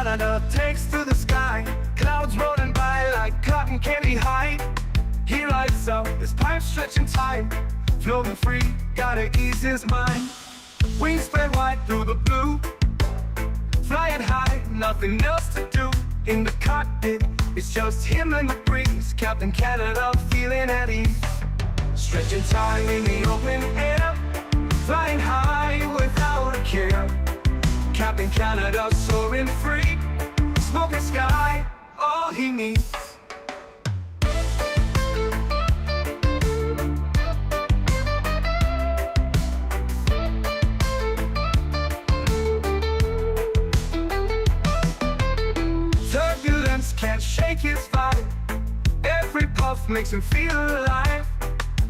Canada takes to the sky, clouds rolling by like cotton candy high. He lights up, his pipe stretching time, floating free, gotta ease his mind. Wings spread wide through the blue, flying high, nothing else to do. In the cockpit, it's just him and the breeze, Captain Canada feeling at ease. Stretching time in the open air, flying high without a care. Captain Canada soaring free, smoking sky, all he needs. Turbulence can't shake his vibe, every puff makes him feel alive.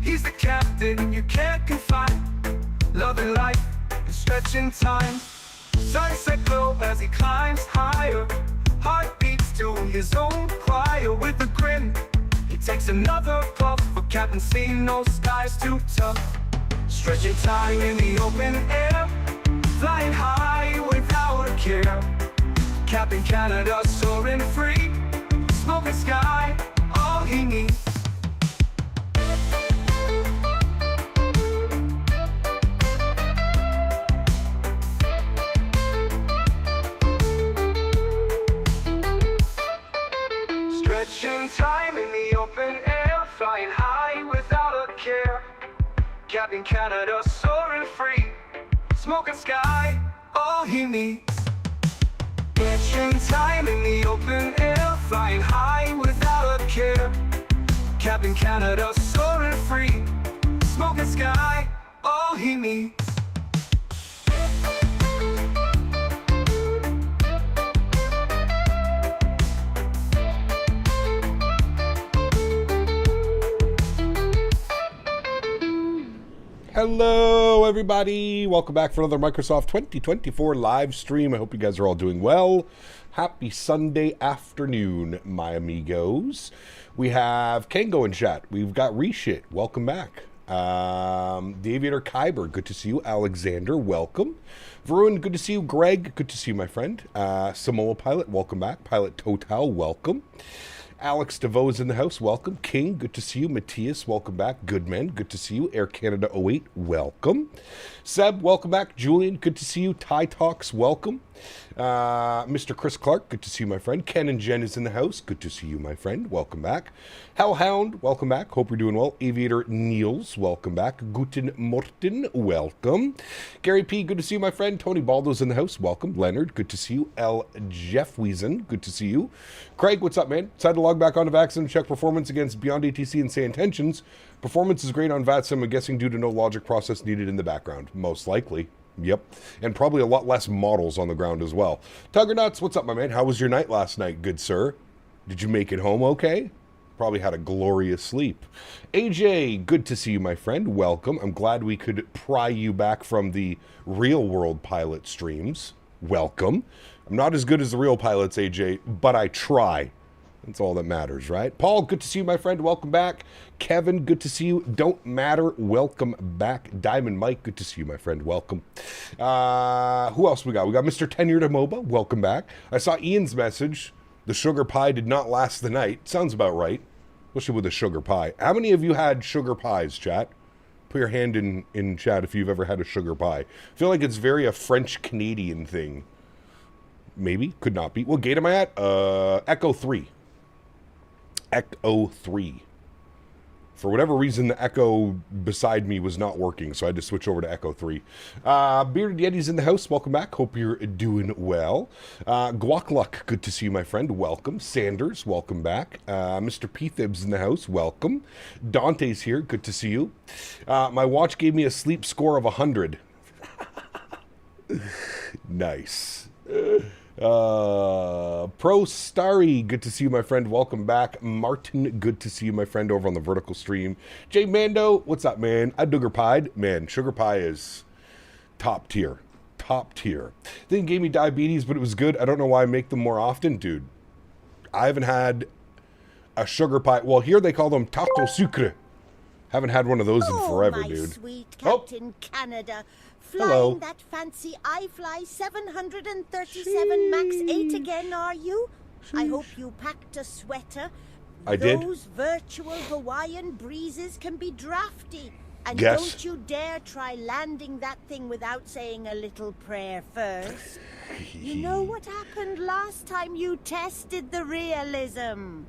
He's the captain you can't confide, loving life and stretching time. Sunset glow as he climbs higher, heart beats to his own choir. With a grin, he takes another puff, for Captain C, no skies too tough. Stretching time in the open air, flying high without a care. Captain Canada soaring free, smoking sky, all he needs. Stretching time in the open air, flying high without a care. Captain Canada soaring free, smoking sky, all he needs. Stretching time in the open air, flying high without a care. Captain Canada soaring free, smoking sky, all he needs. Hello, everybody. Welcome back for another Microsoft 2024 live stream. I hope you guys are all doing well. Happy Sunday afternoon, my amigos. We have Kango in chat. We've got Reshit. Welcome back. The Aviator Kyber, good to see you. Alexander, welcome. Varun, good to see you. Greg, good to see you, my friend. Samoa Pilot, welcome back. Pilot Total, welcome. Alex DeVoe's in the house, welcome. King, good to see you. Matthias, welcome back. Goodman, good to see you. Air Canada 08, welcome. Seb, welcome back. Julian, good to see you. Ty Talks, welcome. Mr. Chris Clark, good to see you, my friend. Ken and Jen is in the house. Good to see you, my friend. Welcome back. Hellhound, welcome back. Hope you're doing well. Aviator Niels, welcome back. Guten Morten, welcome. Gary P, good to see you, my friend. AntoniBaldo's in the house. Welcome. Leonard, good to see you. L. Jeff Wiesen, good to see you. Craig, what's up, man? Decided to log back onto VATSIM and check performance against Beyond ATC and Say Intentions. Performance is great on VATSIM, I'm guessing due to no logic process needed in the background. Most likely. Yep. And probably a lot less models on the ground as well. Tugger Nuts, what's up, my man? How was your night last night, good sir? Did you make it home okay? Probably had a glorious sleep. AJ, good to see you, my friend. Welcome. I'm glad we could pry you back from the real world pilot streams. Welcome. I'm not as good as the real pilots, AJ, but I try. That's all that matters, right? Paul, good to see you, my friend. Welcome back. Kevin, good to see you. Don't matter. Welcome back. Diamond Mike, good to see you, my friend. Welcome. Who else we got? We got Mr. Tenured Amoba. Welcome back. I saw Ian's message. The sugar pie did not last the night. Sounds about right. Especially with the sugar pie. How many of you had sugar pies, chat? Put your hand in chat if you've ever had a sugar pie. I feel like it's very a French-Canadian thing. Maybe. Could not be. What gate am I at? Echo 3. Echo 3. For whatever reason, the Echo beside me was not working, so I had to switch over to Echo 3. Bearded Yeti's in the house. Welcome back. Hope you're doing well. Guacluck, good to see you, my friend. Welcome. Sanders, welcome back. Mr. P-Thibs in the house. Welcome. Dante's here. Good to see you. My watch gave me a sleep score of 100. Nice. Pro Starry, good to see you, my friend. Welcome back. Martin, good to see you, my friend, over on the vertical stream. Jay Mando, what's up, man? I Dugger Pied. Man, sugar pie is top tier. Top tier. Then gave me diabetes, but it was good. I don't know why I make them more often, dude. I haven't had a sugar pie. Well, here they call them tarte au sucre. Haven't had one of those in forever, my dude. Sweet Captain Canada, Hello. Flying that fancy iFly 737 MAX8 again, are you? I hope you packed a sweater. I did. Those virtual Hawaiian breezes can be drafty. And Yes. don't you dare try landing that thing without saying a little prayer first. You know what happened last time you tested the realism?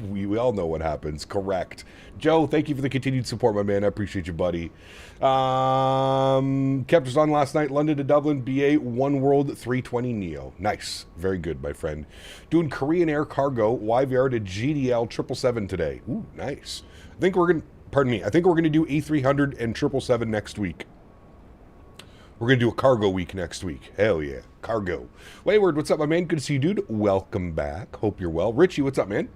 We all know what happens. Correct. Joe, thank you for the continued support, my man. I appreciate you, buddy. Kept us on last night. London to Dublin, BA One World 320 Neo. Nice. Very good, my friend. Doing Korean Air Cargo, YVR to GDL 777 today. Ooh, nice. I think we're going to, I think we're going to do A300 and 777 next week. We're going to do a cargo week next week. Hell yeah. Cargo. Wayward, what's up, my man? Good to see you, dude. Welcome back. Hope you're well. Richie, what's up, man?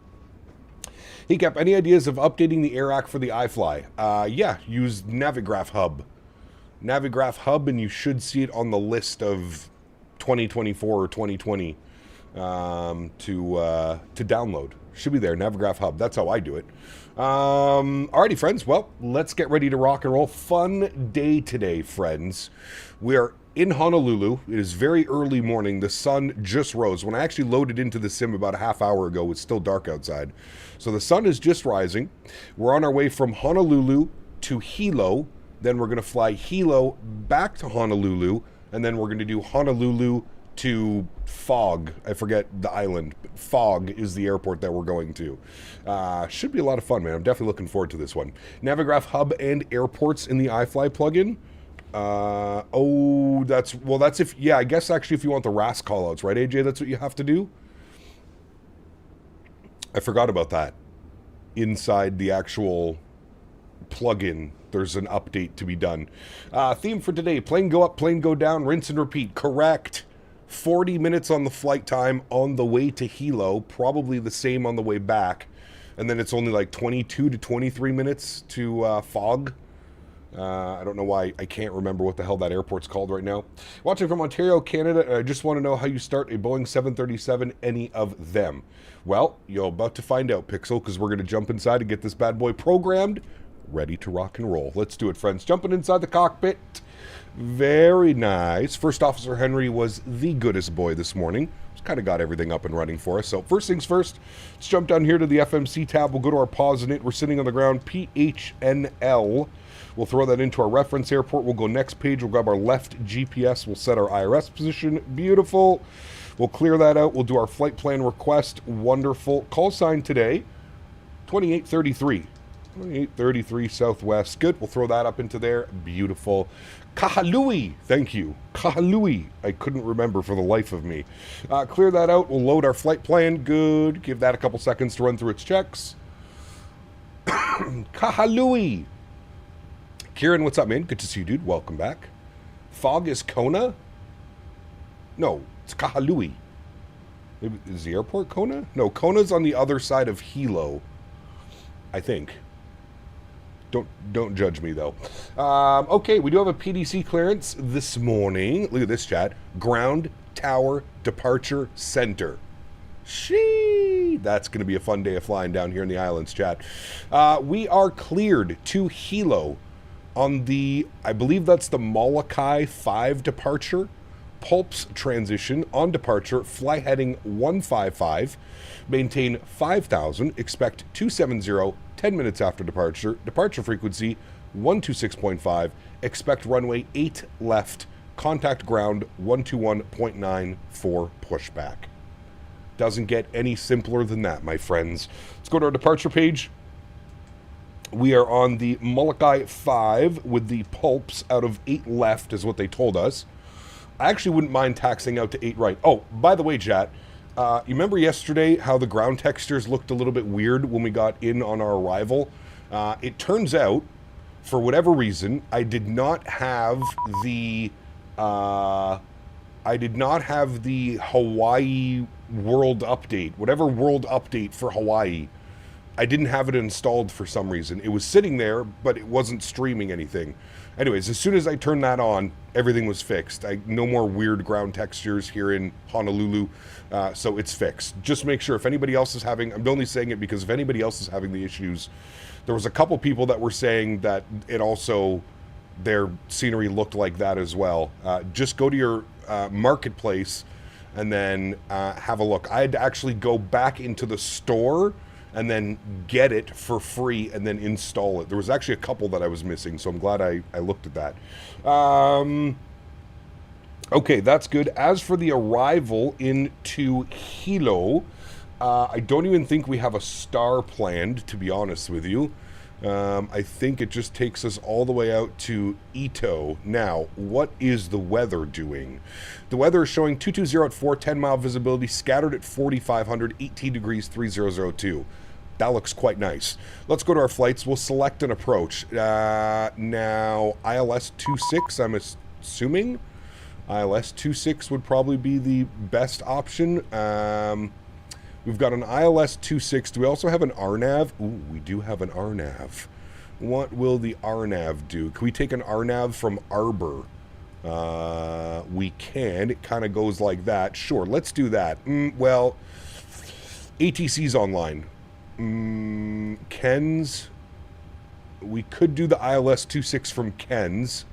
Hey, Cap, any ideas of updating the air act for the iFly? Yeah, use Navigraph Hub. Navigraph Hub, and you should see it on the list of 2024 or 2020 to download. Should be there, Navigraph Hub. That's how I do it. Alrighty, friends. Well, let's get ready to rock and roll. Fun day today, friends. We are in Honolulu. It is very early morning. The sun just rose. When I actually loaded into the sim about a half hour ago, it's still dark outside. So the sun is just rising. We're on our way from Honolulu to Hilo. Then we're going to fly Hilo back to Honolulu. And then we're going to do Honolulu to Fog. I forget the island. But Fog is the airport that we're going to. Should be a lot of fun, man. I'm definitely looking forward to this one. Navigraph Hub and airports in the iFly plugin. That's if, yeah, I guess actually if you want the RAS callouts, right, AJ? That's what you have to do? I forgot about that. Inside the actual plugin, there's an update to be done. Theme for today, plane go up, plane go down, rinse and repeat. Correct. 40 minutes on the flight time on the way to Hilo, probably the same on the way back. And then it's only like 22 to 23 minutes to Fog. I don't know why I can't remember what the hell that airport's called right now. Watching from Ontario, Canada, and I just want to know how you start a Boeing 737, any of them. Well, you're about to find out, Pixel, because we're going to jump inside and get this bad boy programmed, ready to rock and roll. Let's do it, friends. Jumping inside the cockpit. Very nice. First Officer Henry was the goodest boy this morning. Just kind of got everything up and running for us. So first things first, let's jump down here to the FMC tab. We'll go to our pause in it. We're sitting on the ground, PHNL. We'll throw that into our reference airport. We'll go next page. We'll grab our left GPS. We'll set our IRS position. Beautiful. We'll clear that out. We'll do our flight plan request. Wonderful. Call sign today, 2833. 2833 Southwest. Good. We'll throw that up into there. Beautiful. Kahalui. Thank you. Kahalui. I couldn't remember for the life of me. Clear that out. We'll load our flight plan. Good. Give that a couple seconds to run through its checks. Kahalui. Kieran, what's up, man? Good to see you, dude. Welcome back. Fog is Kona? No, it's Kahalui. Is the airport Kona? No, Kona's on the other side of Hilo, I think. Don't judge me, though. Okay, we do have a PDC clearance this morning. Look at this, chat. Ground Tower Departure Center. Shee! That's going to be a fun day of flying down here in the islands, chat. We are cleared to Hilo on the, I believe that's the Molokai 5 departure. Pulps transition on departure, fly heading 155, maintain 5,000, expect 270, 10 minutes after departure, departure frequency 126.5, expect runway 8 left, contact ground 121.9 for pushback. Doesn't get any simpler than that, my friends. Let's go to our departure page. We are on the Molokai 5 with the pulps out of 8 left is what they told us. I actually wouldn't mind taxing out to 8 right. Oh, by the way, chat, you remember yesterday how the ground textures looked a little bit weird when we got in on our arrival? It turns out, for whatever reason, I did not have the Hawaii world update, whatever world update for Hawaii. I didn't have it installed for some reason. It was sitting there, but it wasn't streaming anything. Anyways, as soon as I turned that on, everything was fixed. No more weird ground textures here in Honolulu, so it's fixed. Just make sure if anybody else is having, I'm only saying it because if anybody else is having the issues, there was a couple people that were saying that it also their scenery looked like that as well. Just go to your marketplace and then have a look. I had to actually go back into the store and then get it for free and then install it. There was actually a couple that I was missing, so I'm glad I looked at that. Okay, that's good. As for the arrival into Hilo, I don't even think we have a star planned, to be honest with you. I think it just takes us all the way out to Ito. Now, what is the weather doing? The weather is showing 220 at 4, 10-mile visibility, scattered at 4,500, 18 degrees, 3002. That looks quite nice. Let's go to our flights. We'll select an approach. Now, ILS 26, I'm assuming. ILS 26 would probably be the best option. We've got an ILS 26. Do we also have an RNAV? Ooh, we do have an RNAV. What will the RNAV do? Can we take an RNAV from Arbor? We can. It kind of goes like that. Sure, let's do that. Well, ATC's online. Ken's. We could do the ILS 26 from Ken's.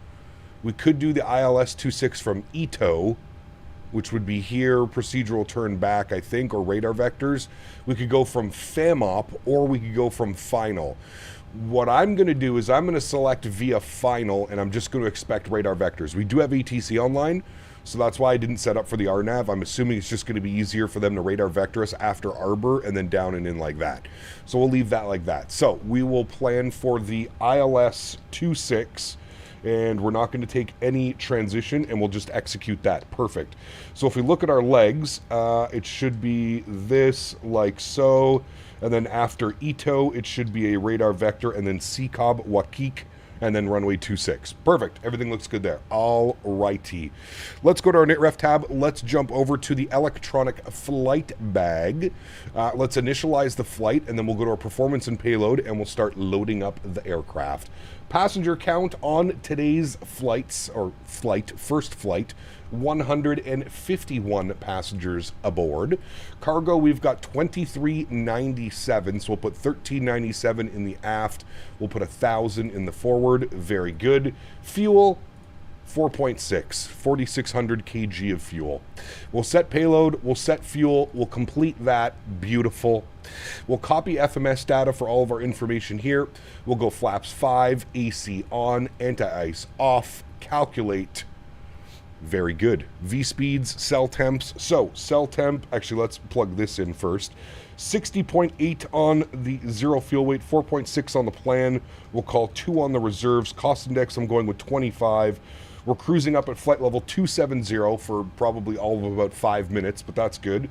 We could do the ILS 26 from Ito, which would be here, procedural turn back, I think, or radar vectors. We could go from FAMOP, or we could go from Final. What I'm going to do is I'm going to select via Final, and I'm just going to expect radar vectors. We do have ATC online, so that's why I didn't set up for the RNAV. I'm assuming it's just going to be easier for them to radar vector us after Arbor, and then down and in like that. So we'll leave that like that. So we will plan for the ILS 26, and we're not going to take any transition, and we'll just execute that. Perfect. So if we look at our legs, it should be this, like so, and then after Ito, it should be a radar vector, and then Seacob, Wakik, and then runway 26. Perfect. Everything looks good there. All righty. Let's go to our NITREF tab. Let's jump over to the electronic flight bag. Let's initialize the flight, and then we'll go to our performance and payload, and we'll start loading up the aircraft. Passenger count on today's flights, or first flight, 151 passengers aboard. Cargo, we've got 2397, so we'll put 1397 in the aft. We'll put 1,000 in the forward. Very good. Fuel, 4.6, 4,600 kg of fuel. We'll set payload, we'll set fuel, we'll complete that. Beautiful. We'll copy FMS data for all of our information here. We'll go flaps 5, AC on, anti-ice off, calculate. Very good. V-speeds, cell temps. So, cell temp, actually let's plug this in first. 60.8 on the zero fuel weight, 4.6 on the plan. We'll call 2 on the reserves. Cost index, I'm going with 25. We're cruising up at flight level 270 for probably all of about 5 minutes, but that's good.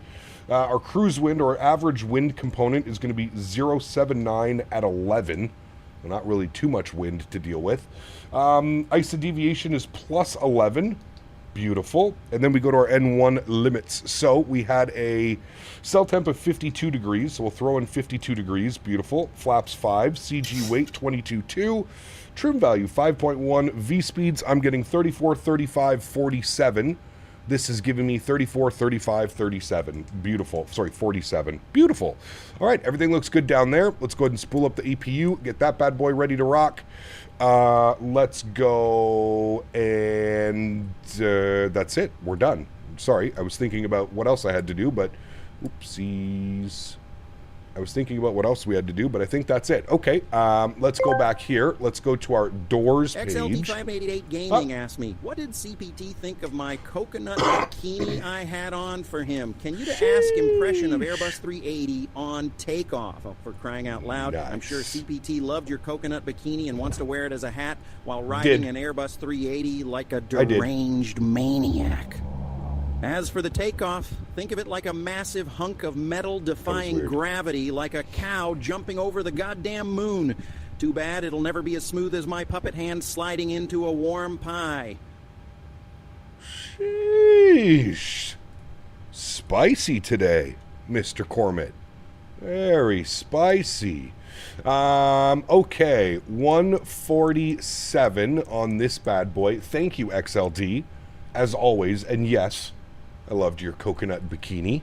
Our cruise wind, or average wind component, is going to be 079 at 11. Not really too much wind to deal with. ISA deviation is plus 11. Beautiful. And then we go to our N1 limits. So we had a cell temp of 52 degrees. So we'll throw in 52 degrees. Beautiful. Flaps 5. CG weight 22.2. Trim value 5.1. V speeds, I'm getting 34, 35, 47. This is giving me 34, 35, 37. Beautiful. Sorry, 47. Beautiful. All right, everything looks good down there. Let's go ahead and spool up the APU, get that bad boy ready to rock. Let's go, and that's it. We're done. Sorry, I was thinking about what else I had to do, but oopsies. I was thinking about what else we had to do, but I think that's it. Okay, let's go back here. Let's go to our doors page. XLD588 Gaming asked me, what did CPT think of my coconut bikini I had on for him? Can you ask impression of Airbus 380 on takeoff? Oh, for crying out loud. Nice. I'm sure CPT loved your coconut bikini and wants to wear it as a hat while riding an Airbus 380 like a deranged maniac. As for the takeoff, think of it like a massive hunk of metal defying gravity, like a cow jumping over the goddamn moon. Too bad it'll never be as smooth as my puppet hand sliding into a warm pie. Sheesh. Spicy today, Mr. Cormit. Very spicy. Okay, 147 on this bad boy. Thank you, XLD, as always. And yes, I loved your coconut bikini.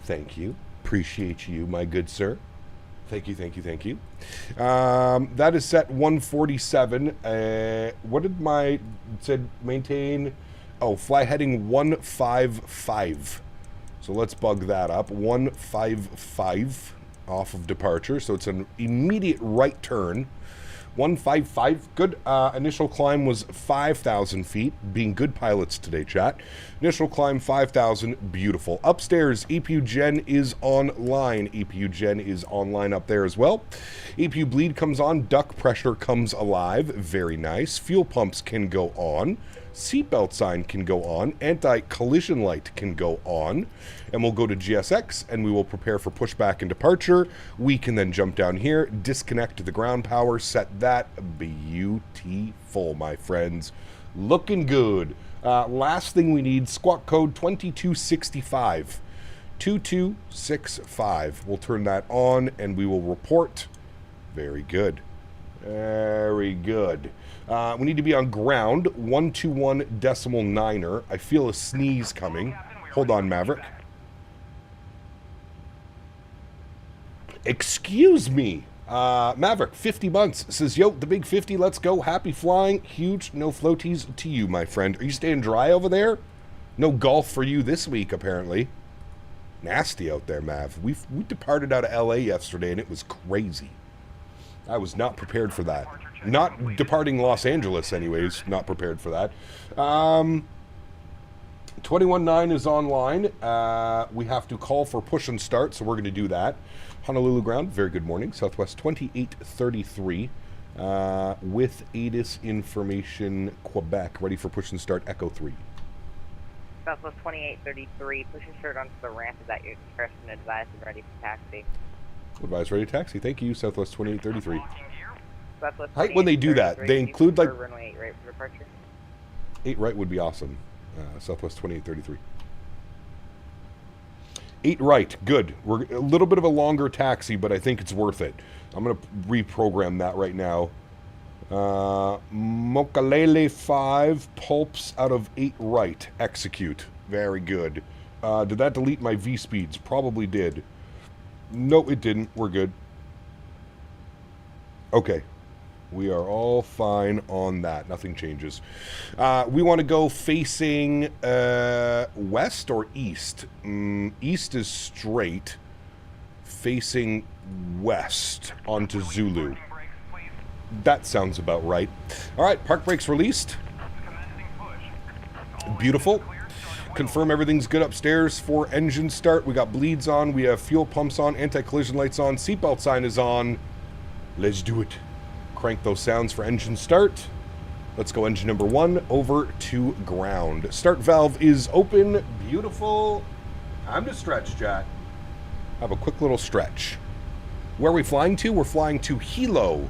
Thank you. Appreciate you, my good sir. Thank you, thank you, thank you. That is set 147. What did my... said maintain... Oh, fly heading 155. So let's bug that up. 155 off of departure. So it's an immediate right turn. 155. Good. Initial climb was 5,000 feet. Being good pilots today, chat. Initial climb 5,000. Beautiful. Upstairs, EPU Gen is online. EPU Gen is online up there as well. EPU bleed comes on. Duct pressure comes alive. Very nice. Fuel pumps can go on. Seatbelt sign can go on. Anti-collision light can go on. And we'll go to GSX and we will prepare for pushback and departure. We can then jump down here, disconnect the ground power, set that. Beautiful, my friends. Looking good. Last thing we need, squawk code 2265. 2265. We'll turn that on and we will report. Very good. Very good. We need to be on ground, 121.9er. I feel a sneeze coming. Hold on, Maverick. Excuse me. Maverick, 50 months, says, yo, the big 50, let's go. Happy flying. Huge no floaties to you, my friend. Are you staying dry over there? No golf for you this week, apparently. Nasty out there, Mav. We departed out of LA yesterday, and it was crazy. I was not prepared for that. Not departing Los Angeles, anyways. Not prepared for that. 21.9 is online. We have to call for push and start, so we're going to do that. Honolulu ground, very good morning. Southwest 2833 with ATIS information, Quebec. Ready for push and start, Echo 3. Southwest 2833, push and start onto the ramp is at your discretion. Advise and ready for taxi. Advise ready to taxi. Thank you, Southwest 2833. Southwest I hate when they do that. They include like... runway 8 right for departure. 8 right would be awesome. Southwest 2833. 8 right, good. We're a little bit of a longer taxi, but I think it's worth it. I'm going to reprogram that right now. Mokalele 5, pulps out of 8 right. Execute. Very good. Did that delete my V-speeds? Probably did. No, it didn't. We're good. Okay. We are all fine on that. Nothing changes. We want to go facing west or east? East is straight. Facing west onto Zulu. That sounds about right. All right, park brakes released. Beautiful. Confirm everything's good upstairs for engine start. We got bleeds on. We have fuel pumps on. Anti-collision lights on. Seatbelt sign is on. Let's do it. Crank those sounds for engine start. Let's go engine number 1 over to ground. Start valve is open. Beautiful. Time to stretch, Jack. Have a quick little stretch. Where are we flying to? We're flying to Hilo.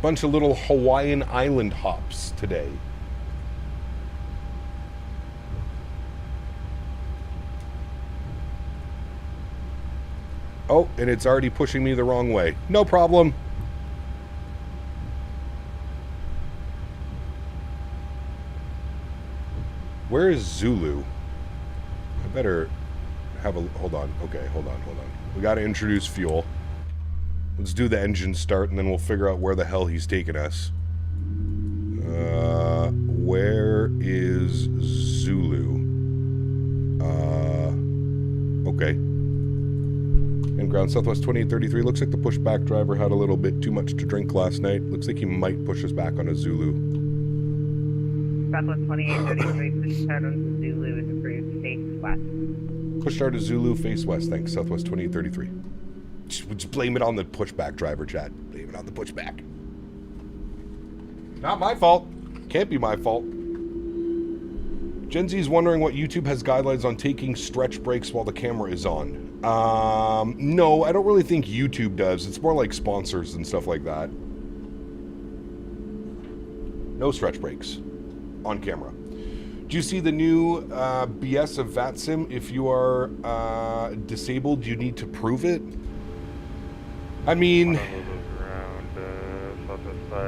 Bunch of little Hawaiian island hops today. Oh, and it's already pushing me the wrong way. No problem. Where is Zulu? I better have a... Hold on. Okay, hold on. We got to introduce fuel. Let's do the engine start, and then we'll figure out where the hell he's taking us. Where is Zulu? Okay. And ground Southwest 2833. Looks like the pushback driver had a little bit too much to drink last night. Looks like he might push us back on a Zulu. Southwest 2833, push start onto Zulu is approved, face west. Push start to Zulu, face west. Thanks, Southwest 2833. Just blame it on the pushback driver, chat. Blame it on the pushback. Not my fault. Can't be my fault. Gen Z is wondering what YouTube has guidelines on taking stretch breaks while the camera is on. No, I don't really think YouTube does. It's more like sponsors and stuff like that. No stretch breaks on camera. Do you see the new BS of VATSIM? If you are disabled, you need to prove it. I mean,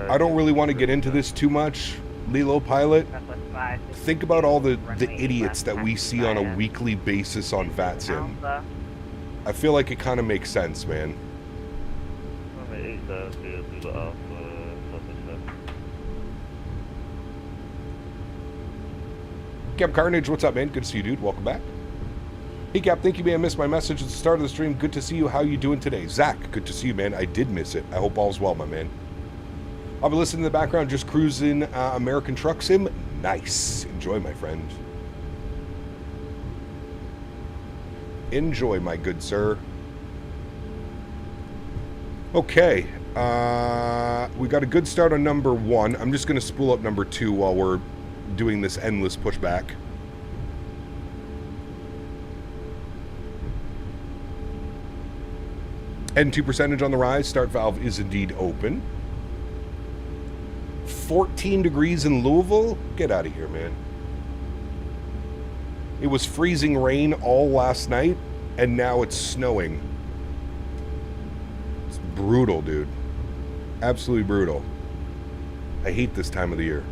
I don't really want to get into this too much, Lilo Pilot. Think about all the idiots that we see on a weekly basis on VATSIM. I feel like it kind of makes sense, man. Cap Carnage, what's up, man? Good to see you, dude. Welcome back. Hey, Cap, thank you, man. I missed my message at the start of the stream. Good to see you. How you doing today? Zach, good to see you, man. I did miss it. I hope all's well, my man. I'll be listening in the background, just cruising American Truck Sim. Nice. Enjoy, my friend. Enjoy, my good sir. Okay. We got a good start on number 1. I'm just going to spool up number 2 while we're doing this endless pushback. N2 percentage on the rise. Start valve is indeed open. 14 degrees in Louisville? Get out of here, man. It was freezing rain all last night, and now it's snowing. It's brutal, dude. Absolutely brutal. I hate this time of the year.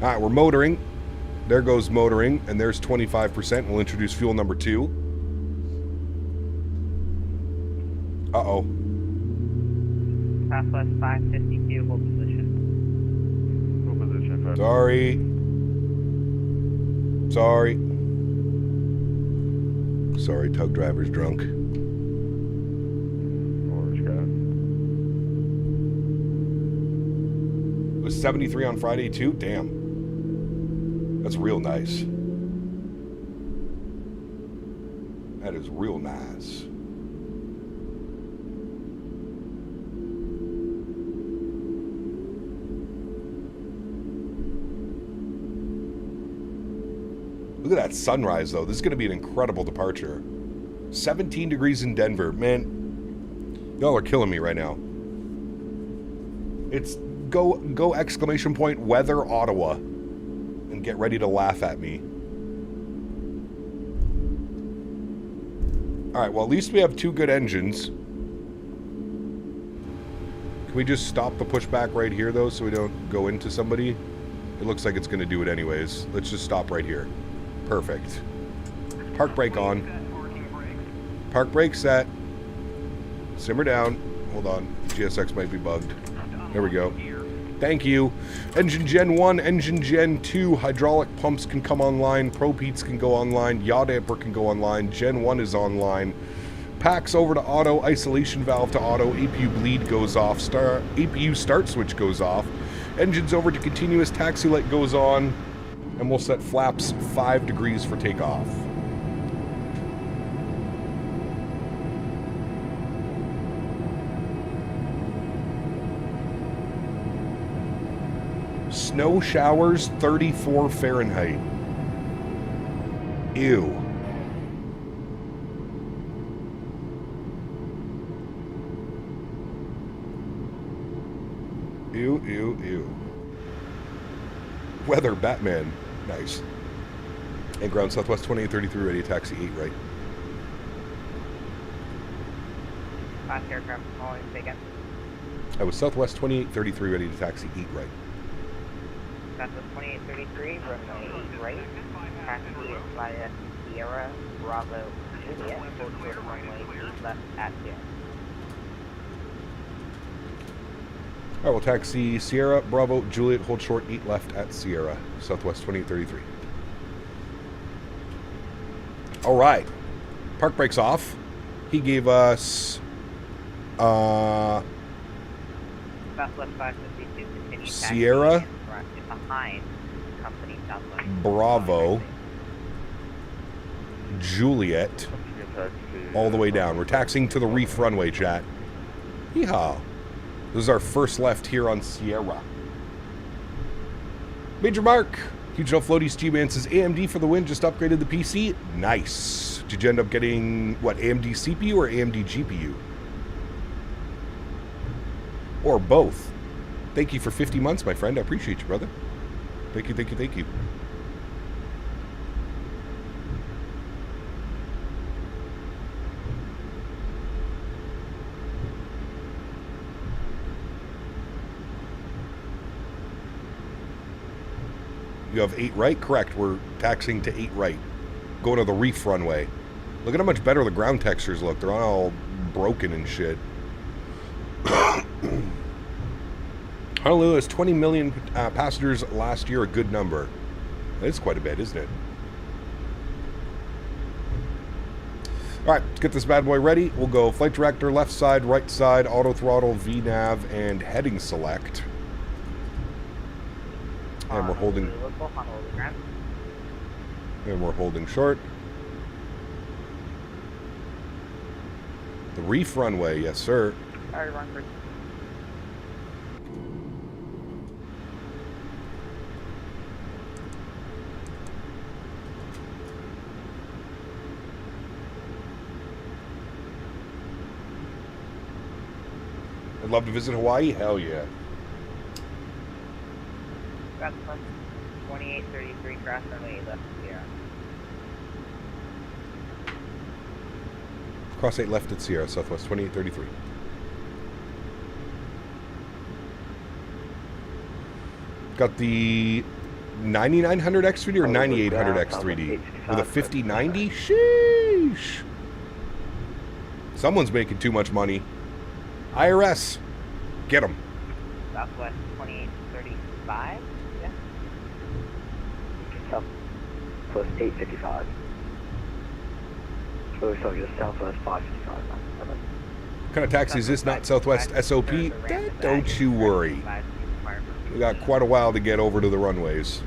Alright, we're motoring. There goes motoring, and there's 25%. We'll introduce fuel number 2. Uh-oh. Southwest 552, hold position. Hold position. Sorry. Sorry, tug driver's drunk. Orange guy. It was 73 on Friday, too? Damn. That's real nice. That is real nice. Look at that sunrise, though. This is going to be an incredible departure. 17 degrees in Denver. Man, y'all are killing me right now. It's go exclamation point weather Ottawa and get ready to laugh at me. All right, well, at least we have 2 good engines. Can we just stop the pushback right here, though, so we don't go into somebody? It looks like it's going to do it anyways. Let's just stop right here. Perfect. Park brake on. Park brake set. Simmer down. Hold on. GSX might be bugged. There we go. Thank you. Engine Gen 1, Engine Gen 2. Hydraulic pumps can come online. Propeats can go online. Yaw damper can go online. Gen 1 is online. Packs over to auto. Isolation valve to auto. APU bleed goes off. APU start switch goes off. Engine's over to continuous. Taxi light goes on. And we'll set flaps 5 degrees for takeoff. Snow showers, 34 Fahrenheit. Ew. Ew, ew, ew. Weather, Batman. Nice. And ground Southwest 2833, ready to taxi 8 right. Last aircraft calling again. I was Southwest 2833, ready to taxi 8 right. Southwest 2833, runway 8 right. Taxi via Sierra, Bravo, Juliet, hold short runway 8 left at 0. All right, we'll taxi Sierra, Bravo, Juliet, hold short 8 left at Sierra, Southwest 2833. All right. Park brakes off. He gave us Southwest 552, continue Sierra, taxi in front and behind company Southwest. Bravo, Juliet, all the way down. We're taxiing to the reef runway, chat. Yeehaw. This is our first left here on Sierra. Major Mark. Huge L Floaties G-Man says AMD for the win, just upgraded the PC. Nice. Did you end up getting, what, AMD CPU or AMD GPU? Or both? Thank you for 50 months, my friend. I appreciate you, brother. Thank you, thank you, thank you. You have 8 right? Correct. We're taxiing to 8 right. Going to the reef runway. Look at how much better the ground textures look. They're all broken and shit. Honolulu has 20 million passengers last year, a good number. It's quite a bit, isn't it? All right, let's get this bad boy ready. We'll go flight director, left side, right side, auto throttle, VNav, and heading select. And we're holding. And we're holding short. The reef runway, yes, sir. Sorry, wrong person. I'd love to visit Hawaii. Hell yeah. That's 2833 cross runway left here. Cross 8 left at Sierra, Southwest 2833. Got the 9900 X3D or 9800 X3D? With a 5090? Sheesh. Someone's making too much money. IRS. Get them. Southwest 2835? Yeah. Southwest 855. So just Southwest 555. What kind of taxi is this? Not Southwest SOP? Don't you worry. We got quite a while to get over to the runways.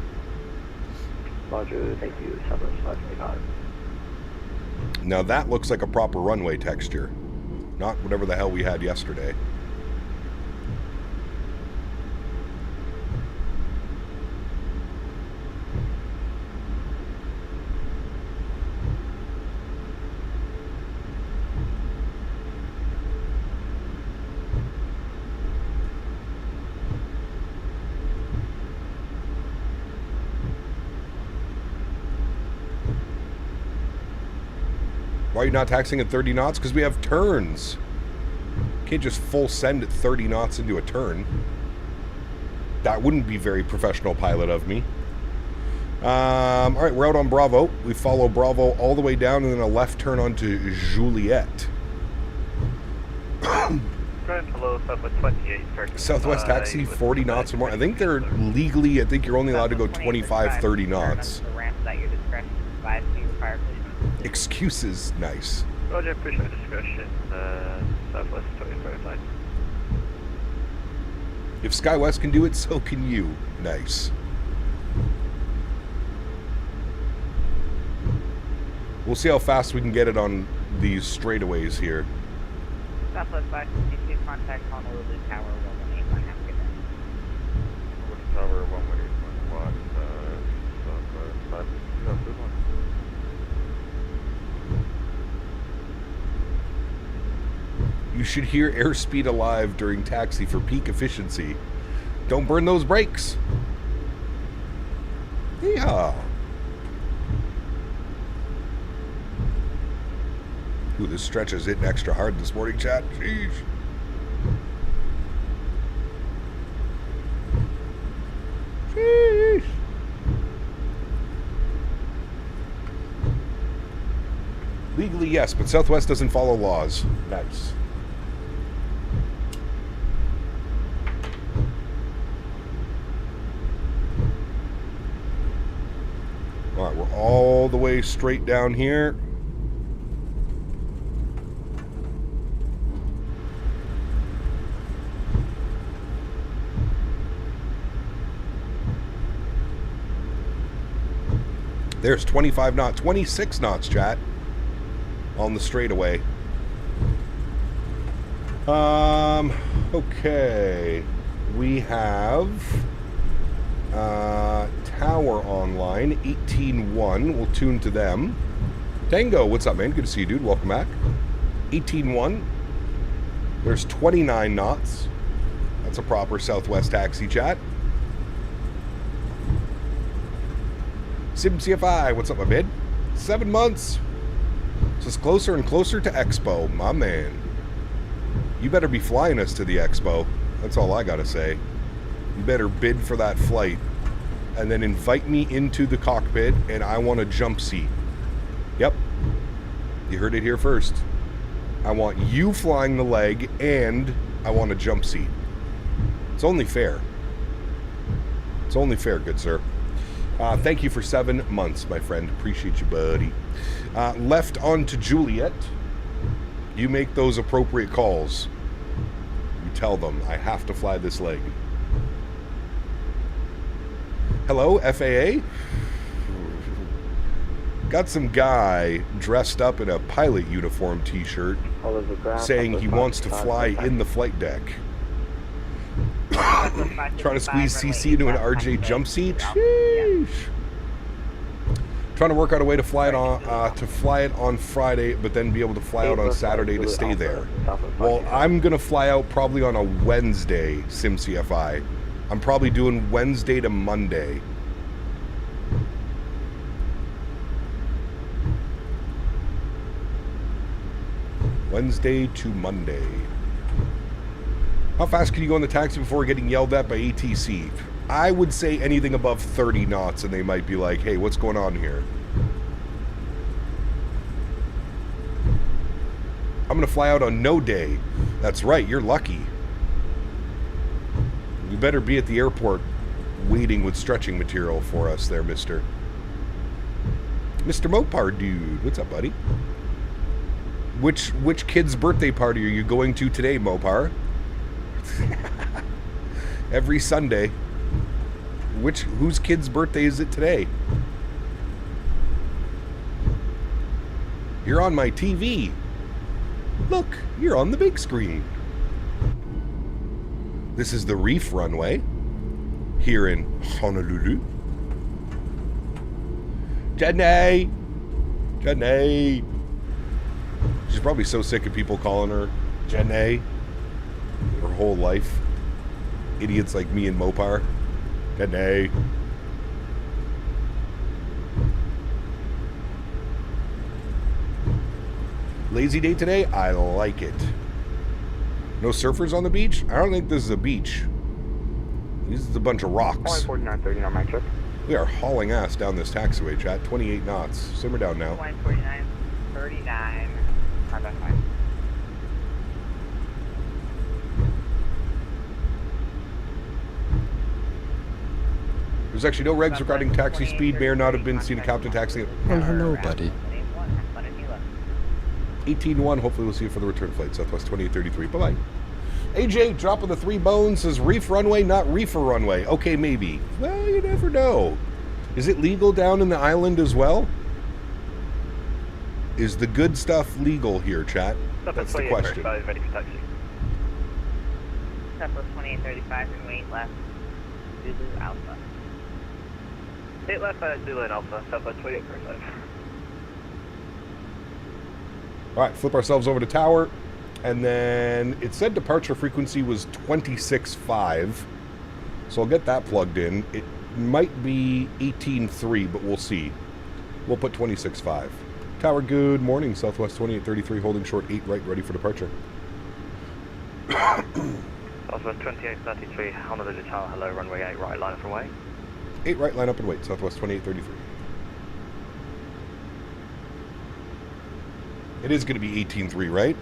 Roger, thank you. Southwest 555. Now that looks like a proper runway texture. Not whatever the hell we had yesterday. Why are you not taxiing at 30 knots? Because we have turns. Can't just full send at 30 knots into a turn. That wouldn't be very professional pilot of me. All right, we're out on Bravo. We follow Bravo all the way down and then a left turn onto Juliet. Below Southwest 28. Southwest taxi, 40 knots or more. I think they're legally, I think you're only allowed to go 25, 30 knots. Excuses, nice. Roger, appreciate the discussion. Southwest 25. If SkyWest can do it, so can you. Nice. We'll see how fast we can get it on these straightaways here. Southwest 552, contact Honolulu Tower 118. Tower 118.1. Southwest 552. You should hear airspeed alive during taxi for peak efficiency. Don't burn those brakes. Yeah. Ooh, this stretch is hitting extra hard this morning, chat. Jeez. Jeez. Legally, yes, but Southwest doesn't follow laws. Nice. All right, we're all the way straight down here. There's 25 knots, 26 knots, chat, on the straightaway. Okay. We have Tower online, 18.1. We'll tune to them. Tango, what's up, man? Good to see you, dude. Welcome back. 18.1. There's 29 knots. That's a proper Southwest taxi, chat. SimCFI, what's up, my bid? 7 months. So it's closer and closer to Expo, my man. You better be flying us to the Expo. That's all I gotta say. You better bid for that flight. And then invite me into the cockpit, and I want a jump seat. Yep. You heard it here first. I want you flying the leg, and I want a jump seat. It's only fair. It's only fair, good sir. Thank you for 7 months, my friend. Appreciate you, buddy. Left on to Juliet. You make those appropriate calls. You tell them, I have to fly this leg. Hello, FAA? Got some guy dressed up in a pilot uniform t-shirt saying he wants to fly in the flight deck. Trying to squeeze CC into an RJ jump seat? Sheesh. Trying to work out a way to fly it on Friday, but then be able to fly out on Saturday to stay there. Well, I'm going to fly out probably on a Wednesday, SimCFI. I'm probably doing Wednesday to Monday. Wednesday to Monday. How fast can you go in the taxi before getting yelled at by ATC? I would say anything above 30 knots, and they might be like, hey, what's going on here? I'm going to fly out on no day. That's right, you're lucky. You better be at the airport waiting with stretching material for us there, Mr. Mopar dude. What's up, buddy? Which kid's birthday party are you going to today, Mopar? Every Sunday. Whose kid's birthday is it today? You're on my TV. Look, you're on the big screen. This is the Reef runway here in Honolulu. Jenny! Jenny! She's probably so sick of people calling her Jenny her whole life. Idiots like me and Mopar. Jenny. Lazy day today? I like it. No surfers on the beach? I don't think this is a beach. This is a bunch of rocks. 4930 on my trip. We are hauling ass down this taxiway, chat. 28 knots. Simmer down now. 149.39. Fine. There's actually no regs regarding taxi speed. May or not have been seen a captain taxiing. Well, hello, buddy. 18-1. Hopefully we'll see you for the return flight. Southwest 2833. Bye-bye. AJ dropping the 3 bones. Says reef runway, not reefer runway. Okay, maybe. Well, you never know. Is it legal down in the island as well? Is the good stuff legal here, chat? That's the question. Ready for taxi. Southwest 2835 and wait left. This is Alpha. Hit left Zulu and Alpha, Southwest 2835. Alright, flip ourselves over to tower. And then it said departure frequency was 26.5. So I'll get that plugged in. It might be 18.3, but we'll see. We'll put 26.5. Tower, good morning. Southwest 2833, holding short 8 right, ready for departure. Southwest 2833, Honolulu Tower, hello, runway 8 right, line up and wait. 8 right, line up and wait. Southwest 2833. It is going to be 18.3, right?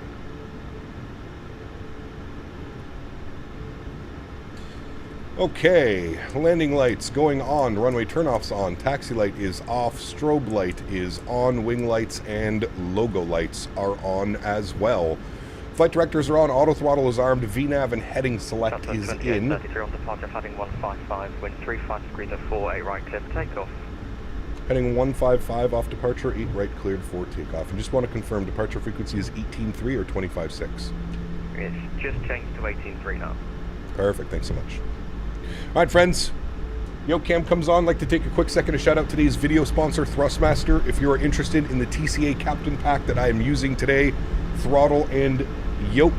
Okay, landing lights going on, runway turnoffs on, taxi light is off, strobe light is on, wing lights and logo lights are on as well. Flight directors are on, auto throttle is armed, VNAV and heading select is in. 33 on departure, heading 155, wind 35 degrees at 4, 8 right, clear for takeoff. Heading 155 off departure, 8 right cleared for takeoff. And just want to confirm departure frequency is 18.3 or 25.6? It's just changed to 18.3 now. Perfect, thanks so much. Alright friends, YoCam comes on. I'd like to take a quick second to shout out today's video sponsor, Thrustmaster. If you are interested in the TCA Captain Pack that I am using today, throttle and yoke,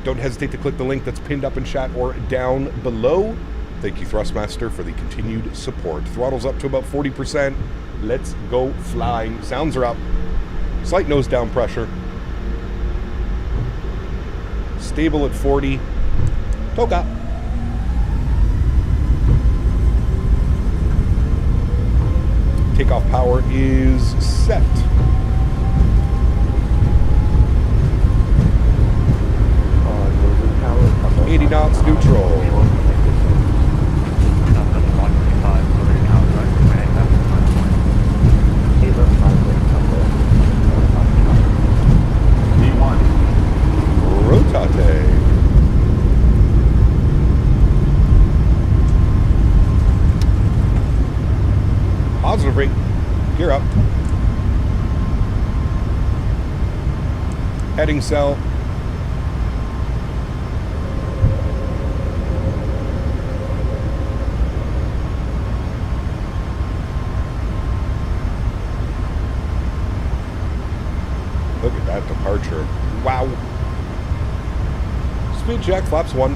don't hesitate to click the link that's pinned up in chat or down below. Thank you, Thrustmaster, for the continued support. Throttle's up to about 40%. Let's go flying. Sounds are up. Slight nose down pressure. Stable at 40. Toga. Takeoff power is set. knots neutral. Southwest 555, Sólríkt, runway 88. D1. Rotate. Positive rate. Gear up. Heading cell. Look at that departure. Wow. Speed check, flaps 1.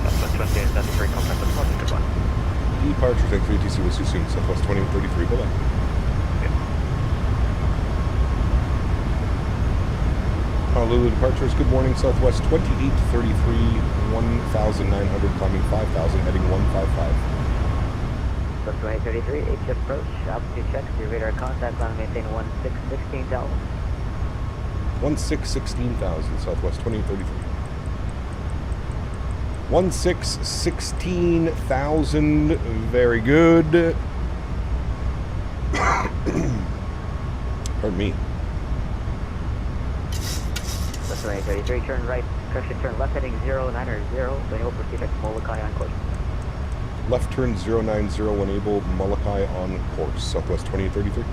Southwest 2833, contact with Flite, goodbye. Departure, take 3 TC was too soon. Southwest 2833, bye-bye. Honolulu departures, good morning. Southwest 2833, 1,900, climbing 5,000, heading 155. Plus 2033, H approach, altitude checks, your radar contact line maintain 16,000. 16,000, Southwest 2833. 16,000, very good. Pardon me. Plus 2033, turn right, correction, turn left heading 090, when you'll proceed at Molokai on course. Left turn 090 when able, Molokai on course, Southwest 2833.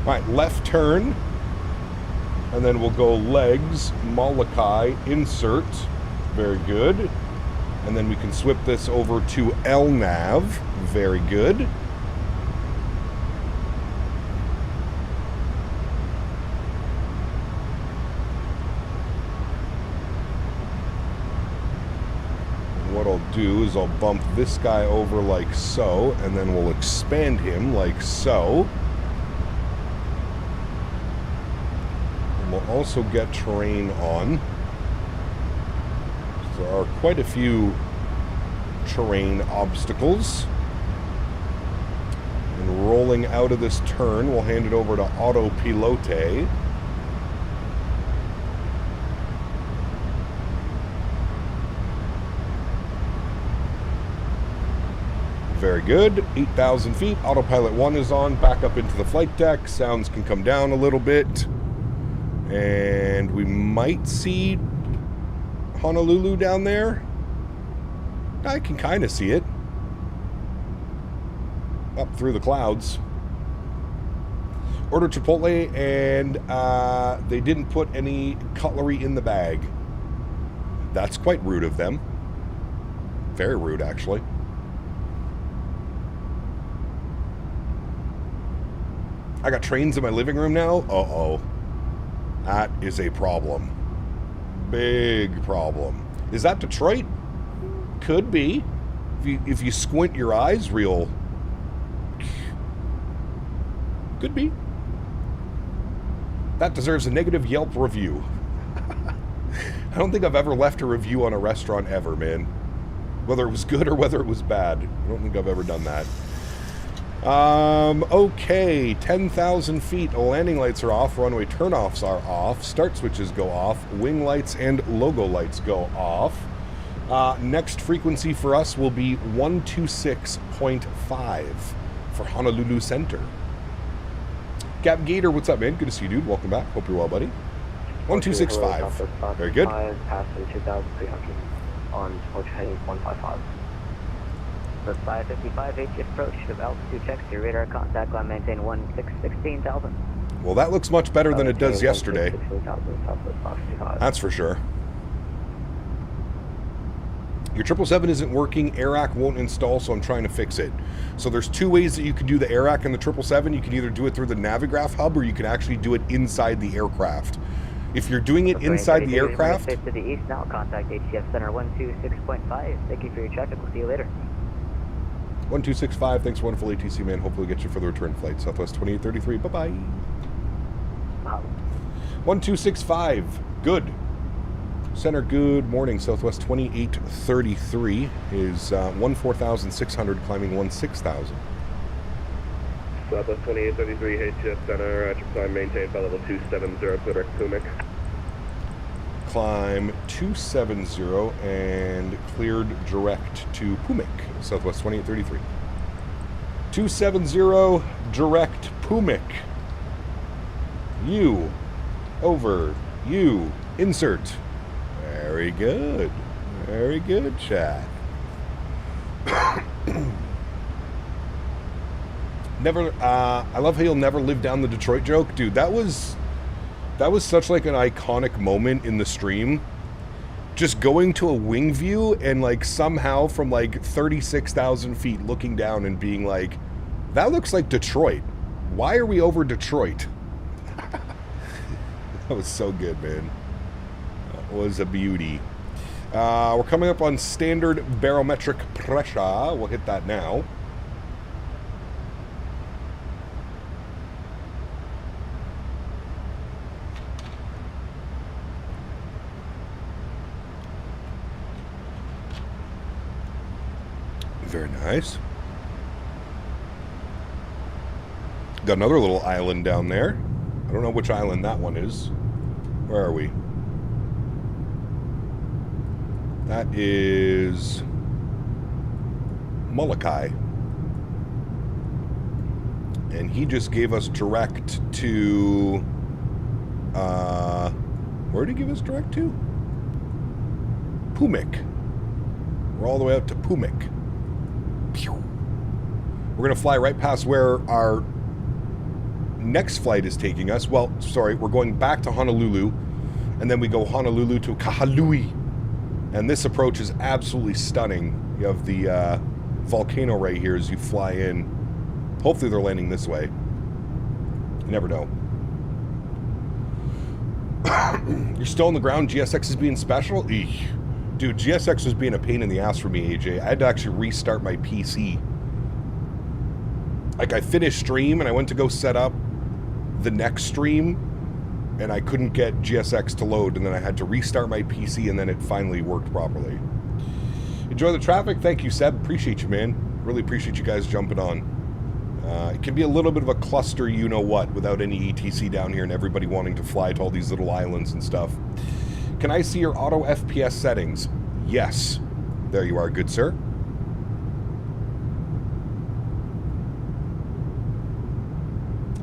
Alright, left turn, and then we'll go legs, Molokai, insert, very good. And then we can swip this over to LNAV, very good. What I'll do is I'll bump this guy over like so, and then we'll expand him like so. And we'll also get terrain on. There are quite a few terrain obstacles. And rolling out of this turn, we'll hand it over to autopilote. Very good. 8,000 feet. Autopilot 1 is on. Back up into the flight deck. Sounds can come down a little bit. And we might see Honolulu down there. I can kind of see it. Up through the clouds. Ordered Chipotle, and they didn't put any cutlery in the bag. That's quite rude of them. Very rude, actually. I got trains in my living room now? Uh-oh. That is a problem. Big problem. Is that Detroit? Could be. If you squint your eyes real. Could be. That deserves a negative Yelp review. I don't think I've ever left a review on a restaurant ever, man. Whether it was good or whether it was bad. I don't think I've ever done that. Okay, 10,000 feet, landing lights are off, runway turnoffs are off, start switches go off, wing lights and logo lights go off. Next frequency for us will be 126.5 for Honolulu Center. Cap Gator, what's up, man? Good to see you, dude. Welcome back. Hope you're well, buddy. 1265. Very good. Passing 2,300 on approach heading 155. Plus 555, H approach, of altitude checks, your radar contact line maintain 16,000. Well, that looks much better than it does yesterday. 16,000, That's for sure. Your 777 isn't working, AirAC won't install, so I'm trying to fix it. So there's two ways that you can do the AirAC in the 777. You can either do it through the Navigraph hub, or you can actually do it inside the aircraft. If you're doing it inside the aircraft... To the east now, contact HCF Center 126.5. Thank you for your traffic. We'll see you later. 1265, thanks, wonderful ATC, man. Hopefully get you for the return flight. Southwest 2833, bye-bye. 1265, good. Center, good morning. Southwest 2833 is 14,600, climbing 16,000. Southwest 2833, HF Center, climb maintain flight level 270, clear Pumic. Climb 270 and cleared direct to Pumic, Southwest 2833. 270, direct Pumic. U, over, U, insert. Very good. Very good, chat. Never, I love how you'll never live down the Detroit joke. Dude, that was such like an iconic moment in the stream. Just going to a wing view and like somehow from like 36,000 feet looking down and being like, that looks like Detroit. Why are we over Detroit? That was so good, man. That was a beauty. We're coming up on standard barometric pressure. We'll hit that now. Very nice. Got another little island down there. I don't know which island that one is. Where are we? That is Molokai. And he just gave us direct to... where did he give us direct to? Pumic. We're all the way out to Pumic. We're going to fly right past where our next flight is taking us. Well, sorry, we're going back to Honolulu, and then we go Honolulu to Kahului. And this approach is absolutely stunning. You have the volcano right here as you fly in. Hopefully they're landing this way. You never know. You're still on the ground? GSX is being special? Eesh. Dude, GSX was being a pain in the ass for me, AJ. I had to actually restart my PC. Like, I finished stream, and I went to go set up the next stream, and I couldn't get GSX to load, and then I had to restart my PC, and then it finally worked properly. Enjoy the traffic. Thank you, Seb. Appreciate you, man. Really appreciate you guys jumping on. It can be a little bit of a cluster, you-know-what, without any ETC down here and everybody wanting to fly to all these little islands and stuff. Can I see your auto FPS settings? Yes. There you are, good sir.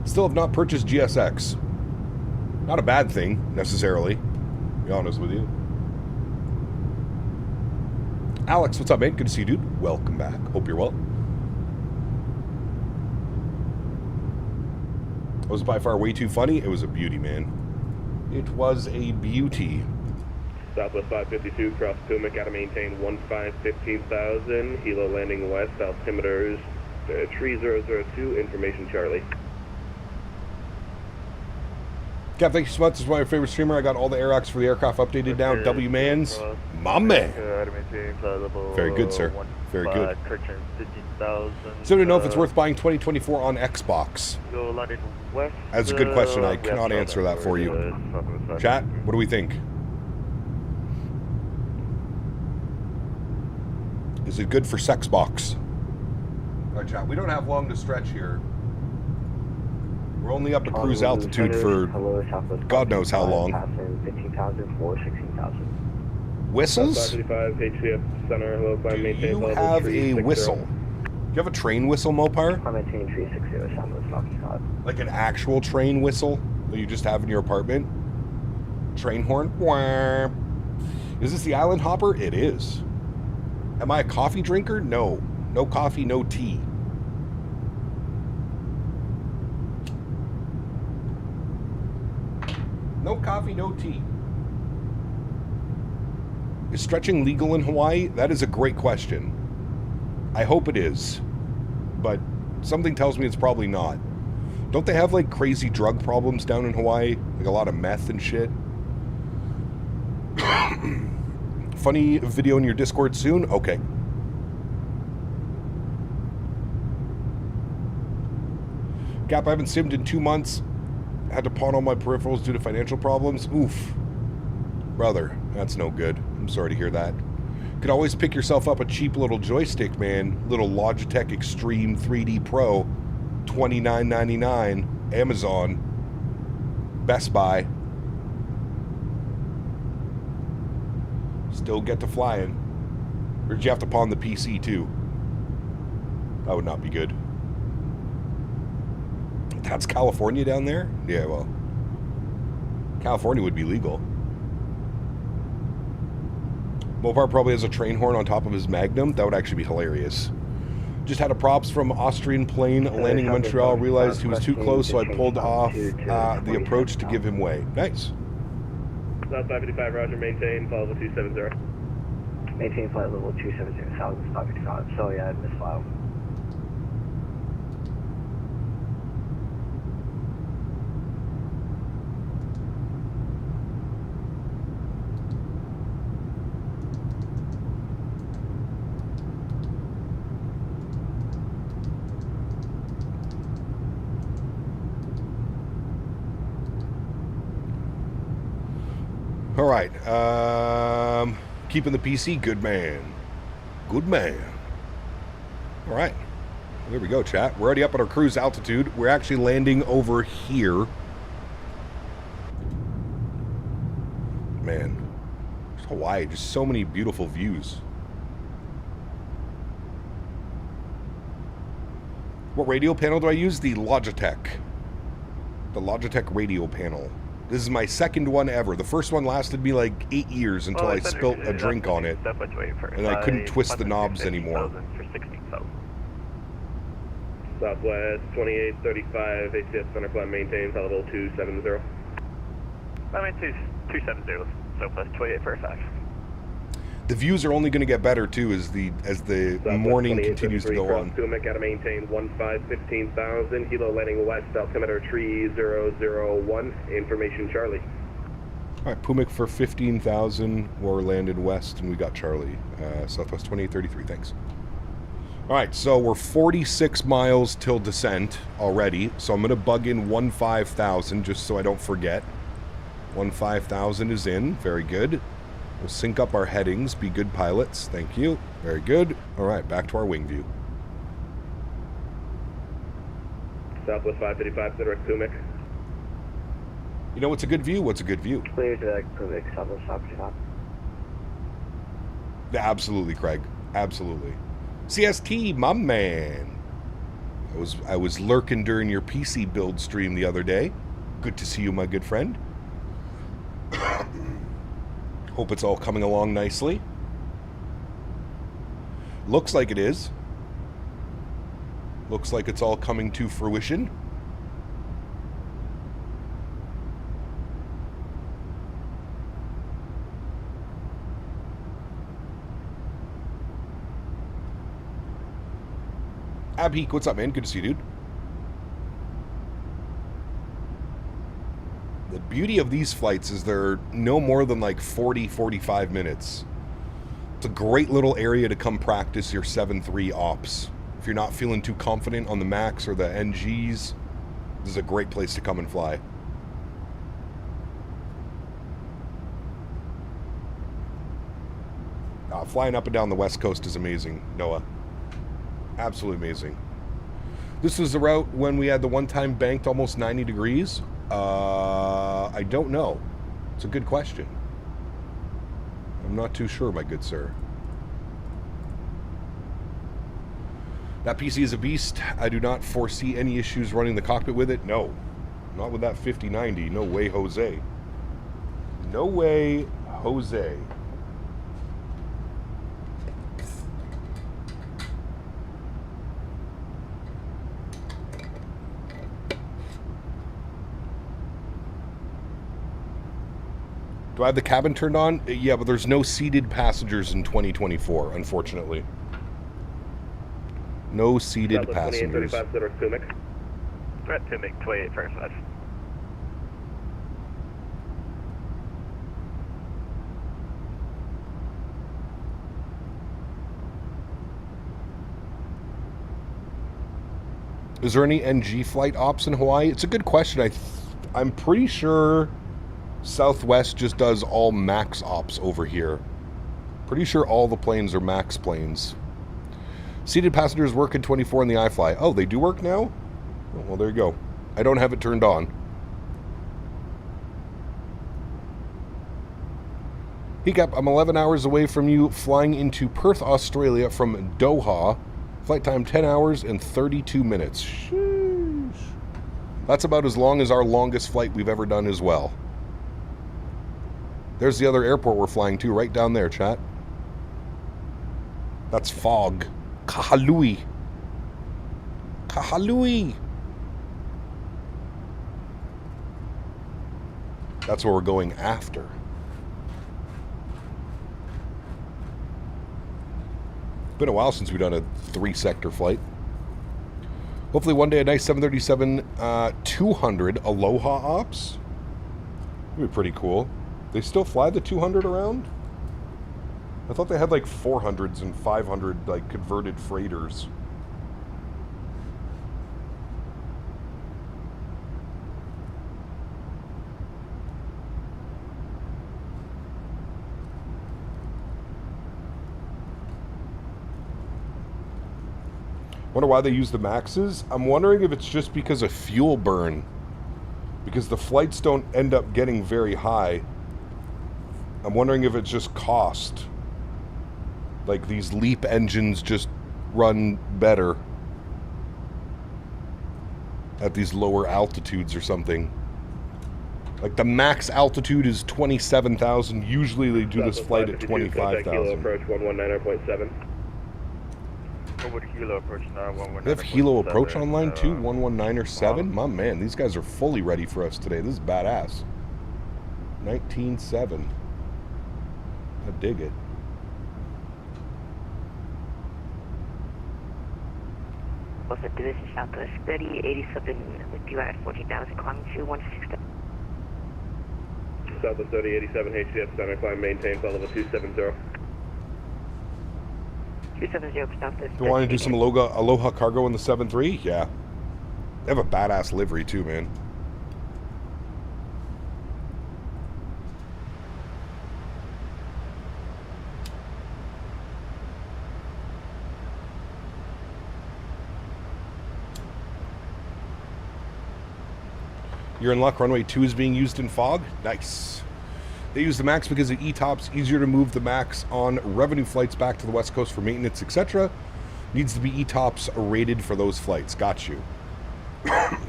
Still have not purchased GSX. Not a bad thing, necessarily, to be honest with you. Alex, what's up, mate? Good to see you, dude. Welcome back. Hope you're well. It was by far way too funny. It was a beauty, man. It was a beauty. Southwest 552, cross Pumic, gotta maintain 15,000. Hilo landing west, altimeters 3002, information Charlie. Cap, thank you so much. This is my favorite streamer. I got all the airlocks for the aircraft updated now. W-Mans. My man. Very good, sir. Very good. So to know if it's worth buying 2024 on Xbox. That's a good question. I cannot answer that for you. Chat, what do we think? Is it good for Sexbox? All right, chat. We don't have long to stretch here. We're only up at cruise altitude for God knows how long. 15,000 for 16,000. Whistles? Do you have a whistle? Do you have a train whistle, Mopar? I'm maintaining 360, Southwest Falcon 5. Like an actual train whistle that you just have in your apartment? Train horn? Wah. Is this the Island Hopper? It is. Am I a coffee drinker? No. No coffee, no tea. No coffee, no tea. Is stretching legal in Hawaii? That is a great question. I hope it is. But something tells me it's probably not. Don't they have like crazy drug problems down in Hawaii? Like a lot of meth and shit? Funny video in your Discord soon? Okay. Gap, I haven't simmed in 2 months. Had to pawn all my peripherals due to financial problems. Oof. Brother, that's no good. I'm sorry to hear that. Could always pick yourself up a cheap little joystick, man. Little Logitech Extreme 3D Pro. $29.99. Amazon. Best Buy. Still get to flying. Or did you have to pawn the PC too? That would not be good. That's California down there? Yeah, well. California would be legal. Mopar probably has a train horn on top of his Magnum. That would actually be hilarious. Just had a props from Austrian plane landing in Montreal. Realized he was too close, so I pulled off the approach to give him way. Nice. South 555, roger, maintain, follow the 270. Maintain flight level 270, south 555. So yeah, misfile. All right. Keeping the PC. Good man. Good man. All right. There we go, chat. We're already up at our cruise altitude. We're actually landing over here. Man. Just Hawaii. Just so many beautiful views. What radio panel do I use? The Logitech. The Logitech radio panel. This is my second one ever. The first one lasted me like 8 years until I spilt a drink on it. And I couldn't twist the knobs anymore. Southwest 2835, ACS center flight maintain, flight level 270. I mean, 270, Southwest 2845. The views are only going to get better too as the morning continues to go on. Pumic, gotta maintain 15,000. Hilo landing west, altimeter 3001. Information Charlie. All right, Pumic for 15,000. We're landed west, and we got Charlie. Southwest 2833. Thanks. All right, so we're 46 miles till descent already. So I'm going to bug in 15,000 just so I don't forget. 15,000 is in. Very good. We'll sync up our headings, be good pilots. Thank you. Very good. All right, back to our wing view. Southwest 555, direct Pumic. You know what's a good view? What's a good view? Clear direct Pumic, Southwest 555. Absolutely, Craig. Absolutely. CST, my man. I was lurking during your PC build stream the other day. Good to see you, my good friend. Hope it's all coming along nicely. Looks like it is. Looks like it's all coming to fruition. Abheek, what's up, man? Good to see you, dude. The beauty of these flights is they're no more than like 40-45 minutes. It's a great little area to come practice your 7.3 ops. If you're not feeling too confident on the MAX or the NGs, this is a great place to come and fly. Flying up and down the West Coast is amazing, Noah. Absolutely amazing. This was the route when we had the one-time banked almost 90 degrees. I don't know. It's a good question. I'm not too sure, my good sir. That PC is a beast. I do not foresee any issues running the cockpit with it. No. Not with that 5090. No way, Jose. No way, Jose. Do I have the cabin turned on? Yeah, but there's no seated passengers in 2024, unfortunately. No seated passengers. Direct Pumic. Threat Pumic 2845. Is there any NG flight ops in Hawaii? It's a good question. I'm pretty sure Southwest just does all MAX ops over here. Pretty sure all the planes are MAX planes. Seated passengers work in 24 in the iFly. Oh, they do work now? Oh, well, there you go. I don't have it turned on. Hiccup, I'm 11 hours away from you, flying into Perth, Australia from Doha. Flight time 10 hours and 32 minutes. Sheesh. That's about as long as our longest flight we've ever done as well. There's the other airport we're flying to, right down there, chat. That's Fog. Kahului. Kahului. That's where we're going after. Been a while since we've done a 3-sector flight. Hopefully one day a nice 737-200 Aloha ops. That'd be pretty cool. They still fly the 200 around? I thought they had like 400s and 500 like converted freighters. Wonder why they use the MAXs? I'm wondering if it's just because of fuel burn. Because the flights don't end up getting very high. I'm wondering if it's just cost. Like these LEAP engines just run better at these lower altitudes or something. Like the max altitude is 27,000. Usually they do this flight at 25,000. Approach 119.7. They have Hilo approach online too, 119.7. My man, these guys are fully ready for us today. This is badass. 19.7. I dig it. Also, Denis is Southwest 3087 with you at 14,000, climbing to 160. Southwest 3087, HDF center climb, maintain flight level 270. 270 Southwest. Do you want to do some Aloha cargo in the 7.3? Yeah. They have a badass livery too, man. You're in luck. Runway 2 is being used in fog. Nice. They use the MAX because of ETOPS. Easier to move the MAX on revenue flights back to the West Coast for maintenance, etc. Needs to be ETOPS rated for those flights. Got you.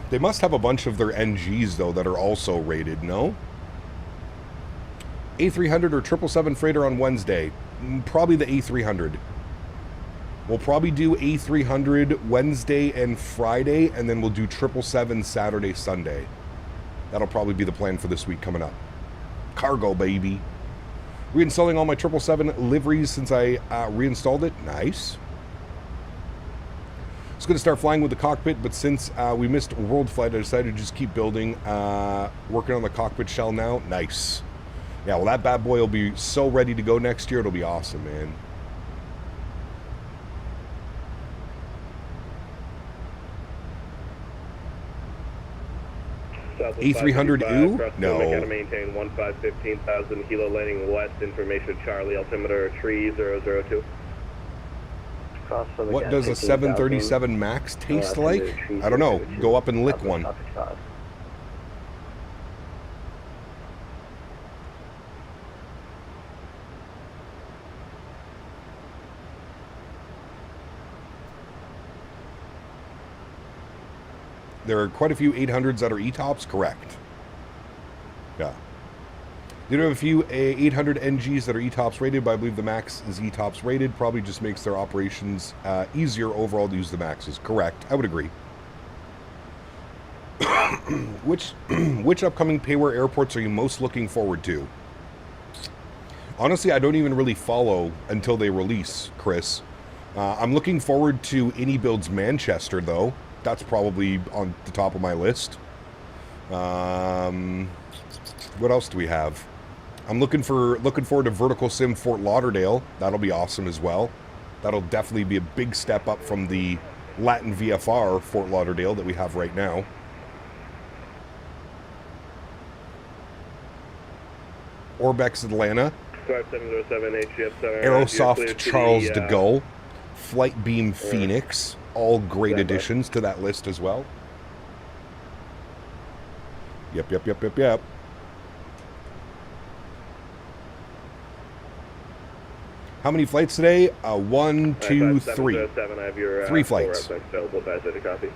They must have a bunch of their NGs, though, that are also rated, no? A300 or 777 freighter on Wednesday. Probably the A300. We'll probably do A300 Wednesday and Friday, and then we'll do 777 Saturday, Sunday. That'll probably be the plan for this week coming up. Cargo, baby. Reinstalling all my 777 liveries since I reinstalled it. Nice. I was going to start flying with the cockpit, but since we missed World Flight, I decided to just keep building. Working on the cockpit shell now. Nice. Yeah, well, that bad boy will be so ready to go next year. It'll be awesome, man. A300 ooh? No. Maintain 15,000 kilo landing west. Information Charlie, altimeter 3002. What does a 737 MAX taste like? I don't know. Go up and lick one. There are quite a few 800s that are ETOPS, correct. Yeah. You do have a few 800 NGs that are ETOPS rated, but I believe the MAX is ETOPS rated. Probably just makes their operations easier overall to use the MAXs. Correct. I would agree. Which upcoming payware airports are you most looking forward to? Honestly, I don't even really follow until they release, Chris. I'm looking forward to AnyBuild's Manchester, though. That's probably on the top of my list. What else do we have? I'm looking forward to Vertical Sim Fort Lauderdale. That'll be awesome as well. That'll definitely be a big step up from the Latin VFR Fort Lauderdale that we have right now. Orbex Atlanta. 5707 HGF Center. Aerosoft Charles de Gaulle. Flight Beam Phoenix. All great additions to that list as well. Yep. How many flights today? 1, 2, 3. I have your 3 flights. available. Pass it a copy.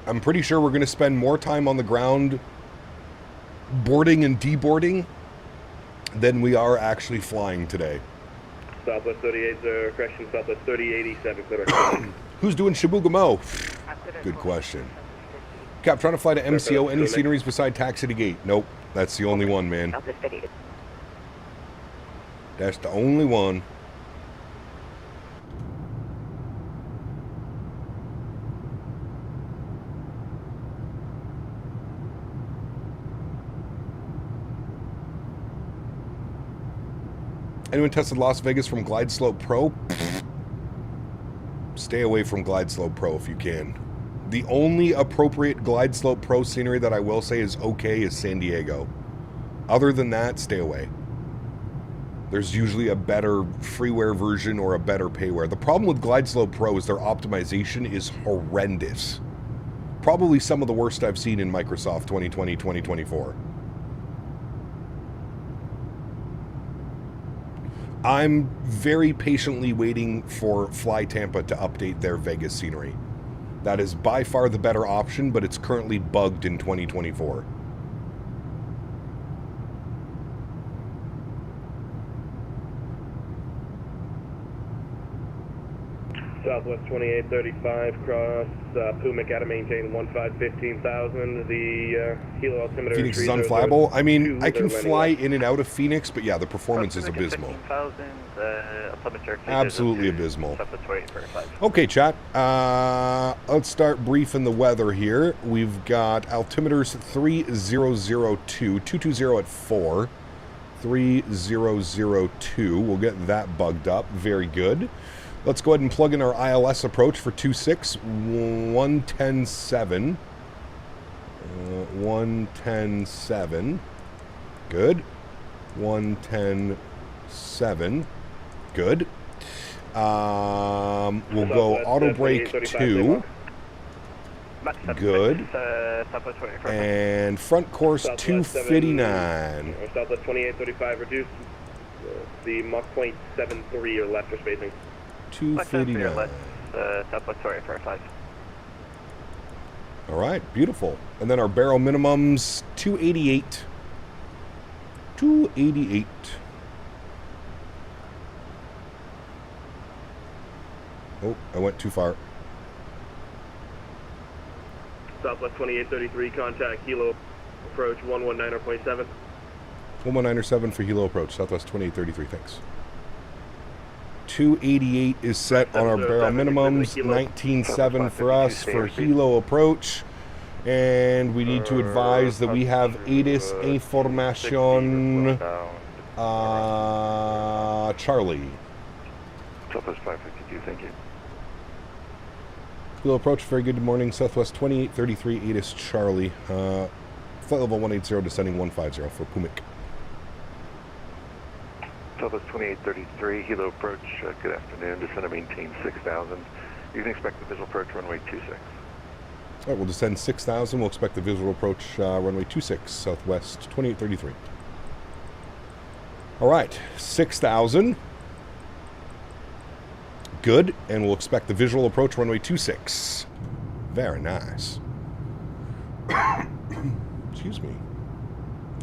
I'm pretty sure we're going to spend more time on the ground boarding and deboarding than we are actually flying today. Southwest 38, correction, Southwest 3087, clear. Who's doing Shabugamo? Good question. Cap, trying to fly to MCO. Any sceneries beside Taxi to Gate? Nope. That's the only one, man. That's the only one. Anyone tested Las Vegas from Glide Slope Pro? Stay away from Glide Slope Pro if you can. The only appropriate Glide Slope Pro scenery that I will say is okay is San Diego. Other than that, stay away. There's usually a better freeware version or a better payware. The problem with Glide Slope Pro is their optimization is horrendous. Probably some of the worst I've seen in Microsoft 2020-2024. I'm very patiently waiting for Fly Tampa to update their Vegas scenery. That is by far the better option, but it's currently bugged in 2024. Southwest 2835, cross Pumic, out to maintain 15,000. The helo altimeter. Phoenix is unflyable. I mean, I can fly in and out of Phoenix, but yeah, the performance is abysmal. Absolutely abysmal. Okay, chat. Let's start briefing the weather here. We've got altimeters 3002, 220 at 4. 3002. We'll get that bugged up. Very good. Let's go ahead and plug in our ILS approach for 26, 110.7. 110.7. Good. 110.7. Good. We'll go auto brake 2. Good. And front course 259. Southwest 2835, reduce the Mach 0.73 or left for spacing. 259. Southwest 2845. All right, beautiful. And then our barrel minimums 288. 288. Oh, I went too far. Southwest 2833, contact Hilo approach 119.7. 119.7 for Hilo approach, Southwest 2833, thanks. 288 is set on our barrel minimums, 19.7 for us for Hilo approach. And we need to advise that we have ATIS information Charlie. Southwest 552, thank you. Hilo approach, very good morning, Southwest 2833, ATIS Charlie. Flight level 180, descending 150 for Pumic. Southwest 2833, Hilo approach, good afternoon, descend and maintain 6,000. You can expect the visual approach runway 26. All right, we'll descend 6,000. We'll expect the visual approach runway 26, Southwest 2833. All right, 6,000. Good, and we'll expect the visual approach runway 26. Very nice. Excuse me.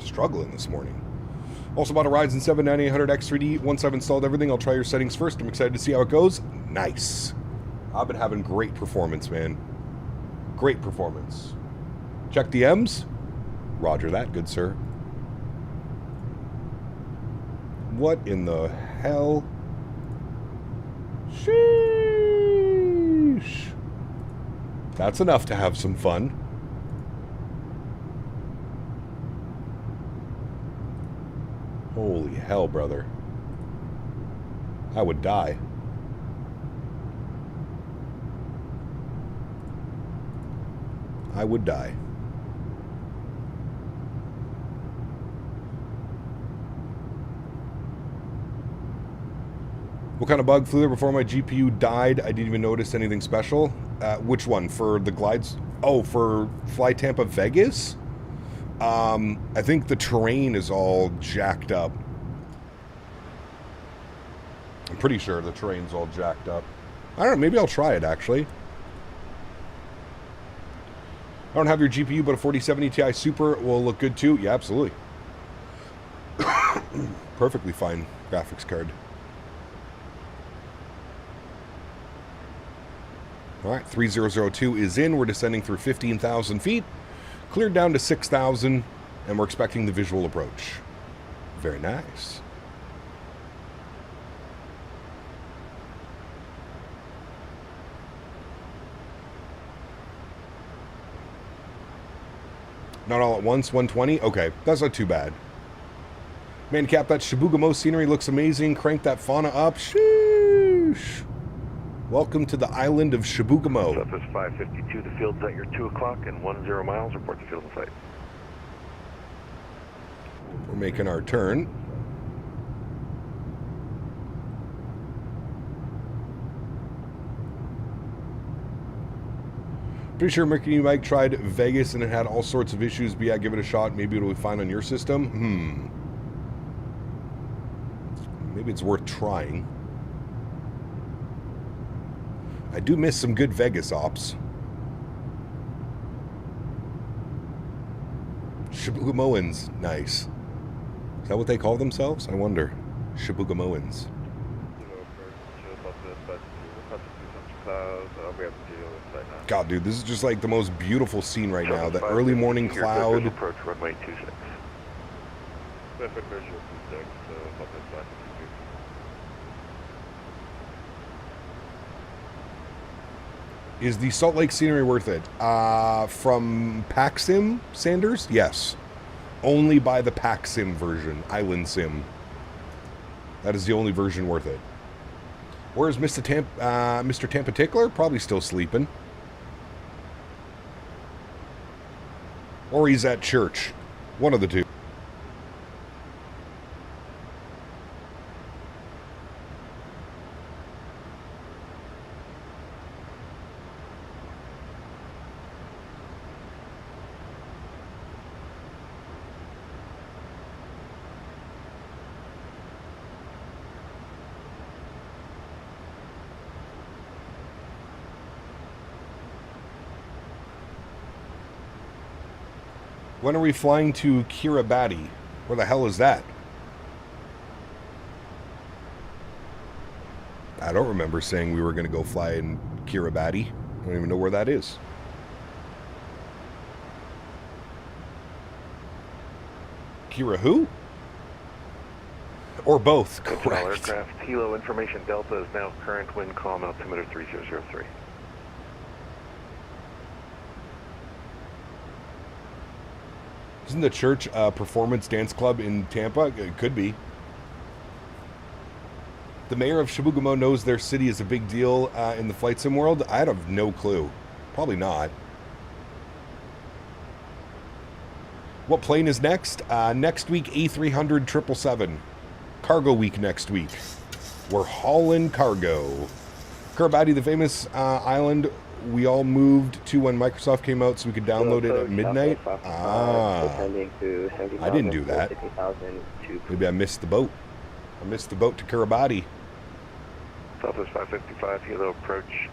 Struggling this morning. Also bought a Ryzen 7 9800X3D. Once I've installed everything, I'll try your settings first. I'm excited to see how it goes. Nice. I've been having great performance, man. Great performance. Check the M's. Roger that, good sir. What in the hell? Sheesh. That's enough to have some fun. Holy hell, brother. I would die. I would die. What kind of bug flew there before my GPU died? I didn't even notice anything special. Which one? For the glides? Oh, for Fly Tampa Vegas? I think the terrain is all jacked up. I'm pretty sure the terrain's all jacked up. I don't know, maybe I'll try it, actually. I don't have your GPU, but a 4070 Ti Super will look good, too. Yeah, absolutely. Perfectly fine graphics card. Alright, 3002 is in. We're descending through 15,000 feet. Cleared down to 6,000, and we're expecting the visual approach. Very nice. Not all at once, 120? Okay, that's not too bad. Man, Cap, that Shibugamo scenery looks amazing. Crank that fauna up. Sheesh. Welcome to the island of Shibugamo. Southwest 552, the field's at your 2 o'clock and 10 miles. Report the field in sight. We're making our turn. Pretty sure Mercury Mike tried Vegas and it had all sorts of issues, but yeah, give it a shot. Maybe it'll be fine on your system. Maybe it's worth trying. I do miss some good Vegas ops. Shibugamoans, nice. Is that what they call themselves? I wonder. Shibugamoans. God, dude, this is just like the most beautiful scene right now. The early morning cloud. Approach runway 26. Is the Salt Lake scenery worth it? From Pack Sim, Sanders? Yes. Only by the Pack Sim version, Island Sim. That is the only version worth it. Where's Mr. Tampa Tickler? Probably still sleeping. Or he's at church. One of the two. When are we flying to Kiribati? Where the hell is that? I don't remember saying we were going to go fly in Kiribati. I don't even know where that is. Kira who? Or both, correct. Aircraft, Hilo information Delta is now current wind calm altimeter 3003. Isn't the church a performance dance club in Tampa? It could be. The mayor of Shibugamo knows their city is a big deal in the flight sim world. I have no clue. Probably not. What plane is next? Next week, A300 777. Cargo week next week. We're hauling cargo. Kiribati, the famous island we all moved to when Microsoft came out so we could download it at midnight. I didn't do that. Maybe I missed the boat. I missed the boat to Kiribati. Southwest 555, Hilo approach.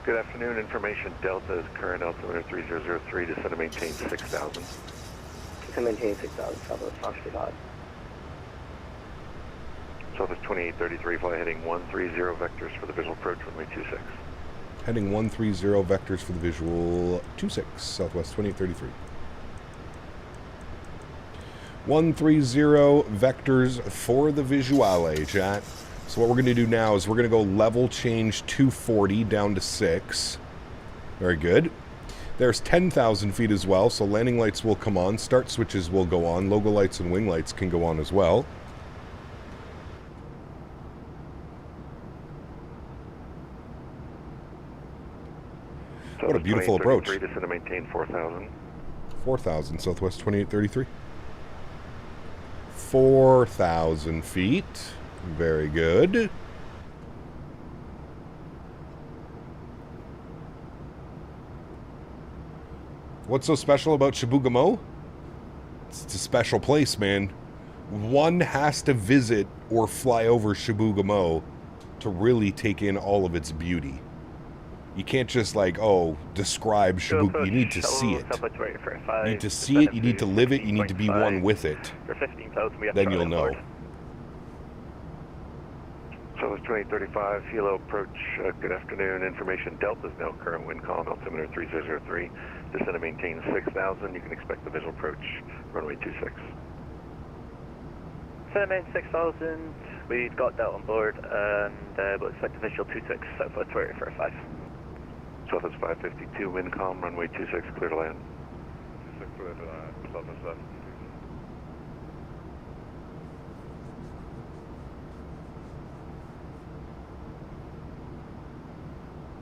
Good afternoon. Information Delta is current altimeter 3003. Descend and maintain 6,000. Descend and maintain 6,000. Southwest 555. Southwest 2833, fly heading 130 vectors for the visual approach runway 26. Heading 130 vectors for the visual 26, Southwest 2833. 130 vectors for the visuale, chat. So what we're going to do now is we're going to go level change 240 down to 6. Very good. There's 10,000 feet as well, so landing lights will come on, start switches will go on, logo lights and wing lights can go on as well. What a beautiful approach. Descend to maintain 4,000. 4,000, Southwest 2833. 4,000 feet. Very good. What's so special about Chibougamau? It's a special place, man. One has to visit or fly over Chibougamau to really take in all of its beauty. You can't just describe Chibougamau. You need to see it. You need to see it, you need to live it, you need to be one with it. Then you'll know. Southwest 2835, Hilo approach, good afternoon. Information Delta is now current wind calm, altimeter 3003. Descend and maintain 6,000. You can expect the visual approach, runway 26. Descend and maintain 6,000. We've got Delta on board, and we'll expect the visual 26, Southwest 2835. Southwest 552, wind calm, runway 26, clear to land. 26 clear to land, Southwest 552.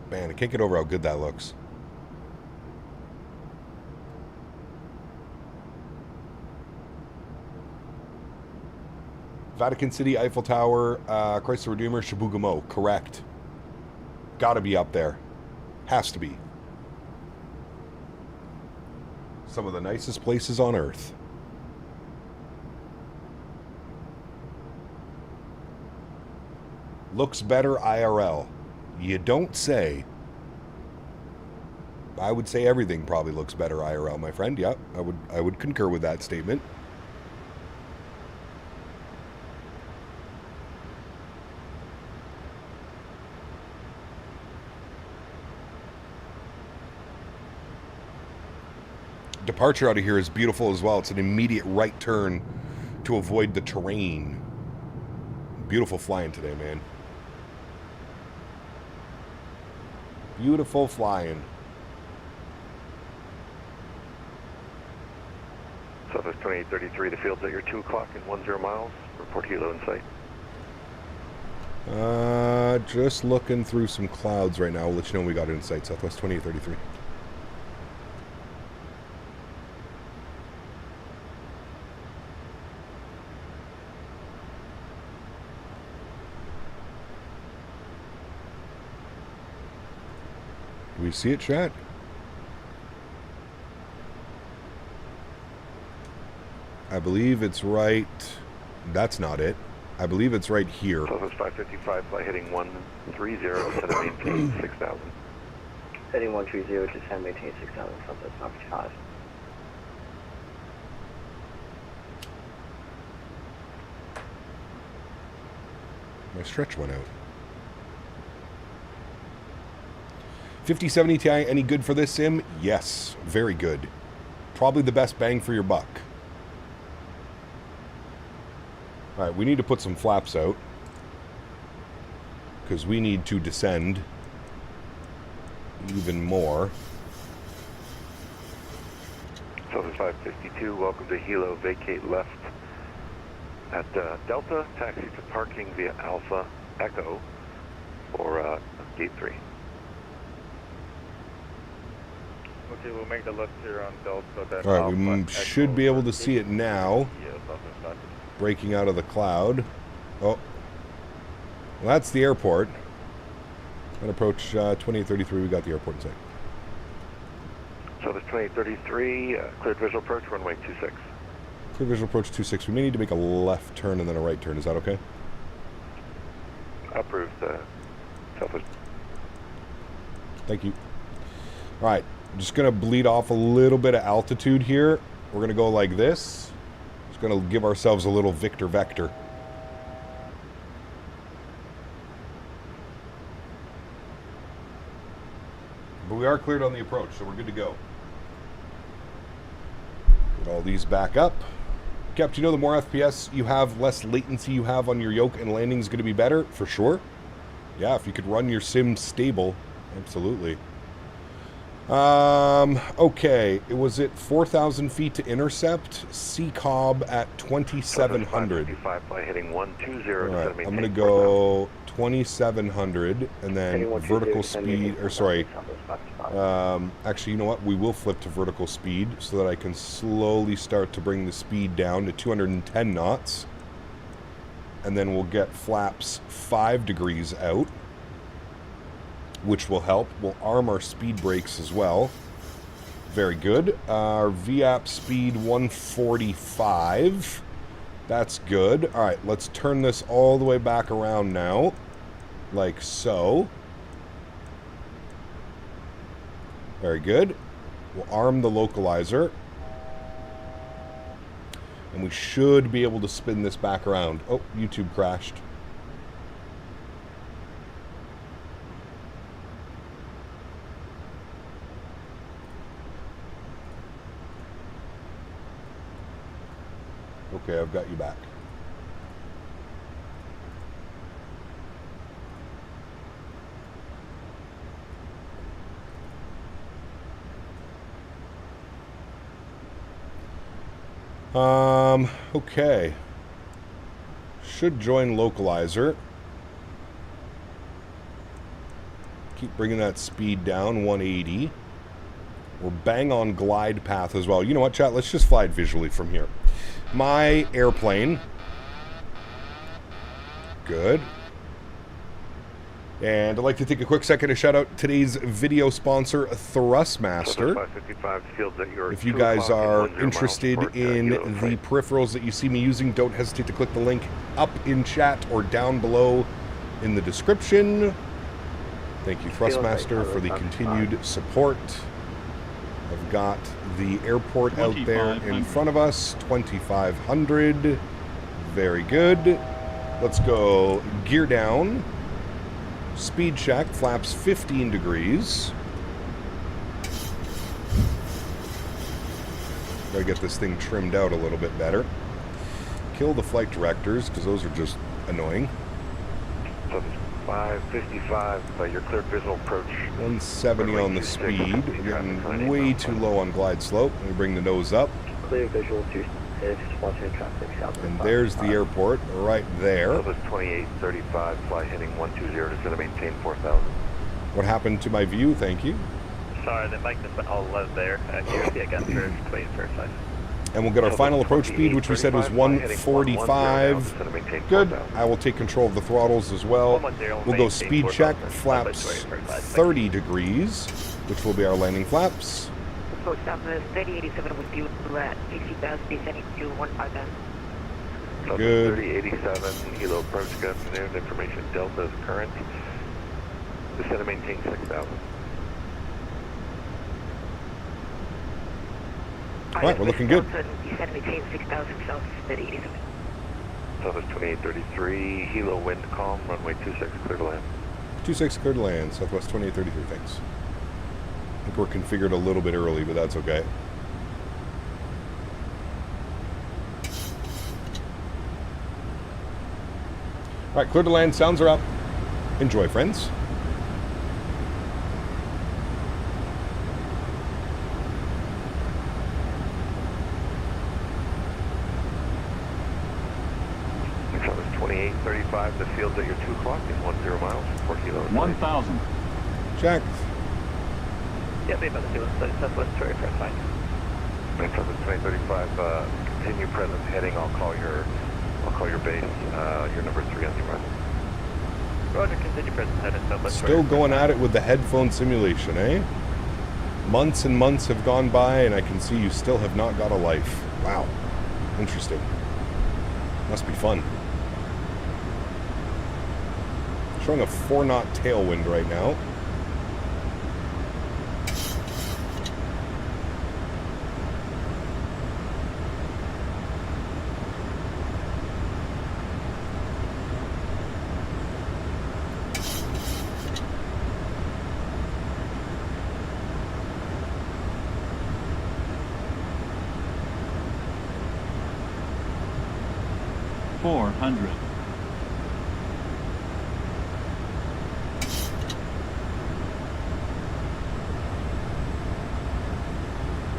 Man, I can't get over how good that looks. Vatican City, Eiffel Tower, Chrysler Redeemer, Chibougamau. Correct. Gotta be up there. Has to be. Some of the nicest places on Earth. Looks better IRL. You don't say. I would say everything probably looks better IRL, my friend. Yeah, I would concur with that statement. Departure out of here is beautiful as well. It's an immediate right turn to avoid the terrain. Beautiful flying today, man. Beautiful flying. Southwest 2833, the field's at your 2 o'clock and 10 miles. Report Hilo in sight. Just looking through some clouds right now. I'll let you know when we got it in sight. Southwest 2833. Do we see it, chat? I believe it's right. That's not it. I believe it's right here. Southwest 555, fly heading 130, descend and maintain 6,000. Heading 130, descend and maintain 6,000, Southwest 555. My stretch went out. 5070 Ti, any good for this sim? Yes, very good. Probably the best bang for your buck. Alright, we need to put some flaps out. Because we need to descend even more. Southwest 552, welcome to Hilo, vacate left at Delta, taxi to parking via Alpha Echo for gate 3. Okay, we'll make the left here on Delta. Alright, we should be able to see it now. Breaking out of the cloud. Oh. Well, that's the airport. At approach 2833, we got the airport in sight. So this 2833, cleared visual approach, runway 26. Clear visual approach 26. We may need to make a left turn and then a right turn. Is that okay? Approved, Southwest. Thank you. Alright, I'm just going to bleed off a little bit of altitude here. We're going to go like this. Just going to give ourselves a little Victor vector. But we are cleared on the approach, so we're good to go. Get all these back up. Cap, you know the more FPS you have, less latency you have on your yoke and landing is going to be better? For sure. Yeah, if you could run your sim stable, absolutely. Okay, it was at 4,000 feet to intercept, C-Cob at 2,700. Fly heading 120. Alright, I'm going to go 2,700 and then vertical speed, or sorry, actually, you know what, we will flip to vertical speed so that I can slowly start to bring the speed down to 210 knots. And then we'll get flaps 5 degrees out, which will help. We'll arm our speed brakes as well. Very good. Our VAP speed 145. That's good. All right, let's turn this all the way back around now, like so. Very good. We'll arm the localizer. And we should be able to spin this back around. Oh, YouTube crashed. Okay, I've got you back. Okay. Should join localizer. Keep bringing that speed down, 180. We're bang on glide path as well. You know what, chat? Let's just fly it visually from here. My airplane. Good. And I'd like to take a quick second to shout out today's video sponsor, Thrustmaster. If you guys are interested in the peripherals that you see me using, don't hesitate to click the link up in chat or down below in the description. Thank you, Thrustmaster, for the continued support. I've got the airport out there in front of us, 2,500. Very good. Let's go gear down. Speed check, flaps 15 degrees. Gotta get this thing trimmed out a little bit better. Kill the flight directors, because those are just annoying. So 555, your cleared visual approach. 170 on the speed. We're getting way too low on glide slope. Let me bring the nose up. Clear visual 26, watching traffic south. And there's the airport right there. Southwest 2835, fly heading 120, just going to maintain 4,000. What happened to my view? Thank you. Sorry, the mic just went all low there. QRC again for 2835. And we'll get our final approach speed, which we said was 145. Good. I will take control of the throttles as well. We'll go speed check, flaps 30 degrees, which will be our landing flaps. Approach Southwest 3087 with you at 60,000, descending to 150. Good. 3087, helo approach, good afternoon. Information Delta is current. Descend and maintain 6,000. Alright, we're looking good. Descend and maintain 6,000 south 3087. Southwest 2833, helo wind calm, runway 26, clear to land. 26 clear to land, Southwest 2833, thanks. I think we're configured a little bit early, but that's okay. Alright, clear to land, sounds are up. Enjoy, friends. Southwest 2835, the field's at your 2 o'clock in 10 miles, 4 kilos. 1,000. Checked. Yeah, they about to do it. Southwest 285. Southwest 2035, continue present heading. I'll call your base. Your number 3 on the right. Roger, continue present heading. Southwest. Still going at it with the headphone simulation, eh? Months and months have gone by, and I can see you still have not got a life. Wow. Interesting. Must be fun. Showing a 4-knot tailwind right now.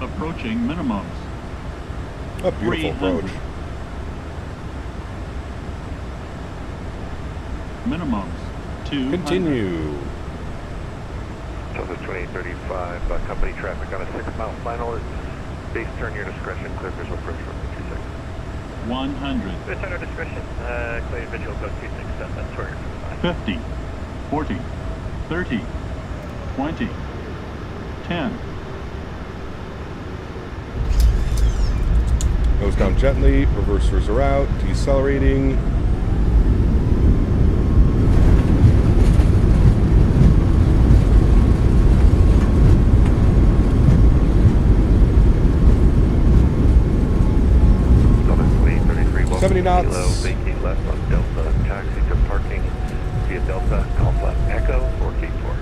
Approaching minimums. A beautiful approach. Minimums. 200. Continue. Southwest 2835, company traffic on a 6-mile final. Base turn your discretion, clear visual approach from 26. 100. Return our discretion, clear visual code 26, that's where 50, 40, 30, 20, 10, Nose down gently. Reversers are out. Decelerating. Southern 33, 70 knots. Kilo, vacate left on Delta, taxi to parking via Delta, Alpha, Echo, or Gate 4.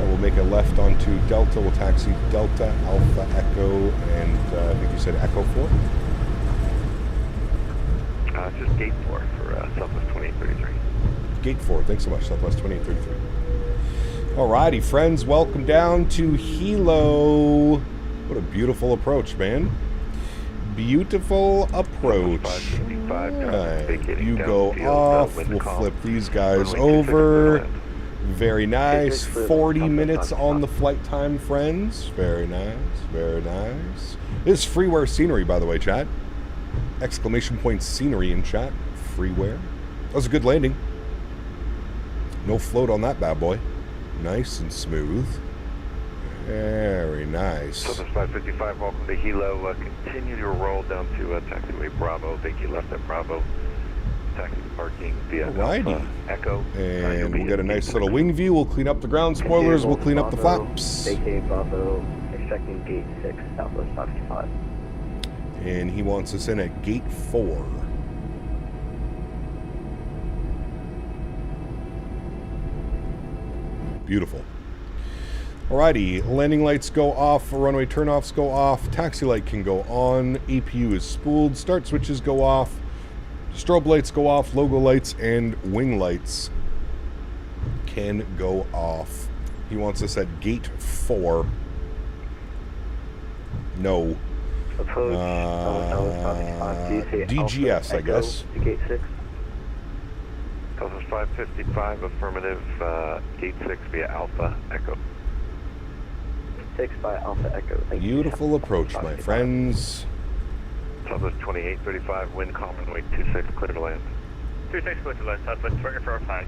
We'll make a left onto Delta. We'll taxi Delta, Alpha, Echo, and I think you said Echo 4? It's just Gate 4 for Southwest 2833. Gate 4. Thanks so much, Southwest 2833. Alrighty, friends. Welcome down to Hilo. What a beautiful approach, man. Beautiful approach. Alright, you go off. We'll flip these guys over. Very nice. 40 minutes on the flight time, friends. Very nice. Very nice. This is freeware scenery, by the way, chat. Exclamation point scenery in chat. Freeware. That was a good landing. No float on that bad boy. Nice and smooth. Very nice. Southwest 555, welcome to Hilo. Continue your roll down to taxiway Bravo. Vacate left at Bravo. Taxi to parking via Alpha, Echo. And we'll get a nice little wing view. We'll clean up the ground spoilers. We'll clean up the flaps. Vacate Bravo, expecting gate 6, Southwest 555. And he wants us in at gate 4. Beautiful. Alrighty, landing lights go off, runway turnoffs go off, taxi light can go on, APU is spooled, start switches go off, strobe lights go off, logo lights and wing lights can go off. He wants us at gate 4. No. DGS, I guess. Gate 6. Southwest 555, affirmative, gate 6 via Alpha, Echo. 6 by Alpha Echo. Thank Beautiful you. approach, my friends. Southwest 2835, wind calm, runway 26, clear to land. 26 clear to land, Southwest 2405.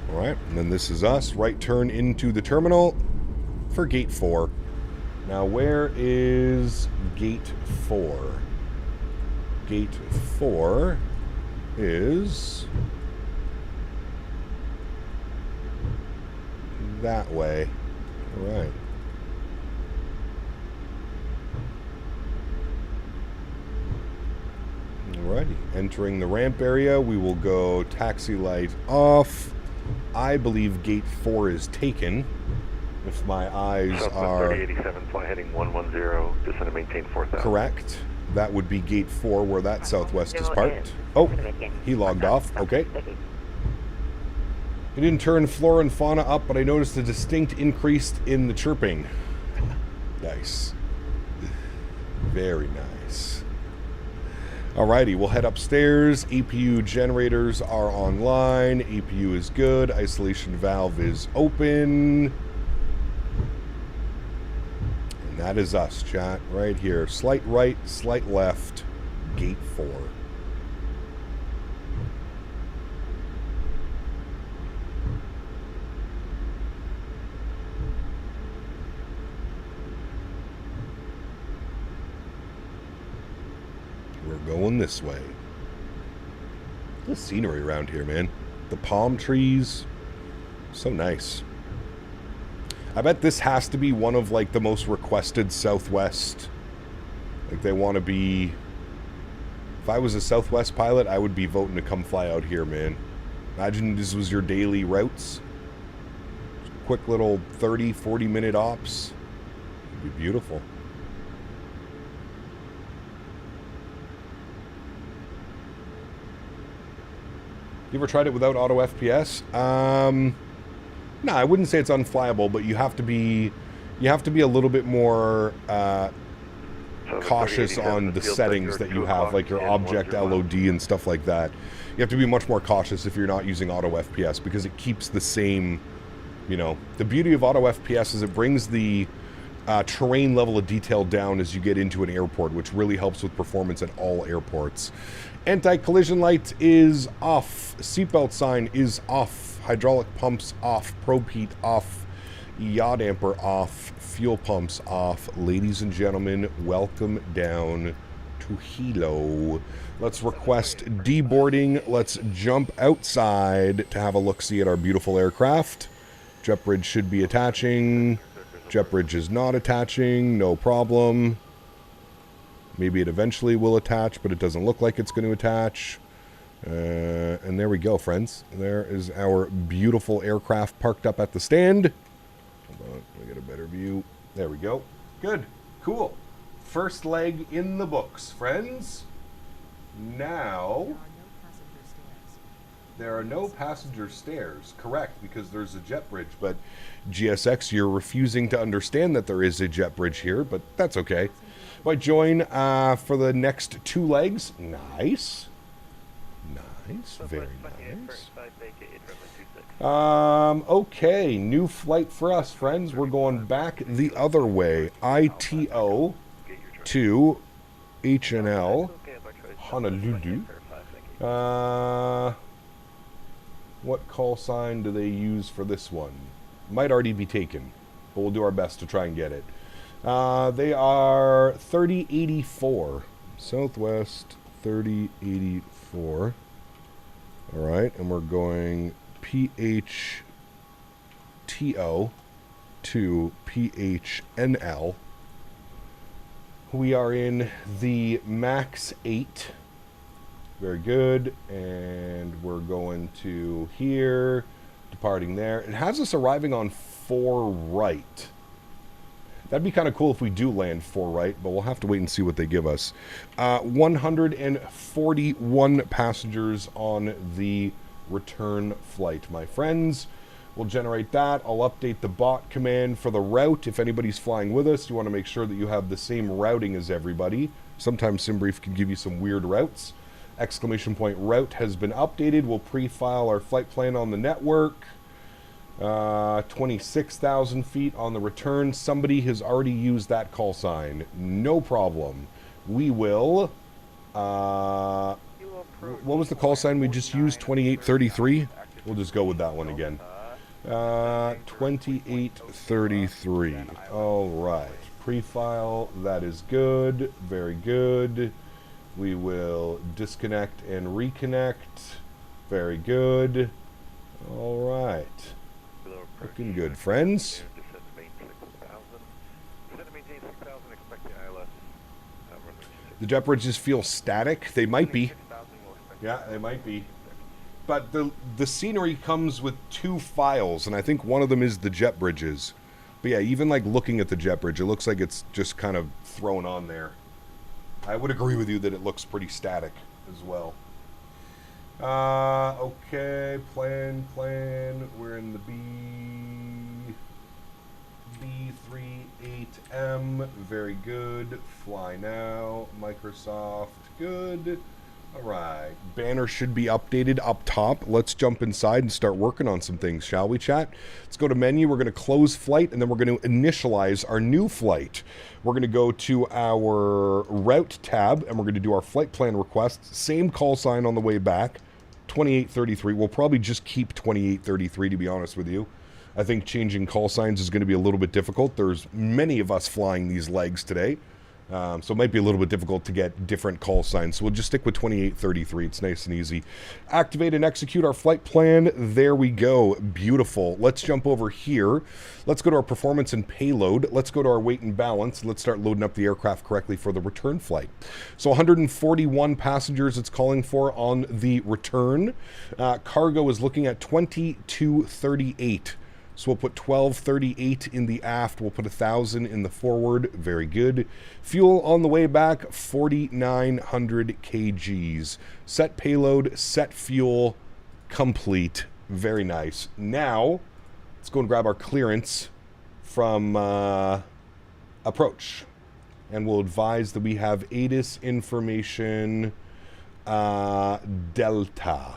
Alright, and then this is us. Right turn into the terminal for gate 4. Now, where is gate 4? Gate 4 is that way. All right. Alrighty. Entering the ramp area, we will go taxi light off. I believe gate 4 is taken. If my eyes are 3087, fly heading 110, descend and maintain 4000. Correct. That would be gate 4 where that Southwest is parked. Oh, he logged off. Okay. I didn't turn flora and fauna up, but I noticed a distinct increase in the chirping. Nice. Very nice. Alrighty, we'll head upstairs. APU generators are online. APU is good. Isolation valve is open. And that is us, chat, right here. Slight right, slight left, gate 4. We're going this way. The scenery around here, man. The palm trees. So nice. I bet this has to be one of, like, the most requested Southwest. Like, they want to be... If I was a Southwest pilot, I would be voting to come fly out here, man. Imagine this was your daily routes. Quick little 30, 40-minute ops. It'd be beautiful. You ever tried it without auto FPS? No, I wouldn't say it's unflyable, but you have to be a little bit more cautious on the settings that you have, like your object LOD and stuff like that. You have to be much more cautious if you're not using auto FPS because it keeps the same, you know. The beauty of auto FPS is it brings the terrain level of detail down as you get into an airport, which really helps with performance at all airports. Anti-collision light is off. Seatbelt sign is off. hydraulic pumps off, probe heat off, yaw damper off, fuel pumps off. Ladies and gentlemen, welcome down to Hilo. Let's request deboarding. Let's jump outside to have a look-see at our beautiful aircraft. Jet bridge should be attaching. Jet bridge is not attaching. No problem. Maybe it eventually will attach, but it doesn't look like it's going to attach. And there we go, friends. There is our beautiful aircraft parked up at the stand. Hold on, let me get a better view. There we go. Good. Cool. First leg in the books, friends. Now, there are no passenger stairs. Correct, because there's a jet bridge. But GSX, you're refusing to understand that there is a jet bridge here, but that's okay. I join for the next 2 legs. Nice. Nice. Very nice. Okay, new flight for us, friends. We're going back the other way. ITO to HNL, Honolulu. What call sign do they use for this one? Might already be taken, but we'll do our best to try and get it. They are 3084. Southwest 3084. Alright, and we're going PHTO to PHNL. We are in the MAX8. Very good. And we're going to here, departing there. It has us arriving on 4 right. That'd be kind of cool if we do land 4 right, but we'll have to wait and see what they give us. 141 passengers on the return flight, my friends. We'll generate that. I'll update the bot command for the route. If anybody's flying with us, you want to make sure that you have the same routing as everybody. Sometimes SimBrief can give you some weird routes. Exclamation point route has been updated. We'll pre-file our flight plan on the network. 26,000 feet on the return. Somebody has already used that call sign. No problem. We will... what was the call sign we just used? 2833? We'll just go with that one again. 2833. All right. Pre-file. That is good. Very good. We will disconnect and reconnect. Very good. All right. Looking good, friends. The jet bridges feel static. They might be. Yeah, they might be. But the scenery comes with 2 files, and I think one of them is the jet bridges. But yeah, even like looking at the jet bridge, it looks like it's just kind of thrown on there. I would agree with you that it looks pretty static as well. Okay, plan. We're in the B38M. Very good. Fly now. Microsoft. Good. Alright. Banner should be updated up top. Let's jump inside and start working on some things, shall we, chat? Let's go to menu. We're going to close flight, and then we're going to initialize our new flight. We're going to go to our route tab, and we're going to do our flight plan request. Same call sign on the way back. 2833. We'll probably just keep 2833, to be honest with you. I think changing call signs is going to be a little bit difficult. There's many of us flying these legs today. So it might be a little bit difficult to get different call signs. So we'll just stick with 2833. It's nice and easy. Activate and execute our flight plan. There we go. Beautiful. Let's jump over here. Let's go to our performance and payload. Let's go to our weight and balance. Let's start loading up the aircraft correctly for the return flight. So 141 passengers it's calling for on the return. Cargo is looking at 2238. So we'll put 1238 in the aft. We'll put 1,000 in the forward. Very good. Fuel on the way back, 4,900 kgs. Set payload, set fuel, complete. Very nice. Now, let's go and grab our clearance from approach. And we'll advise that we have ATIS information Delta.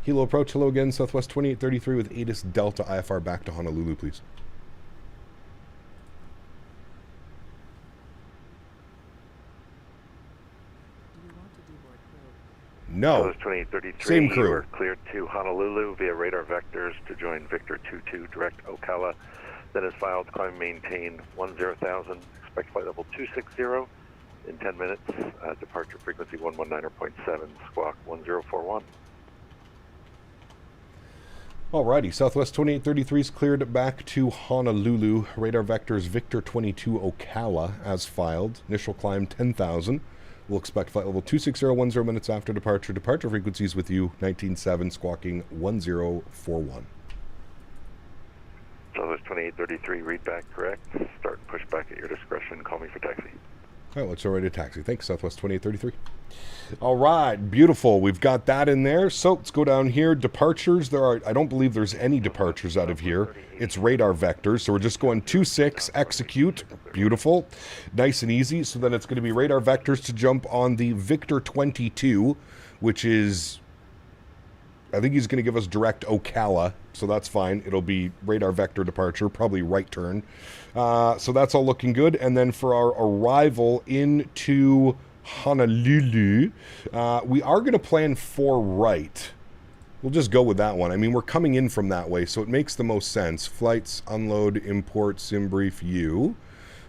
Hilo approach, hello again, Southwest 2833 with ATIS Delta IFR back to Honolulu, please. No. Southwest 2833. Same crew. You are cleared to Honolulu via radar vectors to join Victor 22 direct Ocala. That is filed, climb, maintain 10,000. Expect flight level 260 in 10 minutes. Departure frequency 119.7, squawk 1041. Alrighty, Southwest 2833 is cleared back to Honolulu. Radar vectors Victor 22 Ocala as filed. Initial climb 10,000. We'll expect flight level 26010 minutes after departure. Departure frequencies with you 19.7, squawking 1041. Southwest 2833, read back correct. Start and push back at your discretion. Call me for taxi. All right, let's go right to taxi. Thanks, Southwest 2833. All right, beautiful. We've got that in there. So let's go down here. Departures. I don't believe there's any departures out of here. It's radar vectors. So we're just going 26, execute. Beautiful. Nice and easy. So then it's going to be radar vectors to jump on the Victor 22, which is, I think he's going to give us direct Ocala. So that's fine. It'll be radar vector departure, probably right turn. So that's all looking good. And then for our arrival into Honolulu, we are going to plan for right. We'll just go with that one. I mean, we're coming in from that way, so it makes the most sense. Flights, unload, import, sim brief, you.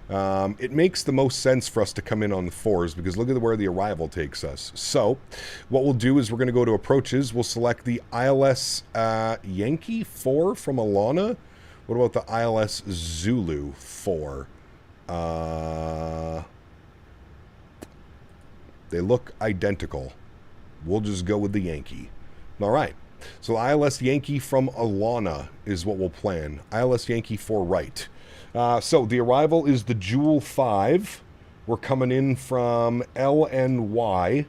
It makes the most sense for us to come in on the 4s because look at where the arrival takes us. So what we'll do is we're going to go to approaches. We'll select the ILS Yankee 4 from Alana. What about the ILS Zulu 4? They look identical. We'll just go with the Yankee. All right. So ILS Yankee from Alana is what we'll plan. ILS Yankee 4 right. So the arrival is the Jewel 5. We're coming in from LNY.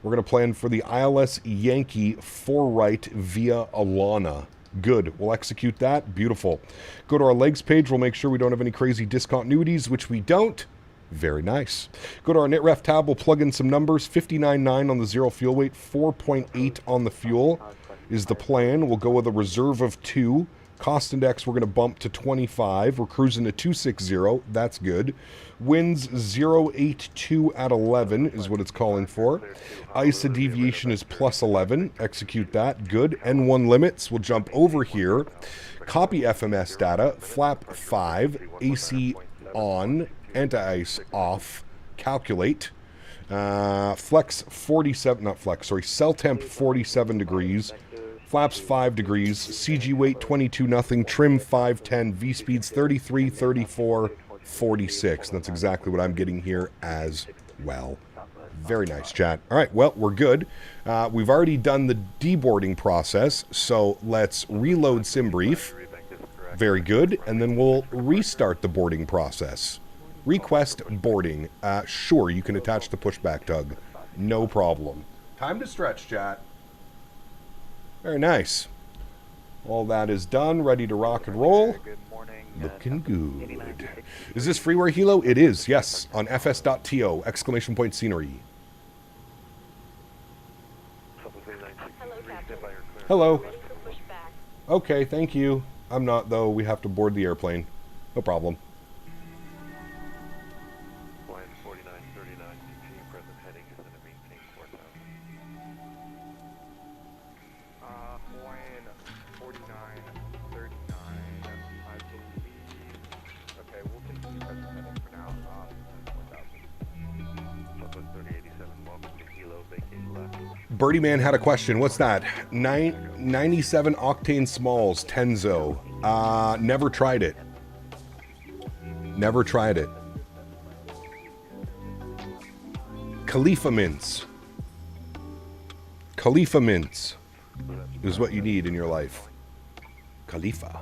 We're going to plan for the ILS Yankee 4 right via Alana. Good. We'll execute that. Beautiful. Go to our legs page. We'll make sure we don't have any crazy discontinuities, which we don't. Very nice. Go to our NitRef tab. We'll plug in some numbers. 59.9 on the zero fuel weight. 4.8 on the fuel is the plan. We'll go with a reserve of 2. Cost index, we're going to bump to 25. We're cruising to 260. That's good. Winds 082 at 11 is what it's calling for. ISA deviation is plus 11. Execute that. Good. N1 limits. We'll jump over here. Copy FMS data. Flap 5. AC on. Anti-ice off. Calculate. Flex 47. Not flex. Sorry. Cell temp 47 degrees. Flaps 5 degrees, CG weight 22 nothing, trim 510, V speeds 33, 34, 46. That's exactly what I'm getting here as well. Very nice, chat. All right, well, we're good. We've already done the deboarding process, so let's reload SimBrief. Very good, and then we'll restart the boarding process. Request boarding. Sure, you can attach the pushback tug. No problem. Time to stretch, chat. Very nice. All that is done, ready to rock and roll. Looking good. Is this freeware helo? It is, yes. On fs.to, exclamation point scenery. Hello. Okay, thank you. I'm not, though. We have to board the airplane. No problem. Birdie Man had a question. What's that? 97 octane smalls, Tenzo. Never tried it. Never tried it. Khalifa mints. Khalifa mints is what you need in your life. Khalifa.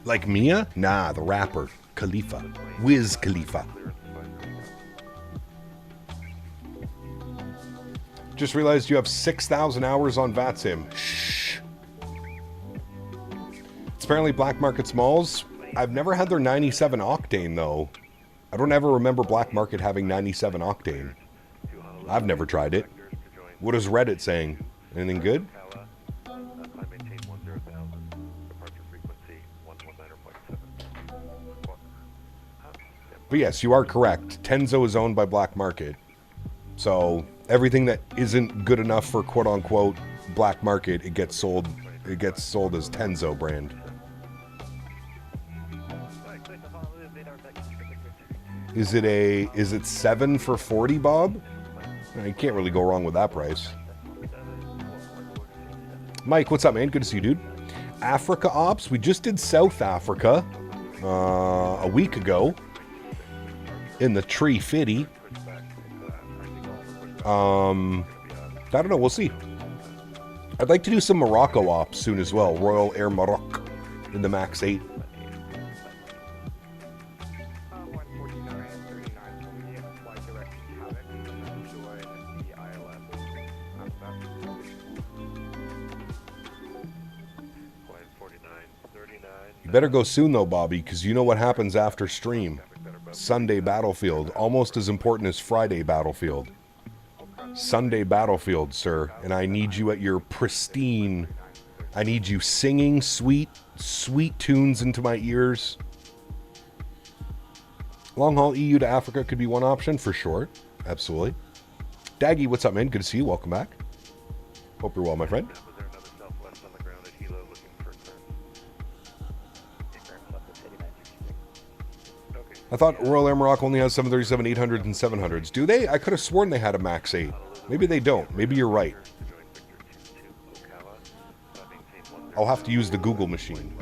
Like Mia? Nah, the rapper. Khalifa. Wiz Khalifa. Just realized you have 6,000 hours on VATSIM. Shh. It's apparently black market smalls. I've never had their 97 octane, though. I don't ever remember black market having 97 octane. I've never tried it. What is Reddit saying? Anything good? But yes, you are correct. Tenzo is owned by black market. So everything that isn't good enough for quote-unquote black market, it gets sold as Tenzo brand. Is it 7 for 40, Bob? You can't really go wrong with that price. Mike, what's up, man? Good to see you, dude. Africa ops. We just did South Africa a week ago in the Tree Fitty. I don't know. We'll see. I'd like to do some Morocco ops soon as well. Royal Air Maroc in the MAX8. You better go soon, though, Bobby, because you know what happens after stream. Sunday Battlefield. Almost as important as Friday Battlefield. Sunday Battlefield, sir. And I need you at your pristine... I need you singing sweet, sweet tunes into my ears. Long haul EU to Africa could be one option, for sure. Absolutely. Daggy, what's up, man? Good to see you. Welcome back. Hope you're well, my friend. I thought Royal Air Morocco only has 737, 800s, and 700s. Do they? I could have sworn they had a MAX8. Maybe they don't. Maybe you're right. I'll have to use the Google machine.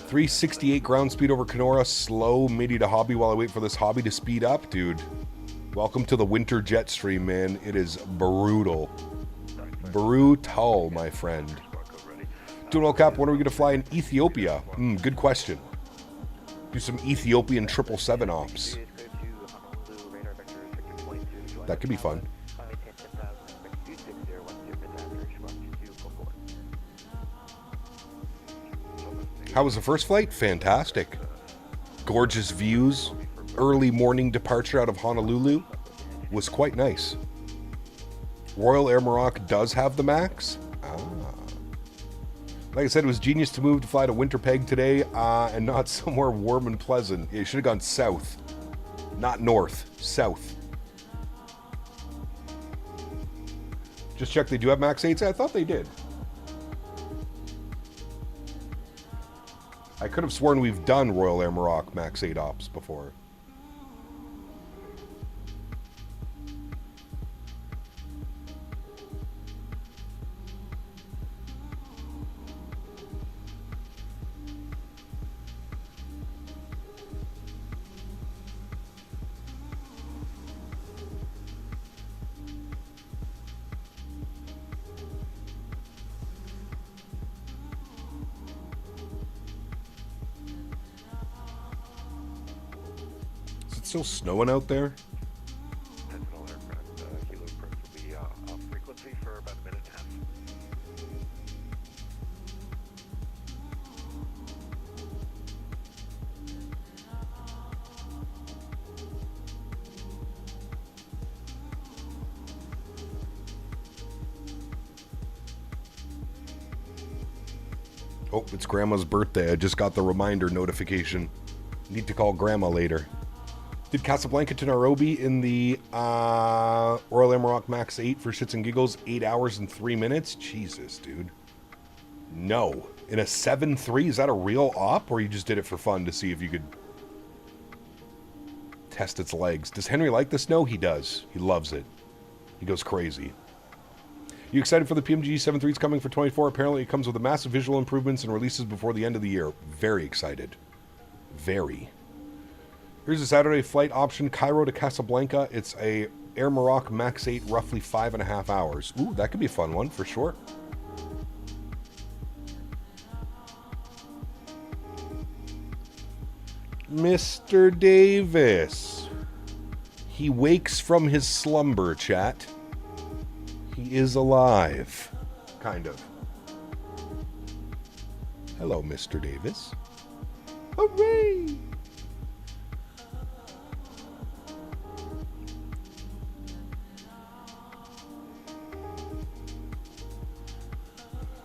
368 ground speed over Kenora. Slow MIDI to hobby while I wait for this hobby to speed up. Dude, welcome to the winter jet stream, man. It is brutal. Brutal, my friend. Doing all cap, when are we going to fly in Ethiopia? Good question. Do some Ethiopian 777 ops. That could be fun. How was the first flight? Fantastic. Gorgeous views. Early morning departure out of Honolulu. Was quite nice. Royal Air Morocco does have the MAX. Like I said, it was genius to move to fly to Winterpeg today and not somewhere warm and pleasant. You should have gone south. Not north. South. Just check, they do have MAX-8s? I thought they did. I could have sworn we've done Royal Air Morocco MAX-8 ops before. Still snowing out there? Oh, it's Grandma's birthday. I just got the reminder notification. Need to call Grandma later. Did Casablanca to Nairobi in the Royal Air Morocco MAX-8 for shits and giggles, 8 hours and 3 minutes? Jesus, dude. No. In a 7.3, is that a real op, or you just did it for fun to see if you could test its legs? Does Henry like the snow? He does. He loves it. He goes crazy. You excited for the PMG 7.3s coming for 24? Apparently it comes with a massive visual improvements and releases before the end of the year. Very excited. Very. Here's a Saturday flight option, Cairo to Casablanca. It's a Air Morocco MAX-8, roughly 5.5 hours. Ooh, that could be a fun one, for sure. Mr. Davis. He wakes from his slumber, chat. He is alive. Kind of. Hello, Mr. Davis. Hooray!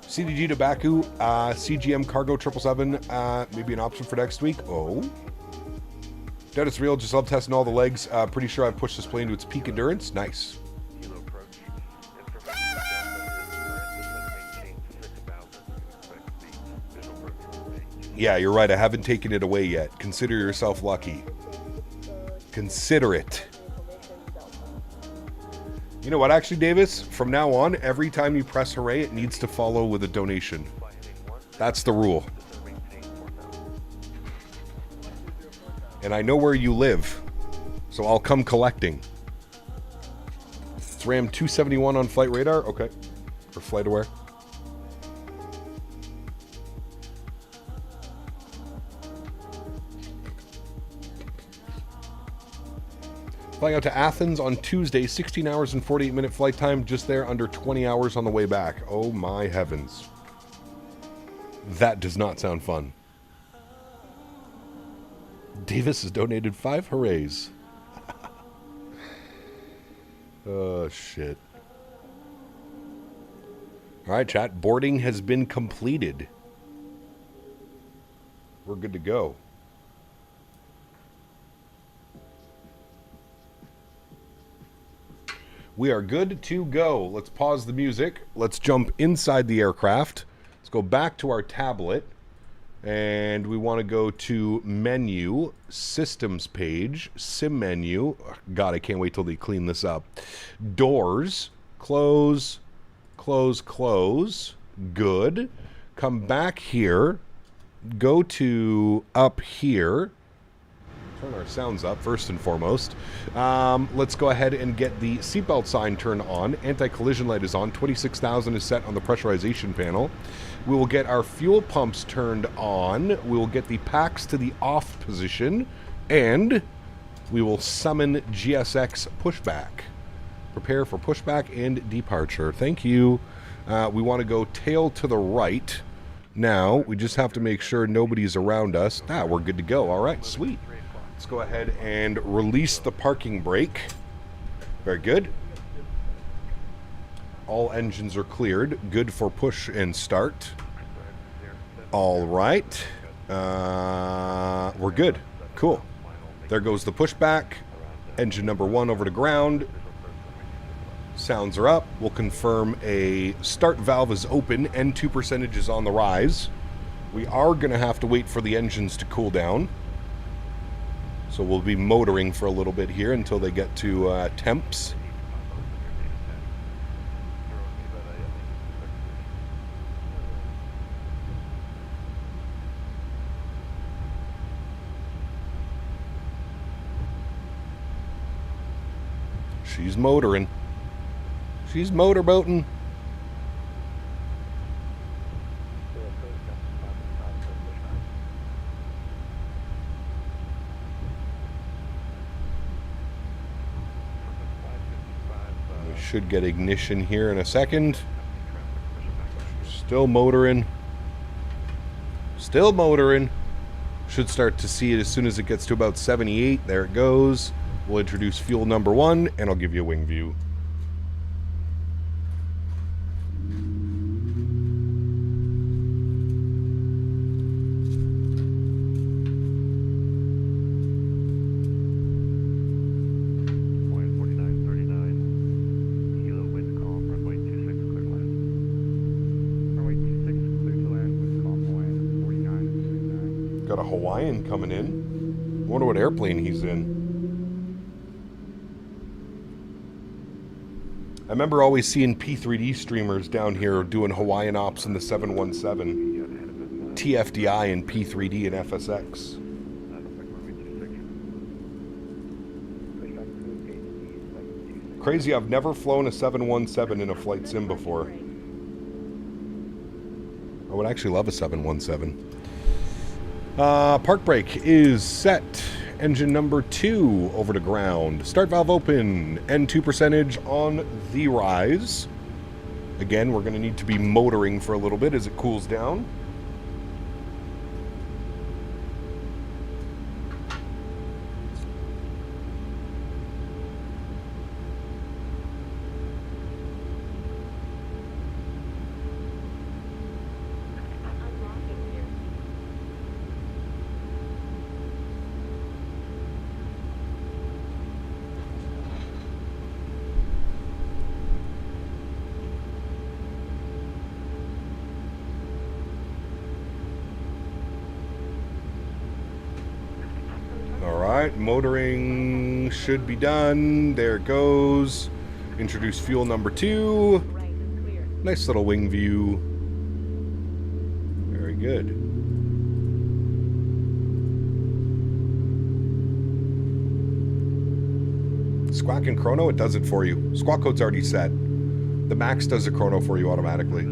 CDG to Baku, CGM Cargo 777, maybe an option for next week. Oh. Doubt it's real, just love testing all the legs. Pretty sure I've pushed this plane to its peak endurance. Nice. Yeah, you're right. I haven't taken it away yet. Consider yourself lucky. Consider it. You know what, actually, Davis? From now on, every time you press hooray, it needs to follow with a donation. That's the rule. And I know where you live, so I'll come collecting. It's Ram 271 on flight radar? Okay. For flight aware. Flying out to Athens on Tuesday, 16 hours and 48-minute flight time, just there, under 20 hours on the way back. Oh my heavens. That does not sound fun. Davis has donated 5 hoorays. Oh, shit. Alright, chat. Boarding has been completed. We're good to go. We are good to go. Let's pause the music. Let's jump inside the aircraft. Let's go back to our tablet. And we want to go to menu, systems page, sim menu. God, I can't wait till they clean this up. Doors, close, close, close. Good. Come back here. Go to up here. Turn our sounds up first and foremost. Let's go ahead and get the seatbelt sign turned on. Anti-collision light is on. 26,000 is set on the pressurization panel. We will get our fuel pumps turned on. We will get the packs to the off position. And we will summon GSX pushback. Prepare for pushback and departure. Thank you. We want to go tail to the right. Now, we just have to make sure nobody's around us. We're good to go. All right, sweet. Let's go ahead and release the parking brake. Very good. All engines are cleared. Good for push and start. All right. We're good. Cool. There goes the pushback. Engine number 1 over to ground. Sounds are up. We'll confirm a start valve is open. N2 percentage is on the rise. We are going to have to wait for the engines to cool down. So we'll be motoring for a little bit here until they get to temps. She's motoring. She's motorboating. Should get ignition here in a second. Still motoring. Still motoring. Should start to see it as soon as it gets to about 78. There it goes. We'll introduce fuel number 1, and I'll give you a wing view. Got a Hawaiian coming in. Wonder what airplane he's in. I remember always seeing P3D streamers down here doing Hawaiian ops in the 717, TFDI and P3D and FSX. Crazy, I've never flown a 717 in a flight sim before. I would actually love a 717. Park brake is set. Engine number 2 over to ground. Start valve open. N2 percentage on the rise. Again, we're going to need to be motoring for a little bit as it cools down. Alright, motoring should be done. There it goes. Introduce fuel number 2. Nice little wing view. Very good. Squawk and chrono, it does it for you. Squawk code's already set. The Max does the chrono for you automatically.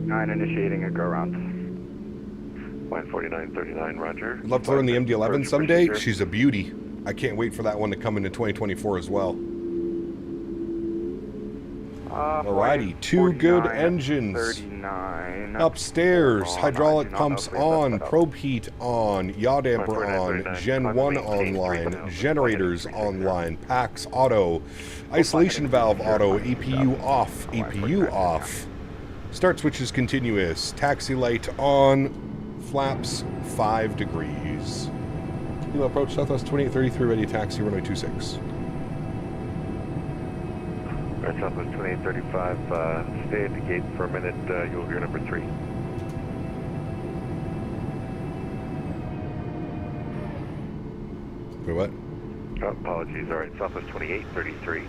9 initiating a go round. Line 4939, roger. I'd love to learn the MD-11 someday. She's a beauty. I can't wait for that one to come into 2024 as well. Alrighty, 2 good engines. 39. Upstairs, hydraulic pumps on, probe heat on, yaw damper on, Gen 1 online, generators online, packs auto, isolation valve auto, APU off, start switches continuous, taxi light on, flaps 5 degrees. Kilo approach Southwest 2833, ready taxi, runway 26. Alright, Southwest 2835, stay at the gate for a minute, you'll hear number 3. Wait, what? Oh, apologies, alright, Southwest 2833,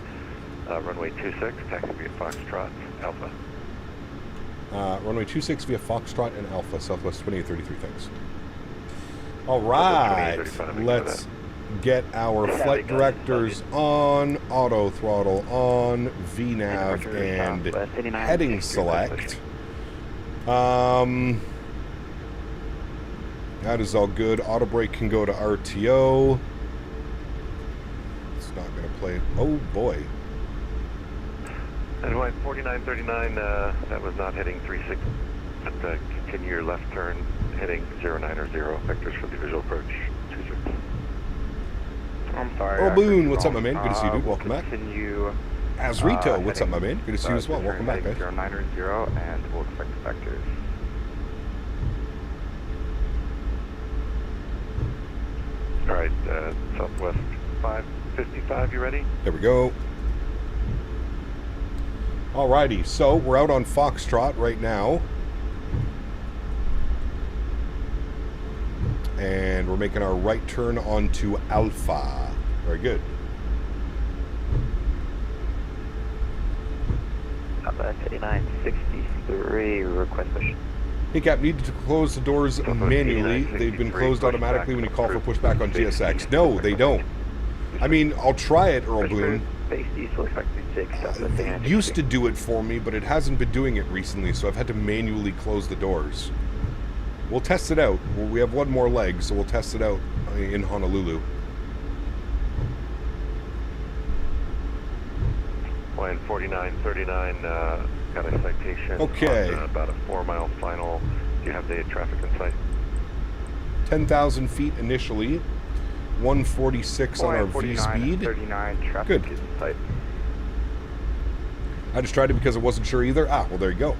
runway 26, taxi via Foxtrot, Alpha. Runway 26 via Foxtrot and Alpha, Southwest 2833, thanks. Alright, let's get our flight directors on, auto throttle on, VNAV and heading select. That is all good. Auto brake can go to RTO. It's not going to play. Oh boy. And line 4939, that was not heading 36, but continue your left turn, heading 090, vectors for the visual approach 26. I'm sorry. Earl Boone, what's up, my man? Good to see you, dude. Welcome back. Continue. Azrito, what's up, my man? Good to see you as well. Welcome back, guys. 090, and we'll expect the vectors. Alright, Southwest 555, you ready? There we go. Alrighty, so we're out on Foxtrot right now. And we're making our right turn onto Alpha. Very good. Alpha 5963, request push. Hey Cap, need to close the doors manually. They've been closed automatically when you call for pushback on GSX. No, they don't. I mean, I'll try it, Earl Boone. They used to do it for me, but it hasn't been doing it recently, so I've had to manually close the doors. We'll test it out. We have one more leg, so we'll test it out in Honolulu. Line 4939, got a citation. Okay. On, about a 4-mile final. Do you have the traffic in sight? 10,000 feet initially. 146 on our V speed. 39, traffic good. is in sight. I just tried it because I wasn't sure either. Ah, well, there you go.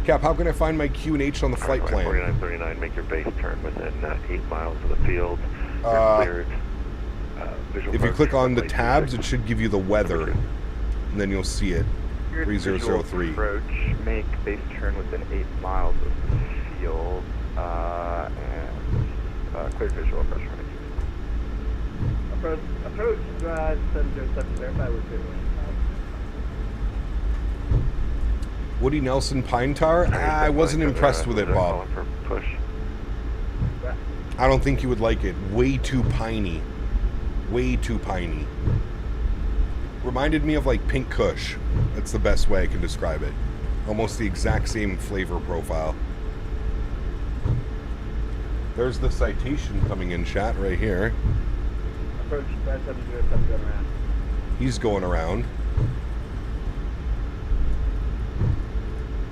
Cap, how can I find my QNH on the flight plan? 4939, make your base turn within 8 miles of the field. You're cleared. If you click on the tabs, it should give you the weather, and then you'll see it. 3003. Approach, make base turn within 8 miles of the field, and clear visual approach. Approach 707, verify we're clear. Woody Nelson Pine Tar? I wasn't impressed with it, Bob. I don't think you would like it. Way too piney. Way too piney. Reminded me of like Pink Kush. That's the best way I can describe it. Almost the exact same flavor profile. There's the citation coming in, chat, right here. Approach 5707 going around. He's going around.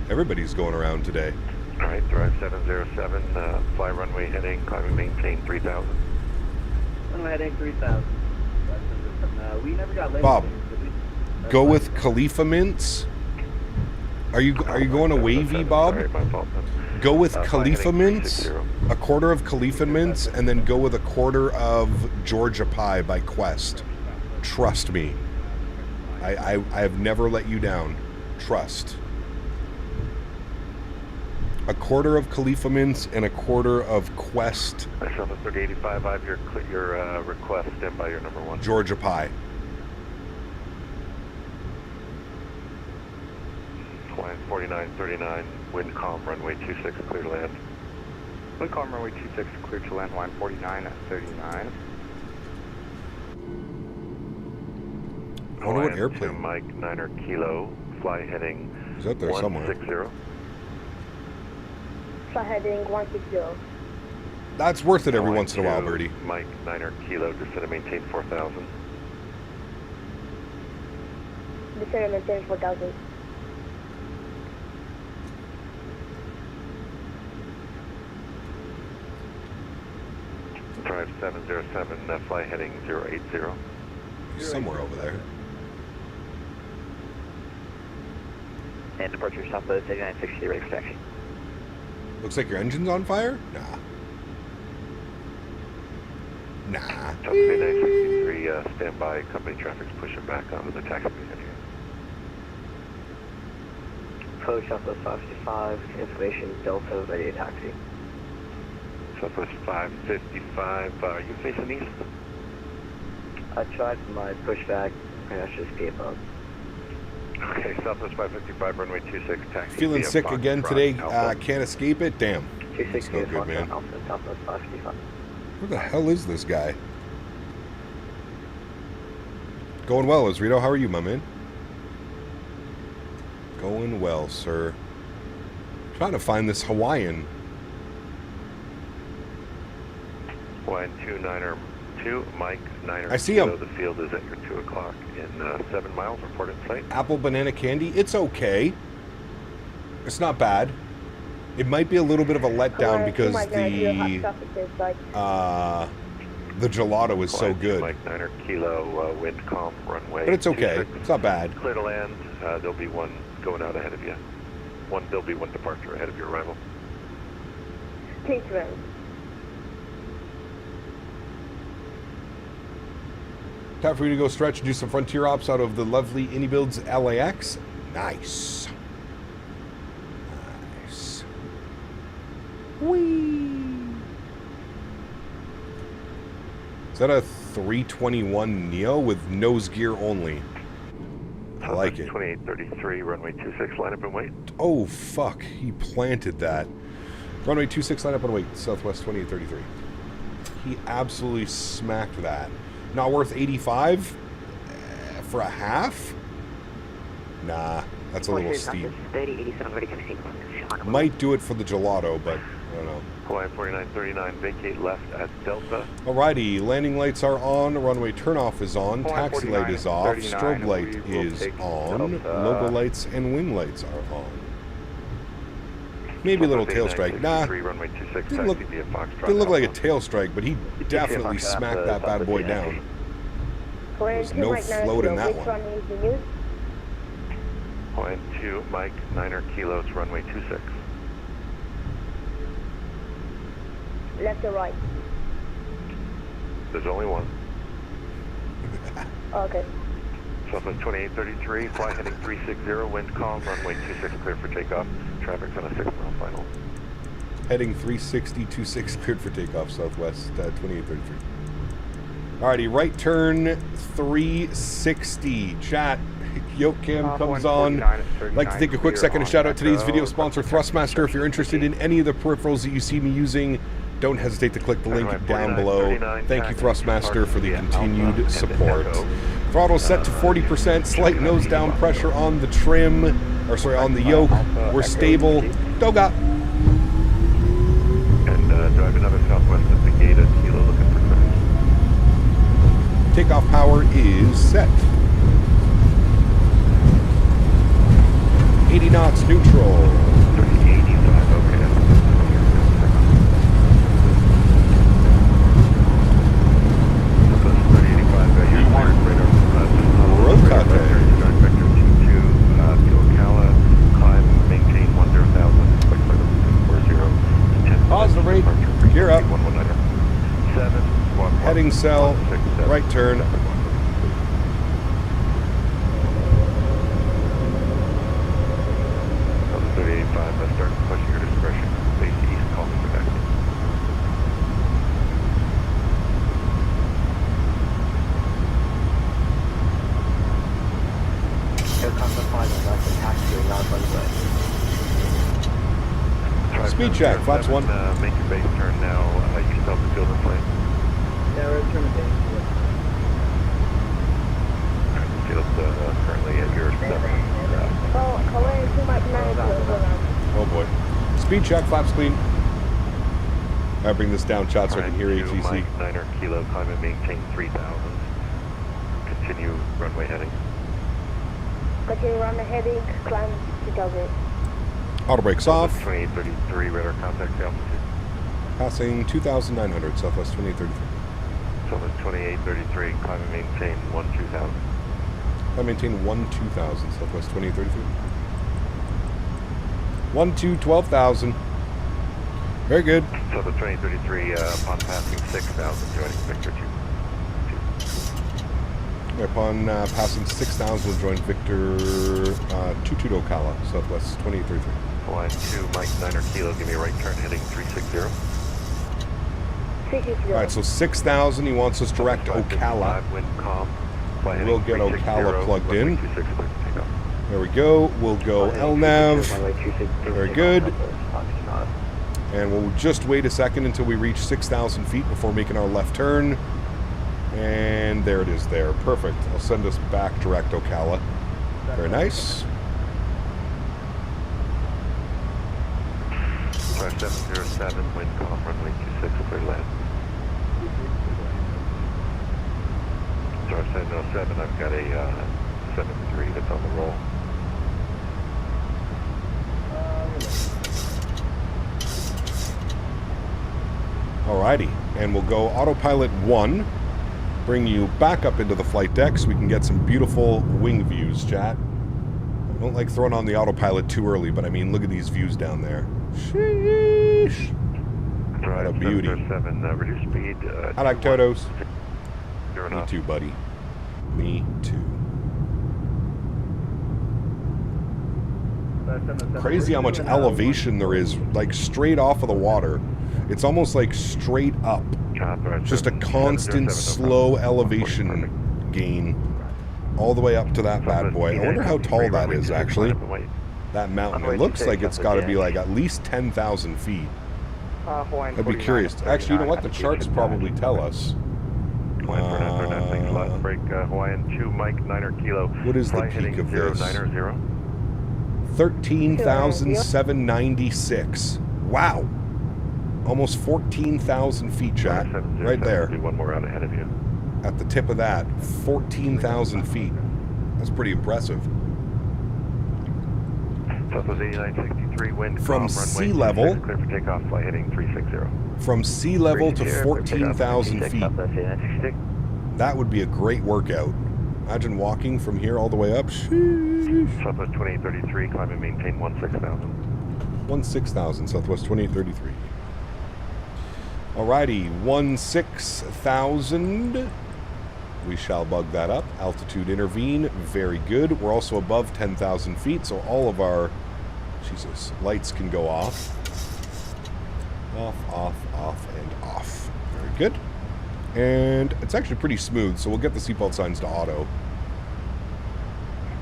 Everybody's going around today. Alright, drive 707, fly runway heading, climbing maintain 3000. Runway heading 3000. We never got landing. Bob, go with Khalifa Mints. Are you going to Wavy, Bob? Sorry, my fault. Go with Khalifa Mints, a quarter of Khalifa Mints, and then go with a quarter of Georgia Pie by Quest. Trust me. I have never let you down. Trust. A quarter of Khalifa mints and a quarter of Quest. I saw the 3085. I have your request. Stand by your number 1. Georgia Pie. Line 4939. Wind calm. Runway 26. Clear to land. Wind calm. Runway 26. Clear to land. Line 4939. I wonder what airplane. Mike 9er Kilo. Fly heading. He's out there somewhere. 160. Fly heading 160. That's worth it every once in a while, Birdie. Mike 9er Kilo. Descend and maintain 4000. Descend and maintain 4000. Drive 707. Fly heading 080. Somewhere over there. And departure southwest 8960, ready for taxi. Looks like your engine's on fire? Nah. Nah. Southwest 8963, stand by. Company traffic's pushing back onto the taxiway head here. Approach southwest 555, information Delta, ready to taxi. Southwest 555, are you facing east? I tried for my pushback, and I just gave up. Okay, Southwest 555, runway 26, taxi. Feeling via sick Fox again Drive, today. Alpha. Can't escape it. Damn. 26 It's no good, man. Alpha, Southwest 555. Where the hell is this guy? Going well, Rito. How are you, my man? Going well, sir. Trying to find this Hawaiian. Hawaiian 29er 2, Mike 9er. I see Kilo. him. The field is at your 2 o'clock in 7 miles. Report in sight. Apple banana candy. It's okay. It's not bad. It might be a little bit of a letdown because the gelato is so good. Mike 9er Kilo, wind calm, runway. But it's okay. 26. It's not bad. Clear to land. There'll be one going out ahead of you. There'll be one departure ahead of your arrival. Castevens. Time for you to go stretch and do some frontier ops out of the lovely Anybuilds LAX. Nice. Nice. Whee! Is that a 321 Neo with nose gear only? I like it. 2833, runway 26, line up and wait. Oh, fuck. He planted that. Runway 26, line up and wait. Southwest 2833. He absolutely smacked that. Not worth 85 for a half? Nah, that's a little steep. Might do it for the gelato, but I don't know. Hawaiian 4939, vacate left at Delta. Alrighty, landing lights are on, runway turnoff is on, taxi light is off, strobe light is on, logo lights and wing lights are on. Maybe a little tail strike. Nah, didn't look like a tail strike, but he definitely smacked that bad boy down. There's no float in that one. Hawaiian 2, Mike 9er Kilos, runway 26. Left or right? There's only one. Okay. Southwest 2833, fly heading 360, wind calm, runway 26 clear for takeoff. Traffic's on a 6-mile final. Heading 360, 26 cleared for takeoff, Southwest 2833. Alrighty, right turn 360. Chat, Yoke Cam comes on. I'd like to take a quick second to shout out today's video sponsor, Thrustmaster. If you're interested in any of the peripherals that you see me using, don't hesitate to click the link down below. Thank you, Thrustmaster, for the continued support. Throttle set to 40%, slight nose down pressure on the trim, or sorry, on the yoke. We're stable. Doga. And drive another Southwest at the gate at Kilo looking for crash. Takeoff power is set. 80 knots neutral. 385, okay. Pause the rate. Gear up. Heading cell. Right turn. Speed check, flaps 1. Make your base turn now. You can stop the field in plane. Yeah, we're turning base. Field's currently at your 7. Oh boy. Speed check, flaps clean. I bring this down, shot, so I can hear ATC. Mike 9 kilo, climb and maintain 3,000. Continue runway heading. Continue runway heading, climb 3,000. Auto brakes off. 2833, radar contact altitude. Passing 2,900, Southwest 2833. Southwest 2833, climb and maintain 12,000. I maintain 12,000, Southwest 2833. 12,000. Very good. Southwest 2833, upon passing 6,000, joining Victor 2. Upon passing 6,000, we'll join Victor 22 to Ocala, Southwest 2833. Line 2, Mike 9 kilo, give me a right turn heading 360. 360. Alright, so 6,000, he wants us direct Ocala. Wind calm. We'll get Ocala plugged in. There we go. We'll go LNAV. Very good. And we'll just wait a second until we reach 6,000 feet before making our left turn. And there it is there. Perfect. I'll send us back direct Ocala. Very nice. 5707, wind calm, runway 26, clear land. Star 707, I've got a 73 that's on the roll. Alrighty, and we'll go autopilot 1, bring you back up into the flight deck so we can get some beautiful wing views, chat. I don't like throwing on the autopilot too early, but I mean, look at these views down there. Sheesh. What a beauty. 7, reduce speed. I like Totos. Me Me too, buddy. Me too. Crazy how much elevation there is, like straight off of the water. It's almost like straight up. Just a constant slow elevation gain all the way up to that bad boy. I wonder how tall that is, actually. That mountain. It looks like it's got to be like at least 10,000 feet. I'd be curious. Actually, you know what? The charts probably tell us. Break Hawaiian 2, Mike 9 kilo. What is the peak of this? 13,796. Wow. Almost 14,000 feet, chat. Right there. One more round ahead of you. At the tip of that, 14,000 feet. That's pretty impressive. Southwest 8963, wind from sea level. Clear for takeoff, flight heading 360. From sea level to 14,000 feet. That would be a great workout. Imagine walking from here all the way up. Sheesh. Southwest 2833, climb and maintain 16,000. 16,000, Southwest 2833. Alrighty, 16,000. We shall bug that up. Altitude intervene. Very good. We're also above 10,000 feet, so all of our lights can go off. Off, off, off, and off. Very good. And it's actually pretty smooth, so we'll get the seatbelt signs to auto.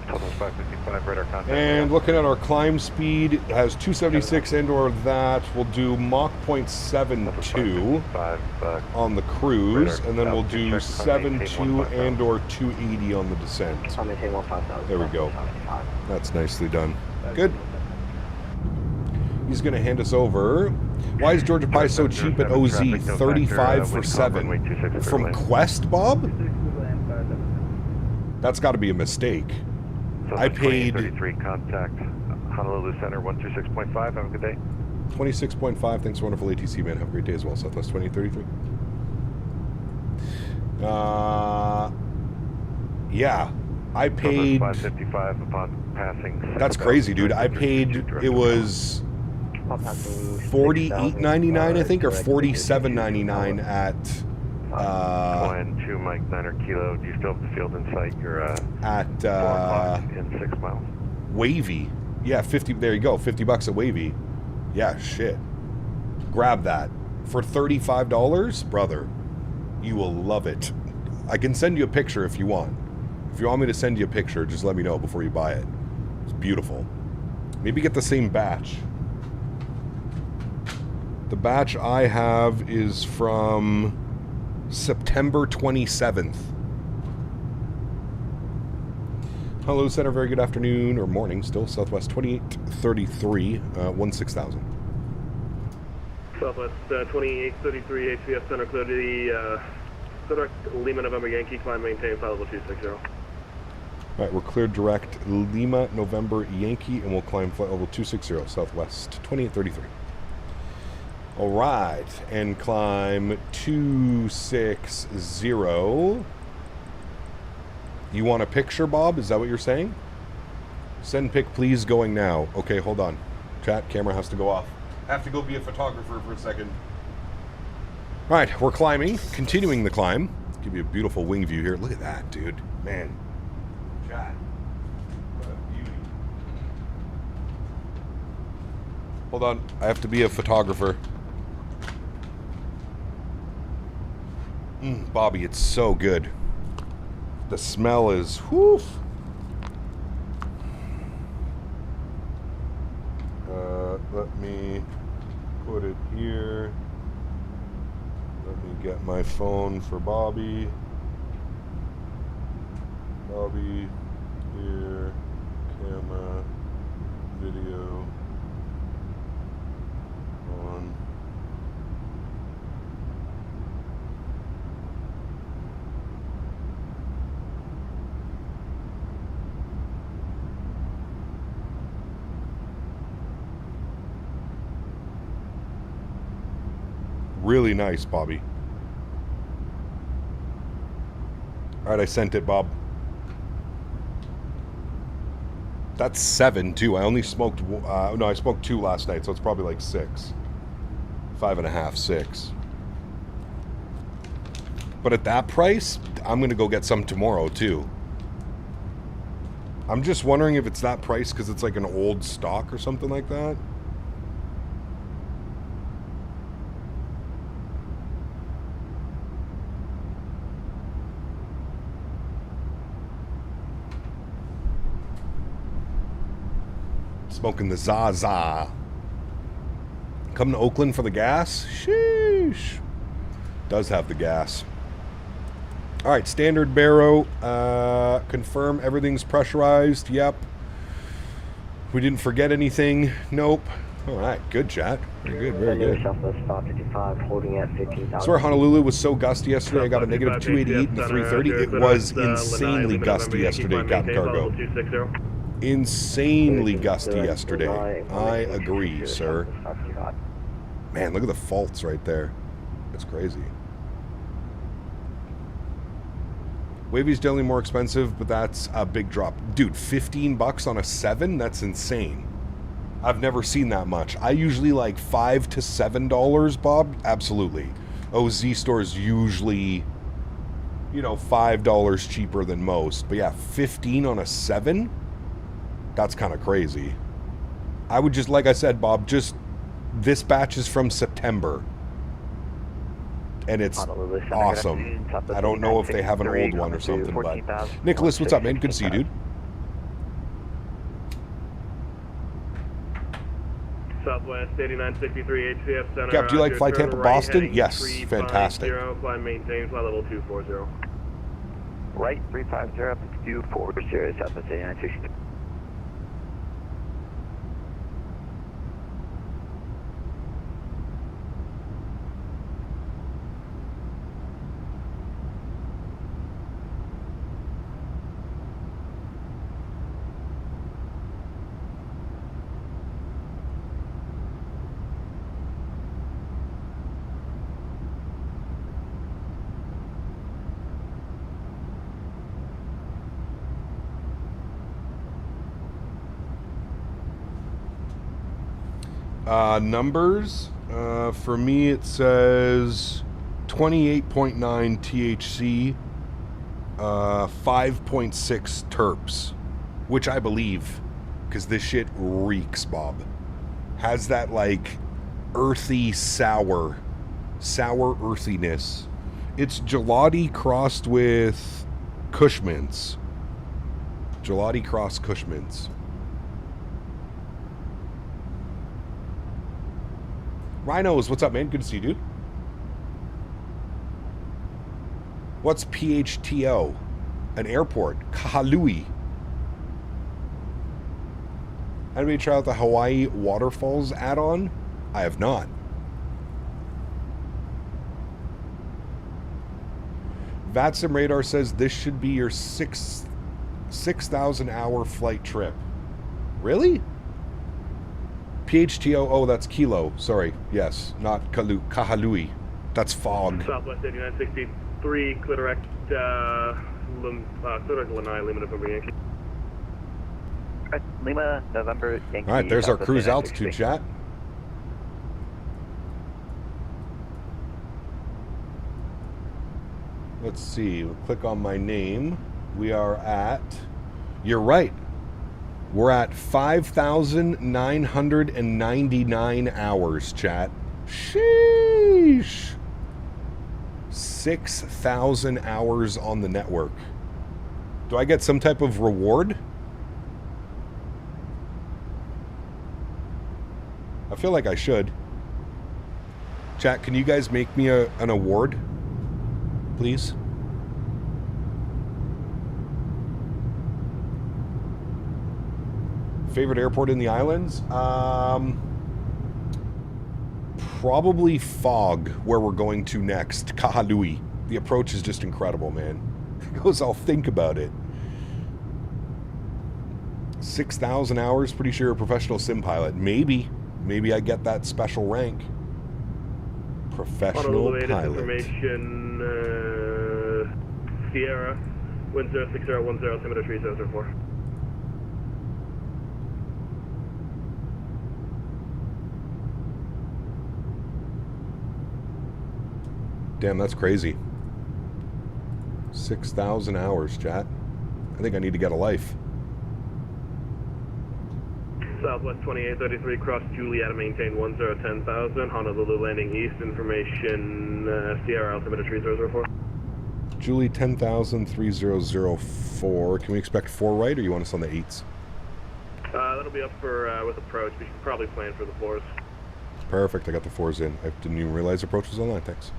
Southwest 555, radar contact. And looking at our climb speed, it has 276 and or that. We'll do Mach 0.72 on the cruise, and then we'll do 72 and or 280 on the descent. There we go. That's nicely done. Good. He's going to hand us over. Why is Georgia Pie so cheap at OZ? 35 for 7. From Quest, Bob? That's got to be a mistake. I paid 33 contact Honolulu Center 126.5. Have a good day. 26.5. Thanks, wonderful ATC man. Have a great day as well. Southwest 2033. Yeah, I paid 555 upon passing. That's crazy, dude. I paid, it was $48.99, I think, or $47.99 at Hawaiian 2, Mike 9 kilo. Do you still have the field in sight? You're at in 6 miles. Wavy. Yeah, 50. There you go. $50 at Wavy. Yeah, shit. Grab that for $35, brother. You will love it. I can send you a picture if you want. If you want me to send you a picture, just let me know before you buy it. It's beautiful. Maybe get the same batch. The batch I have is from September 27th. Hello, Center. Very good afternoon, or morning still. Southwest 2833, 16,000. Southwest 2833, HVS Center, clear to the Sólríkt, Lima, November, Yankee, climb, maintain, flight level 260. All right, we're cleared direct Lima, November, Yankee, and we'll climb flight level 260, Southwest 2833. All right, and climb 260. You want a picture, Bob? Is that what you're saying? Send pic, please, going now. Okay, hold on. Chat, camera has to go off. I have to go be a photographer for a second. All right, we're climbing, continuing the climb. Give you a beautiful wing view here. Look at that, dude. Man. Chat. What a beauty. Hold on, I have to be a photographer. Bobby, it's so good. The smell is, whoof. Let me put it here. Let me get my phone for Bobby. Bobby, here, camera, video, on. Really nice, Bobby. All right, I sent it, Bob. That's 7, too. I only smoked, no, I smoked 2 last night, so it's probably like 6. 5.5, 6. But at that price, I'm going to go get some tomorrow, too. I'm just wondering if it's that price because it's like an old stock or something like that. Smoking the Zaza. Come to Oakland for the gas? Sheesh. Does have the gas. All right, standard Barrow. Confirm everything's pressurized. Yep. We didn't forget anything. Nope. All right, good chat. Very good, very good. I swear Honolulu was so gusty yesterday. I got a negative 288 and 330. It was insanely gusty yesterday, Captain Cargo. Insanely gusty yesterday. I agree, sir. Man, look at the faults right there. That's crazy. Wavy's definitely more expensive, but that's a big drop. Dude, $15 on a 7? That's insane. I've never seen that much. I usually like $5 to $7, Bob. Absolutely. OZ stores usually, you know, $5 cheaper than most. But yeah, 15 on a 7? That's kind of crazy. I would just, like I said, Bob, just, this batch is from September. And it's awesome. I don't know if they have an old one or something, but... Nicholas, what's up, man? Good to see you, dude. Southwest 8963 HCF Center. Cap, do you like Fly Tampa Boston? Yes, fantastic. Fly maintain, fly level 240. Right, 350 up to 240, Southwest 8963. Numbers, for me it says 28.9 THC, 5.6 terps, which I believe, because this shit reeks, Bob. Has that like earthy sour earthiness. It's gelati crossed with Cushman's. Gelati crossed Cushman's. Rhinos, what's up, man? Good to see you, dude. What's PHTO? An airport. Kahului. Anybody try out the Hawaii Waterfalls add-on? I have not. VATSIM Radar says this should be your 6,000 hour flight trip. Really? PHTO, oh, that's Kilo. Sorry. Yes, not Kahului. That's fog. Southwest 8963, clear direct, Lanai, Lima, November Yankee. Lima, November Yankee. All right, there's our cruise altitude, chat. Let's see. We'll click on my name. We are at... You're right. We're at 5,999 hours, chat. Sheesh. 6,000 hours on the network. Do I get some type of reward? I feel like I should. Chat, can you guys make me an award? Please? Favorite airport in the islands? Probably Fog, where we're going to next. Kahului. The approach is just incredible, man. He goes, I'll think about it. 6,000 hours, pretty sure a professional sim pilot. Maybe I get that special rank. Professional pilot. Information, Sierra, wind 06010, altimeter 3004. Damn, that's crazy. 6,000 hours, chat. I think I need to get a life. Southwest 2833, cross Juliet, maintain 10,000. Honolulu landing east, information Sierra, altimeter 3004. Julie 10,000, 3004. Can we expect 4 right, or you want us on the 8s? That'll be up for with approach. We should probably plan for the 4s. Perfect, I got the 4s in. I didn't even realize approach was online, thanks.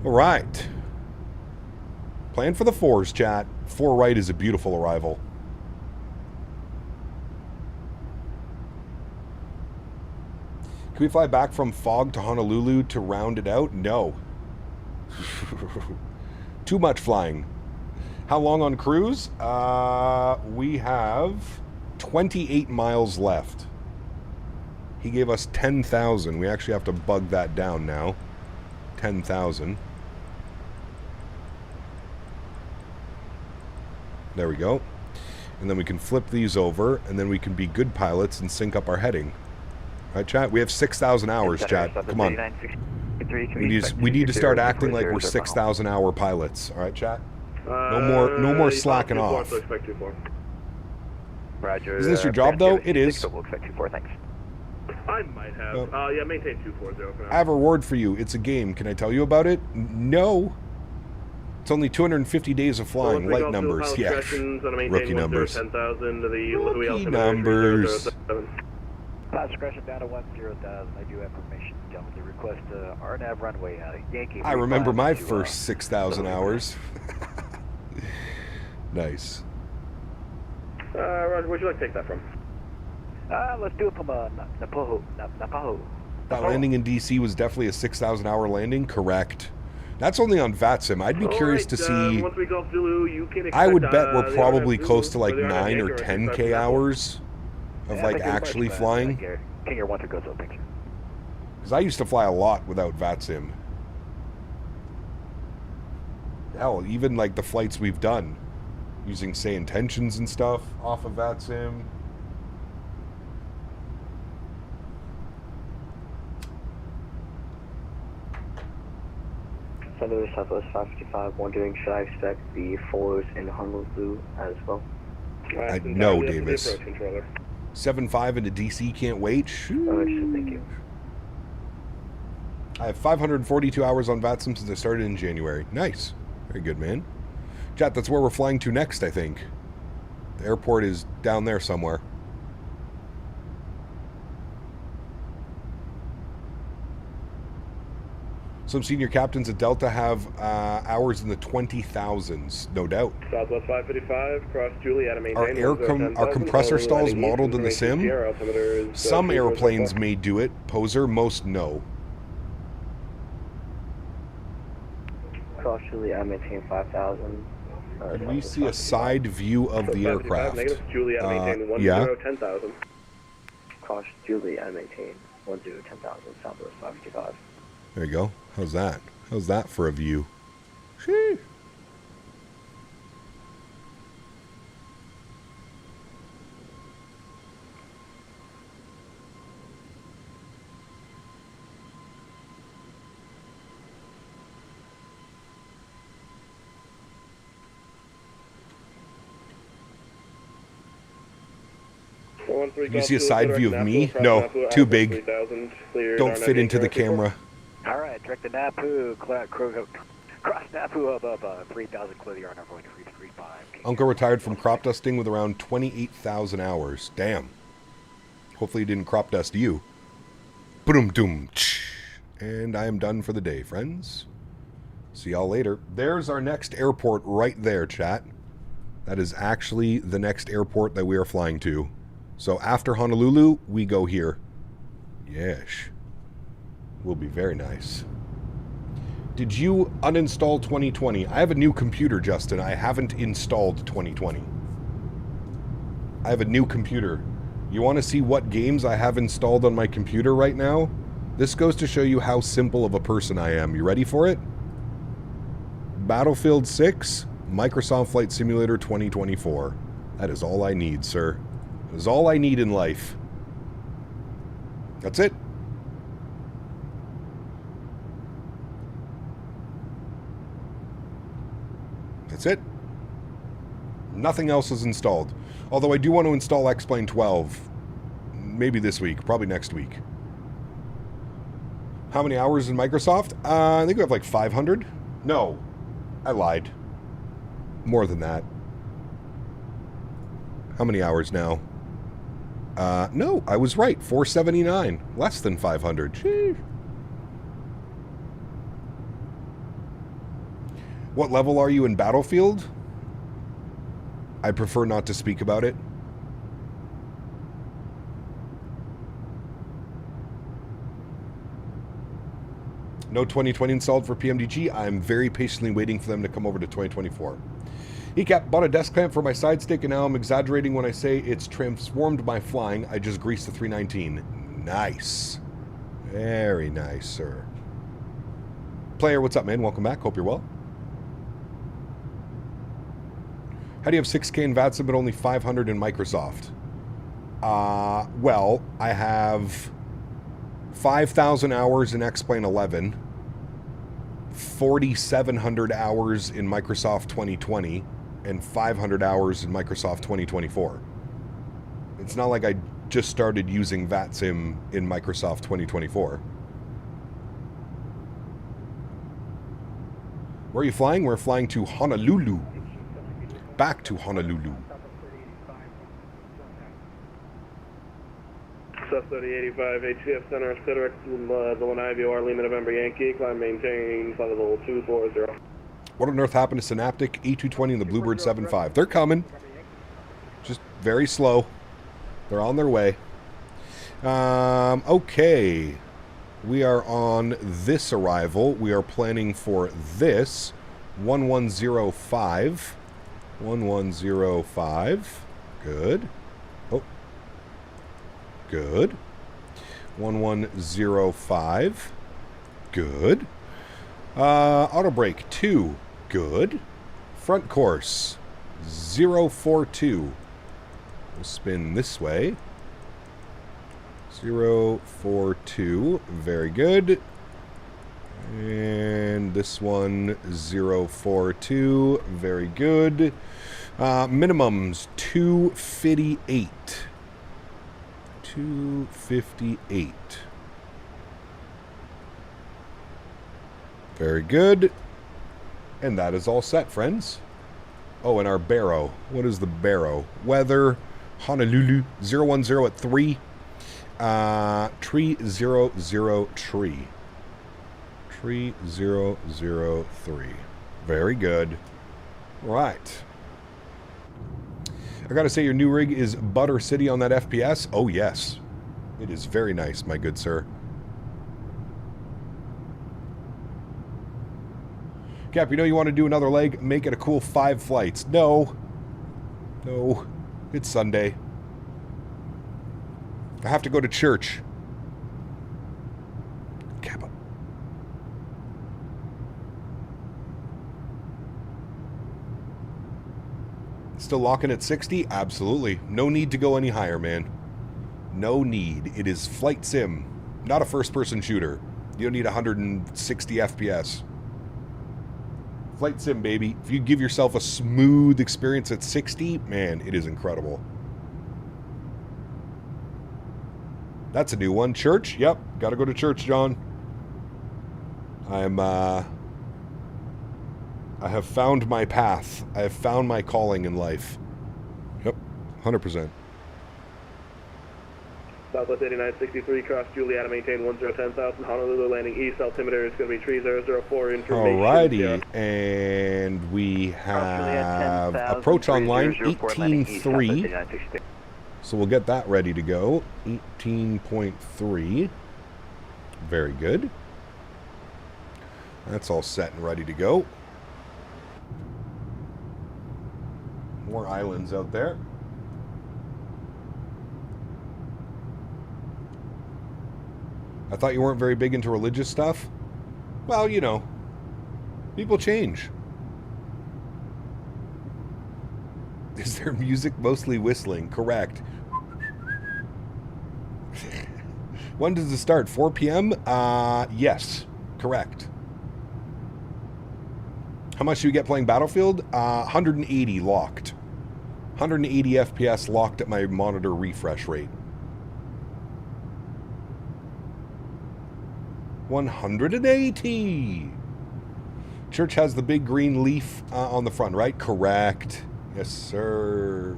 Alright. Plan for the 4s, chat. 4 right is a beautiful arrival. Can we fly back from Fog to Honolulu to round it out? No. Too much flying. How long on cruise? We have 28 miles left. He gave us 10,000. We actually have to bug that down now. 10,000. There we go. And then we can flip these over, and then we can be good pilots and sync up our heading. Right, chat? We have 6,000 hours, chat. Come on. We need to start acting like we're 6,000 hour pilots. All right, chat? No more slacking off. Roger. Isn't this your job, though? It is. We'll expect 24, thanks. I might have. Yeah, maintain 240 for now. I have a reward for you. It's a game. Can I tell you about it? No. It's only 250 days of flying. Light numbers. Yeah. Rookie numbers. Rookie numbers. Pilot discretion down to 10,000. I do have permission to jump the request RNAV runway Yankee. I remember my first 6,000 hours. Nice. Roger, where'd you like to take that from? Let's do it from Napoho. That landing in DC was definitely a 6,000 hour landing. Correct. That's only on VATSIM. I'd be curious to see. Once we go off Zulu, you can expect, I would bet we're probably close to like 9 or 10K hours of like actually flying. King Air 1 goes up, thanks. Because I used to fly a lot without VATSIM. Hell, even like the flights we've done using, say, intentions and stuff off of VATSIM. Center Southwest 555, wondering should I expect the 4s in Honolulu as well? No, Davis. 7.5 into DC, can't wait. Thank you. I have 542 hours on VATSIM since I started in January. Nice. Very good, man. Chat, that's where we're flying to next, I think. The airport is down there somewhere. Some senior captains at Delta have hours in the 20,000s, no doubt. Southwest 555, cross Juliet, maintain. Are compressor stalls modeled in the sim? Some airplanes may do it. Poser, most no. Cross Juliet, maintain 5,000. Can we see a side view of the aircraft? Juliet, maintain 10,000. Yeah. Cross Juliet, maintain 10,000, Southwest 555. There you go. How's that? How's that for a view? Sheesh. You see a side view of me? No, too big. Don't fit into the camera. All right, direct to Napu, cross Napu above 3,000, clear the runway 335. Uncle retired from crop dusting with around 28,000 hours. Damn. Hopefully he didn't crop dust you. Boom, doom. And I am done for the day, friends. See y'all later. There's our next airport right there, chat. That is actually the next airport that we are flying to. So after Honolulu, we go here. Yes. Will be very nice. Did you uninstall 2020? I have a new computer, Justin. I haven't installed 2020. I have a new computer. You want to see what games I have installed on my computer right now? This goes to show you how simple of a person I am. You ready for it? Battlefield 6, Microsoft Flight Simulator 2024. That is all I need, sir. That is all I need in life. That's it. That's it. Nothing else is installed. Although I do want to install X-Plane 12. Maybe this week. Probably next week. How many hours in Microsoft? I think we have like 500. No. I lied. More than that. How many hours now? No, I was right. 479. Less than 500. Sheesh. What level are you in Battlefield? I prefer not to speak about it. No 2020 installed for PMDG. I'm very patiently waiting for them to come over to 2024. ECAP bought a desk clamp for my side stick, and now I'm exaggerating when I say it's transformed my flying. I just greased the 319. Nice. Very nice, sir. Player, what's up, man? Welcome back. Hope you're well. How do you have 6K in VATSIM but only 500 in Microsoft? Well, I have 5,000 hours in X-Plane 11, 4,700 hours in Microsoft 2020, and 500 hours in Microsoft 2024. It's not like I just started using VATSIM in Microsoft 2024. Where are you flying? We're flying to Honolulu. Back to Honolulu. South 3085, HCF Center, Cedric, the Lanai View, Lima, November, Yankee, climb, maintain, flight level 240. What on earth happened to Synaptic, E220, and the Bluebird 75? They're coming. Just very slow. They're on their way. Okay. We are on this arrival. We are planning for this. 1105. 1105. Good. Oh. Good. 1105. Good. Auto brake 2. Good. Front course 042. We'll spin this way. 042. Very good. And this one 042. Very good. Minimums 258. 258. Very good. And that is all set, friends. Oh, and our barrow. What is the barrow? Weather, Honolulu, 010 at 3. Tree 00 tree. 3003. Very good. Right. I gotta say, your new rig is Butter City on that FPS. Oh, yes. It is very nice, my good sir. Cap, you know you want to do another leg? Make it a cool 5 flights. No. No. It's Sunday. I have to go to church. Kappa. Still locking at 60? Absolutely. No need to go any higher, man. No need. It is flight sim, not a first-person shooter. You don't need 160 FPS. Flight sim, baby. If you give yourself a smooth experience at 60, man, it is incredible. That's a new one. Church? Yep. Gotta go to church, John. I have found my path. I have found my calling in life. Yep. 100%. Southwest 8963, cross Julietta, maintain 10,000, Honolulu landing east, altimeter is going to be 3004, information. Alrighty, and we have approach online 18.3, so we'll get that ready to go. 18.3, very good. That's all set and ready to go. More islands out there. I thought you weren't very big into religious stuff. Well, you know, people change. Is there music mostly whistling? Correct. When does it start? 4 p.m.? Yes. Correct. How much do you get playing Battlefield? 180 locked. 180 FPS locked at my monitor refresh rate. 180. Church has the big green leaf on the front, right? Correct. Yes, sir.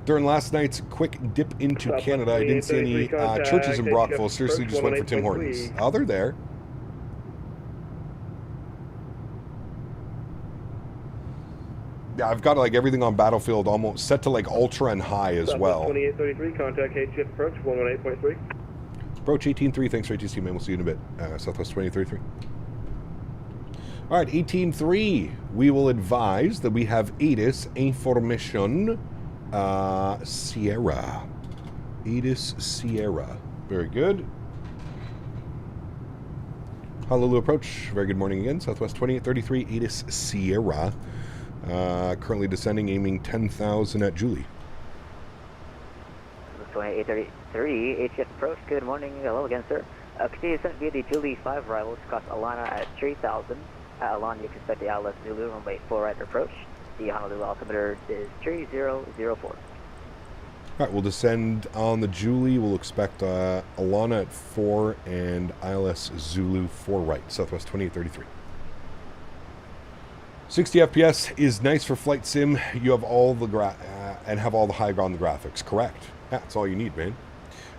During last night's quick dip into Canada, I didn't see any churches in Brockville. Seriously, just went for Tim Hortons. Oh, they're there. Yeah, I've got like everything on Battlefield almost set to like ultra and high as well. 2833, contact H-shift approach 118.3. Approach 18.3, thanks for ATC, man. We'll see you in a bit. Southwest 2033. All right, 18.3. We will advise that we have ATIS information Sierra. ATIS Sierra. Very good. Honolulu approach. Very good morning again. Southwest 2833, ATIS Sierra. Currently descending, aiming 10,000 at Julie. 2833, HF approach. Good morning. Hello again, sir. Continue descent via the Julie 5 arrivals across Alana at 3,000. At Alana, you can expect the AlwaysZulu runway 4 right approach. The Honolulu altimeter is 3004. All right, we'll descend on the Julie. We'll expect Alana at 4 and AlwaysZulu 4 right. Southwest 2833. 60 FPS is nice for flight sim. You have all the and have all the high ground graphics. Correct. Yeah, that's all you need, man.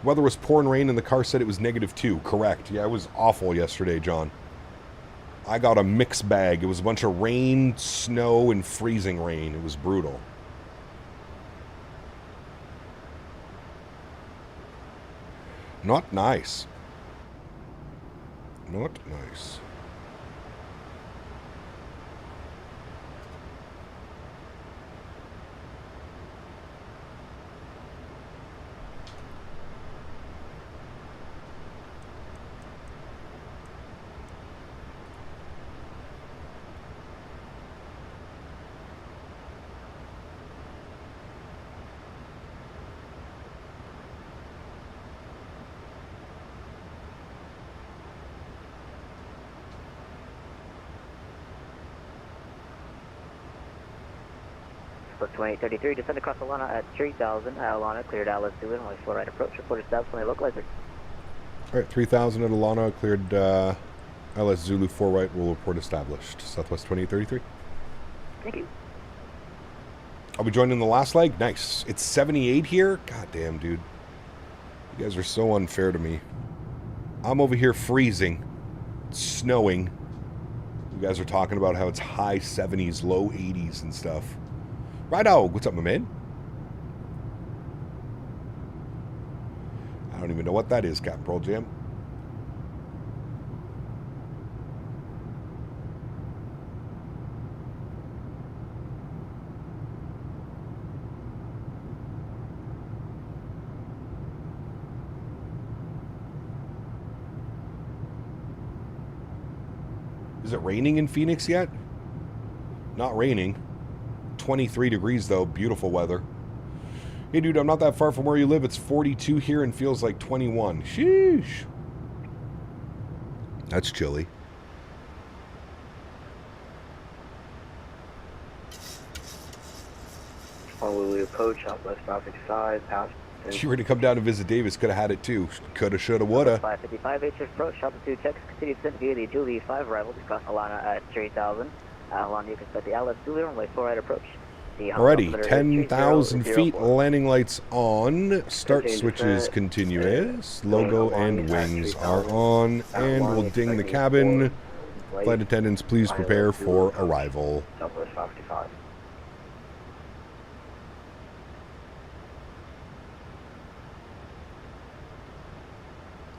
Weather was pouring rain and the car said it was -2. Correct. Yeah, it was awful yesterday, John. I got a mixed bag. It was a bunch of rain, snow, and freezing rain. It was brutal. Not nice. Not nice. Book 2833, descend across Alana at 3,000. Alana, cleared AlwaysZulu, only 4 right approach. Report established on the localizer. All right, 3,000 at Alana, cleared AlwaysZulu 4 right, will report established. Southwest 2833. Thank you. I'll be joining the last leg. Nice. It's 78 here. God damn, dude. You guys are so unfair to me. I'm over here freezing. snowing. You guys are talking about how it's high 70s, low 80s and stuff. Righto, what's up, my man? I don't even know what that is, Captain Pearl Jam. Is it raining in Phoenix yet? Not raining. 23 degrees though, beautiful weather. Hey dude, I'm not that far from where you live. It's 42 here and feels like 21. Sheesh. That's chilly. Honolulu approach, southwest traffic side, past. She ready to come down and visit Davis. Could have had it too. Coulda, shoulda, woulda. 555 HF approach, altitude checks continued sent via the Julie 5 arrival across Alana at 3000. Alana, you can expect the AlwaysFlying runway 4 right approach. Alrighty, 10,000 feet, landing lights on. Start switches continuous. Logo and wings are on, and we'll ding the cabin. Flight attendants, please prepare for arrival. Southwest 555.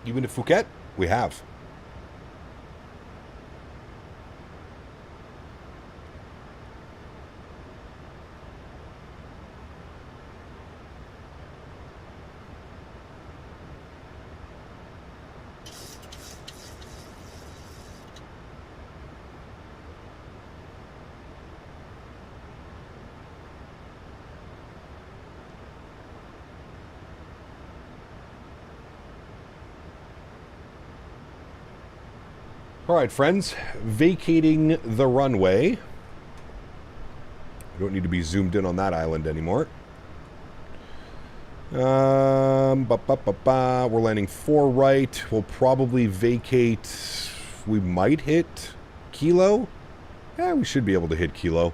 Even to Phuket, we have. All right, friends, vacating the runway. We don't need to be zoomed in on that island anymore. We're landing 4 right. We'll probably vacate. We might hit Kilo. Yeah, we should be able to hit Kilo.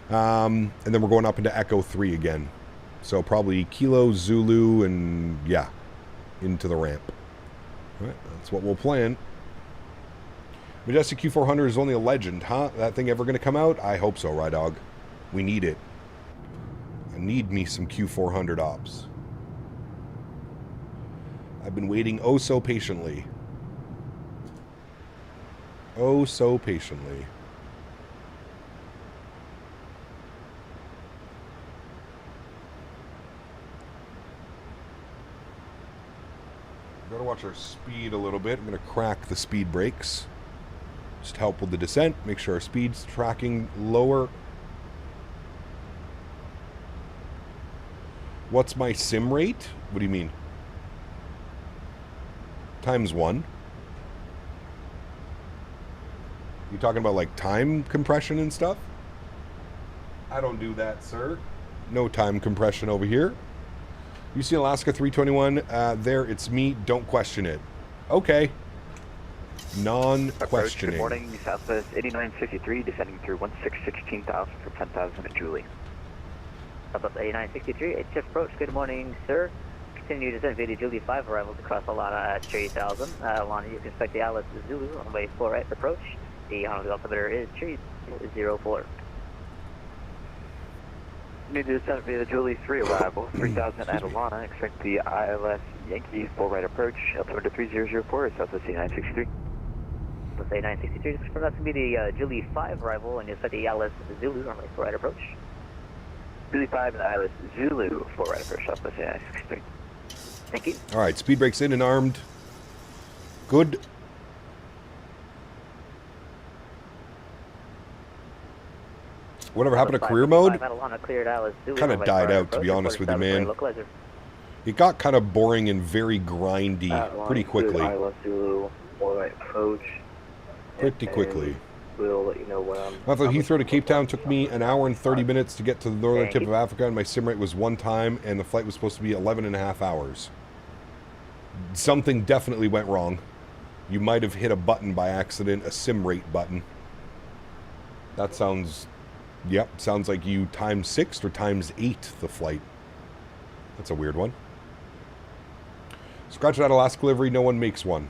And then we're going up into Echo 3 again. So probably Kilo, Zulu, and yeah, into the ramp. All right, that's what we'll plan. Majestic Q400 is only a legend, huh? That thing ever going to come out? I hope so, Rydog. We need it. I need me some Q400 ops. I've been waiting oh so patiently. Oh so patiently. We're going to watch our speed a little bit. I'm going to crack the speed brakes. Just help with the descent. Make sure our speed's tracking lower. What's my sim rate? What do you mean? Times 1. You talking about like time compression and stuff? I don't do that, sir. No time compression over here. You see Alaska 321 there, it's me. Don't question it. Okay. Non-questioning. Good morning, Southwest 8963, descending through 1616,000 for 10,000 at Julie. Southwest 8963, HF approach, good morning, sir. Continue descent via Julie 5 arrivals across Alana at 3000. Alana, you can expect the Alice Zulu runway 4 right approach. The Honolulu altimeter is 304. Need to descend via the Julie 3 arrival, 3000 at Alana. Expect the ILS Yankee 4 right approach, altimeter 3004, Southwest 8963. Let's say 963, just confirm that's going to be the Julie 5 arrival, and you'll set the Alice Zulu runway 4 right approach. Julie 5 and Alice Zulu 4 right approach, Southwest 8963. Thank you. All right, speed brakes in and armed. Good. Whatever happened to career mode? Kind of died out, to be honest with you, man. It got kind of boring and very grindy pretty quickly. Pretty quickly. We'll let you know when After Heathrow to Cape Town took me an hour and 30 minutes to get to the northern tip of Africa, and my sim rate was 1 time, and the flight was supposed to be 11 and a half hours. Something definitely went wrong. You might have hit a button by accident, a sim rate button. That sounds... Yep, sounds like you times 6 or times 8 the flight. That's a weird one. Scratch that Alaska livery, no one makes one.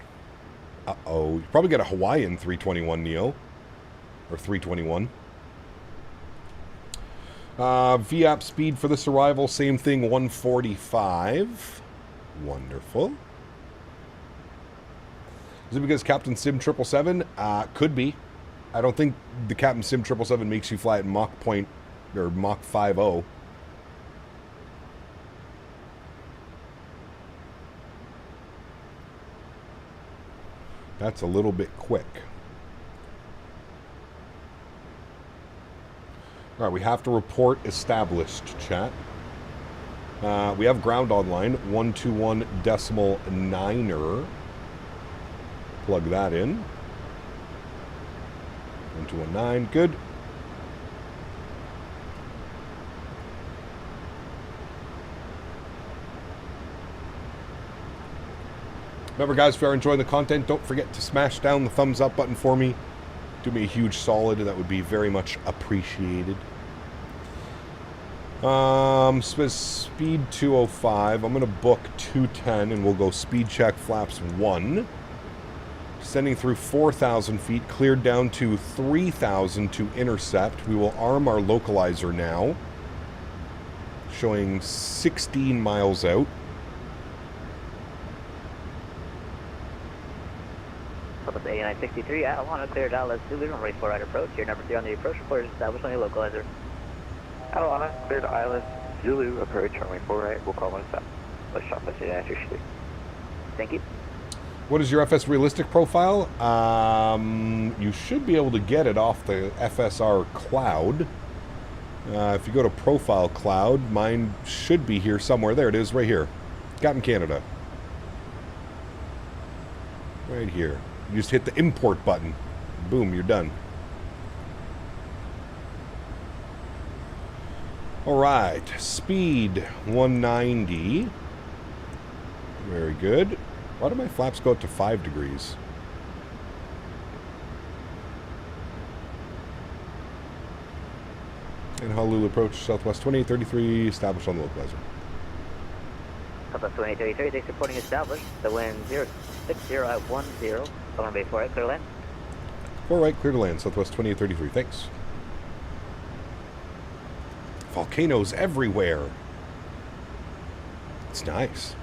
Uh-oh. You probably get a Hawaiian 321 Neo. Or 321. VAP speed for this arrival, same thing, 145. Wonderful. Is it because Captain Sim 777? Could be. I don't think the Captain Sim 777 makes you fly at Mach point, or Mach 50. That's a little bit quick. All right, we have to report established, chat. We have ground online, 121.9er. Plug that in. 1219, good. Remember, guys, if you are enjoying the content, don't forget to smash down the thumbs up button for me. Do me a huge solid, and that would be very much appreciated. Speed 205. I'm going to book 210, and we'll go speed check flaps 1. Sending through 4,000 feet, cleared down to 3,000 to intercept. We will arm our localizer now. Showing 16 miles out. Southwest 8963 at Alana, cleared AlexSiu, runway 4 right approach. Your number 3 on the approach, report established on your localizer. Alana, cleared AlexSiu, approach, runway 4 right, we'll call one stop. Let's shop this in. Thank you. What is your FS realistic profile? You should be able to get it off the FSR cloud. If you go to profile cloud, mine should be here somewhere. There it is, right here. Captain Canada. Right here. You just hit the import button. Boom, you're done. Alright, speed 190. Very good. Why do my flaps go up to 5 degrees? And Honolulu approach Southwest 2833, established on the localizer. Southwest 2833, thanks for reporting established. The wind 060 at 10. Southern Bay 4 right, clear to land. 4 right, clear to land, Southwest 2833, thanks. Volcanoes everywhere. It's nice.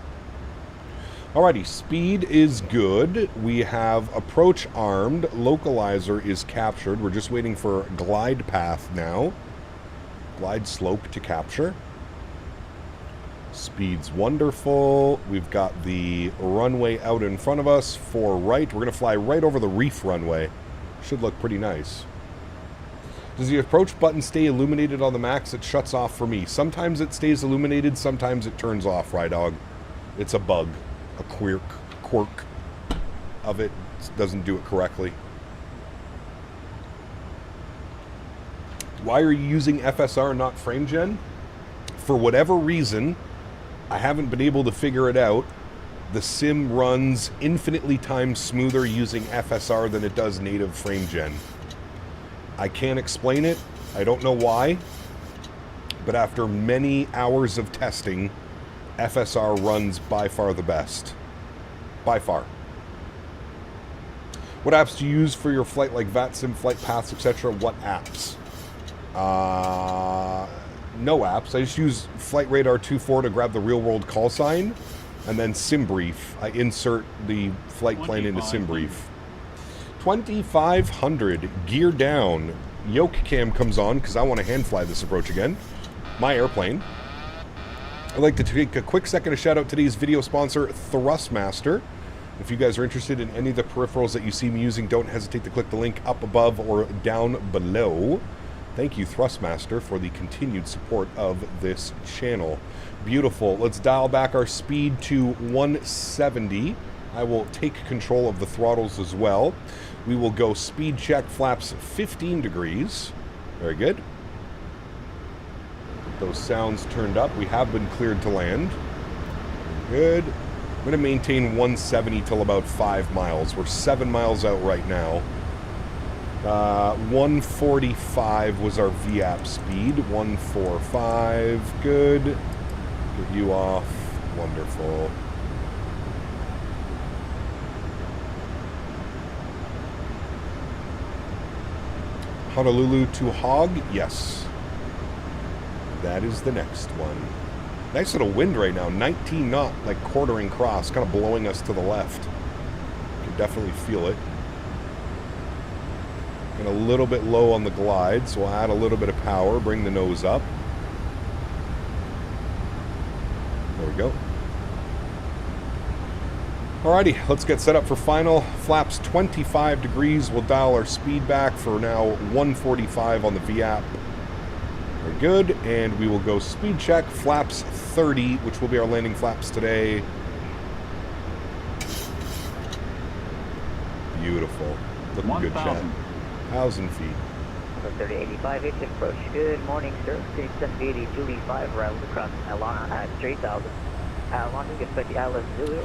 Alrighty, speed is good. We have approach armed. Localizer is captured. We're just waiting for glide path now. Glide slope to capture. Speed's wonderful. We've got the runway out in front of us. 4 right. We're going to fly right over the reef runway. Should look pretty nice. Does the approach button stay illuminated on the MAX? It shuts off for me. Sometimes it stays illuminated. Sometimes it turns off, Rydog. It's a bug. A quirk of it. Doesn't do it correctly. Why are you using FSR, not frame gen? For whatever reason, I haven't been able to figure it out. The sim runs infinitely times smoother using FSR than it does native frame gen. I can't explain it. I don't know why. But after many hours of testing, FSR runs by far the best. By far. What apps do you use for your flight, like VATSIM, flight paths, etc.? What apps? No apps. I just use Flight Radar 2.4 to grab the real-world call sign, and then SimBrief. I insert the flight plan into SimBrief. 2500, gear down. Yoke cam comes on, because I want to hand fly this approach again. My airplane. I'd like to take a quick second to shout out today's video sponsor, Thrustmaster. If you guys are interested in any of the peripherals that you see me using, don't hesitate to click the link up above or down below. Thank you, Thrustmaster, for the continued support of this channel. Beautiful. Let's dial back our speed to 170. I will take control of the throttles as well. We will go speed check flaps 15 degrees. Very good. Those sounds turned up. We have been cleared to land. Good. I'm going to maintain 170 till about 5 miles. We're 7 miles out right now. 145 was our VAP speed. 145. Good. Get you off. Wonderful. Honolulu to Hog, yes. That is the next one. Nice little wind right now, 19 knot, like quartering cross, kind of blowing us to the left. You can definitely feel it. And a little bit low on the glide, so we'll add a little bit of power, bring the nose up. There we go. Alrighty, let's get set up for final. Flaps 25 degrees. We'll dial our speed back for now 145 on the VAP. Very good. And we will go speed check. Flaps 30, which will be our landing flaps today. Beautiful. Looking good, Chad. 1,000 feet. 3085, HF approach. Good morning, sir. 3780 Julie 5 arrivals across Alana at 3000.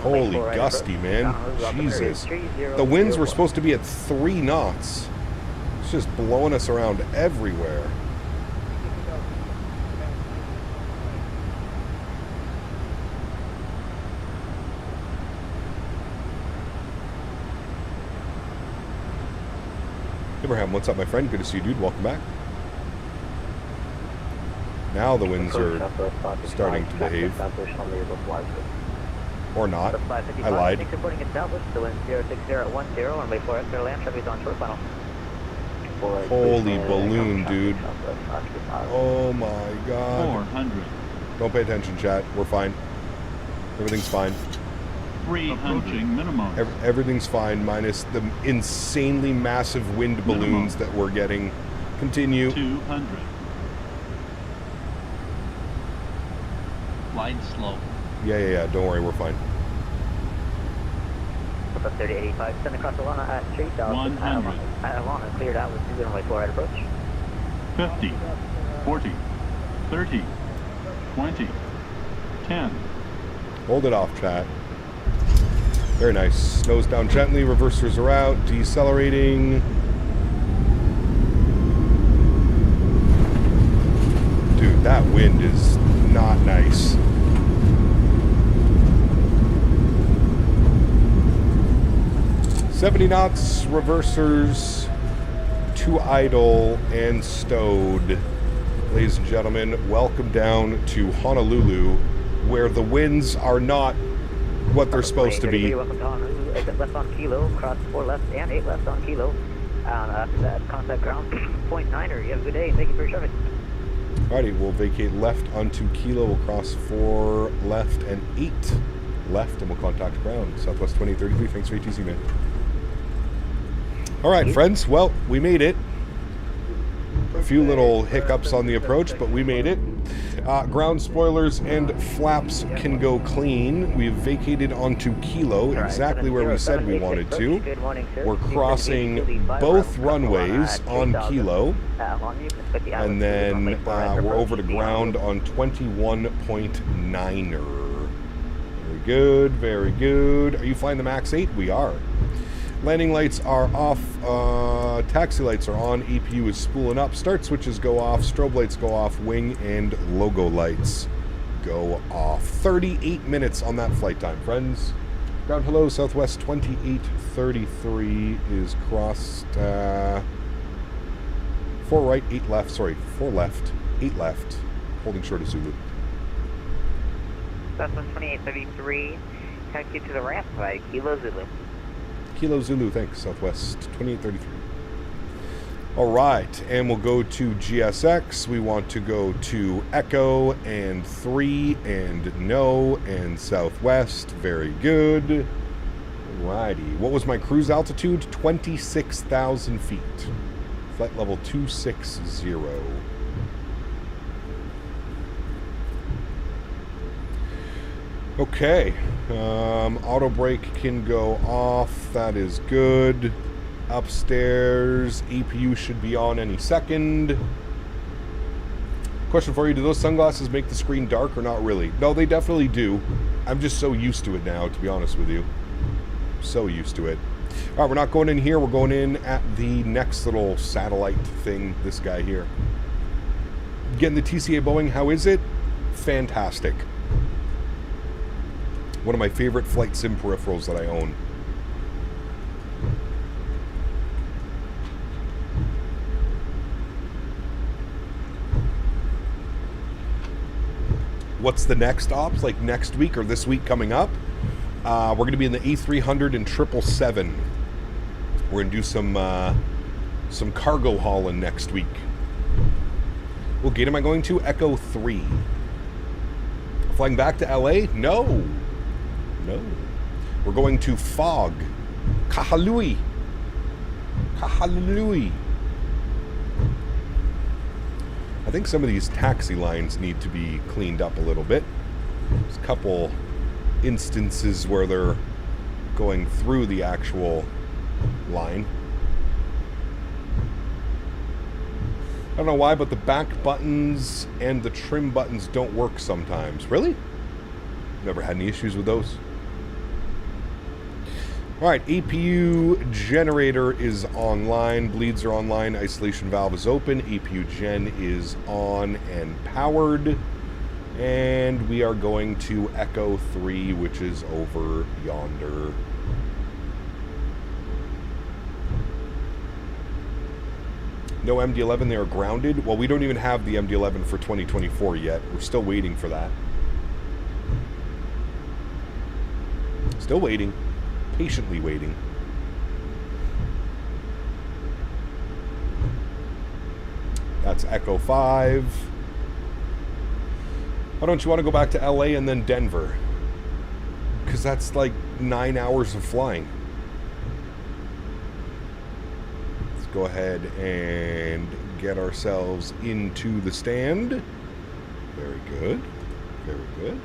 Holy gusty, man. Jesus. The winds were supposed to be at 3 knots. It's just blowing us around everywhere. Abraham, what's up, my friend? Good to see you, dude. Welcome back. Now the winds are starting to behave. Or not. I lied. Reporting established. The wind 060 at 10. Runway 4 clear land. Traffic on short final. Holy balloon, dude. Oh my god. 400. Don't pay attention, chat. We're fine. Everything's fine. 300 minimum. Everything's fine, minus the insanely massive wind balloons that we're getting. Continue. 200. Glide slow. Yeah. Don't worry, we're fine. 3085, send across Alana at 3000. 100. Alana cleared out with 2 runway 4 right approach. 50. 40. 30. 20. 10. Hold it off, chat. Very nice. Nose down gently. Reversers are out. Decelerating. Dude, that wind is not nice. $70 knots, reversers, 2 idle, and stowed. Ladies and gentlemen, welcome down to Honolulu, where the winds are not what they're supposed to be. Welcome to Honolulu. Exit left on Kilo, cross 4 left and 8 left on Kilo. After that, contact ground, .9er. You have a good day, and thank you for your service. Alrighty, we'll vacate left onto Kilo. We'll cross 4 left and 8 left, and we'll contact ground. Southwest 2833. Thanks for ATC, man. Alright, friends. Well, we made it. A few little hiccups on the approach, but we made it. Ground spoilers and flaps can go clean. We've vacated onto Kilo, exactly where we said we wanted to. We're crossing both runways on Kilo, and then we're over to ground on 21.9er. Very good, very good. Are you flying the MAX8? We are. Landing lights are off, taxi lights are on, EPU is spooling up, start switches go off, strobe lights go off, wing and logo lights go off. 38 minutes on that flight time, friends. Ground hello, Southwest 2833 is crossed, 4 right, 8 left, sorry, 4 left, 8 left, holding short of Zulu. Southwest 2833, taxi to the ramp by Kilo Zulu. Kilo Zulu, thanks, Southwest 2833. All right, and we'll go to GSX. We want to go to Echo and 3 and no and Southwest. Very good. Alrighty. What was my cruise altitude? 26,000 feet. Flight level 260. Okay, auto brake can go off, that is good. Upstairs, APU should be on any second. Question for you, do those sunglasses make the screen dark or not really? No, they definitely do. I'm just so used to it now, to be honest with you. So used to it. Alright, we're not going in here, we're going in at the next little satellite thing, this guy here. Getting the TCA Boeing, how is it? Fantastic. One of my favorite flight sim peripherals that I own. what's the next ops, like next week or this week coming up. We're going to be in the A300 and 777. We're going to do some cargo hauling next week. What gate am I going to? Echo 3. Flying back to LA? No. No. We're going to Fog. Kahului. Kahului. I think some of these taxi lines need to be cleaned up a little bit. There's a couple instances where they're going through the actual line. I don't know why, but the back buttons and the trim buttons don't work sometimes. Really? Never had any issues with those. Alright, APU generator is online. Bleeds are online. Isolation valve is open. APU gen is on and powered. And we are going to Echo 3, which is over yonder. No MD-11, they are grounded. Well, we don't even have the MD-11 for 2024 yet. We're still waiting for that. Still waiting. Patiently waiting. That's Echo 5. Why don't you want to go back to LA and then Denver? Because that's like 9 hours of flying. Let's go ahead and get ourselves into the stand. Very good. Very good.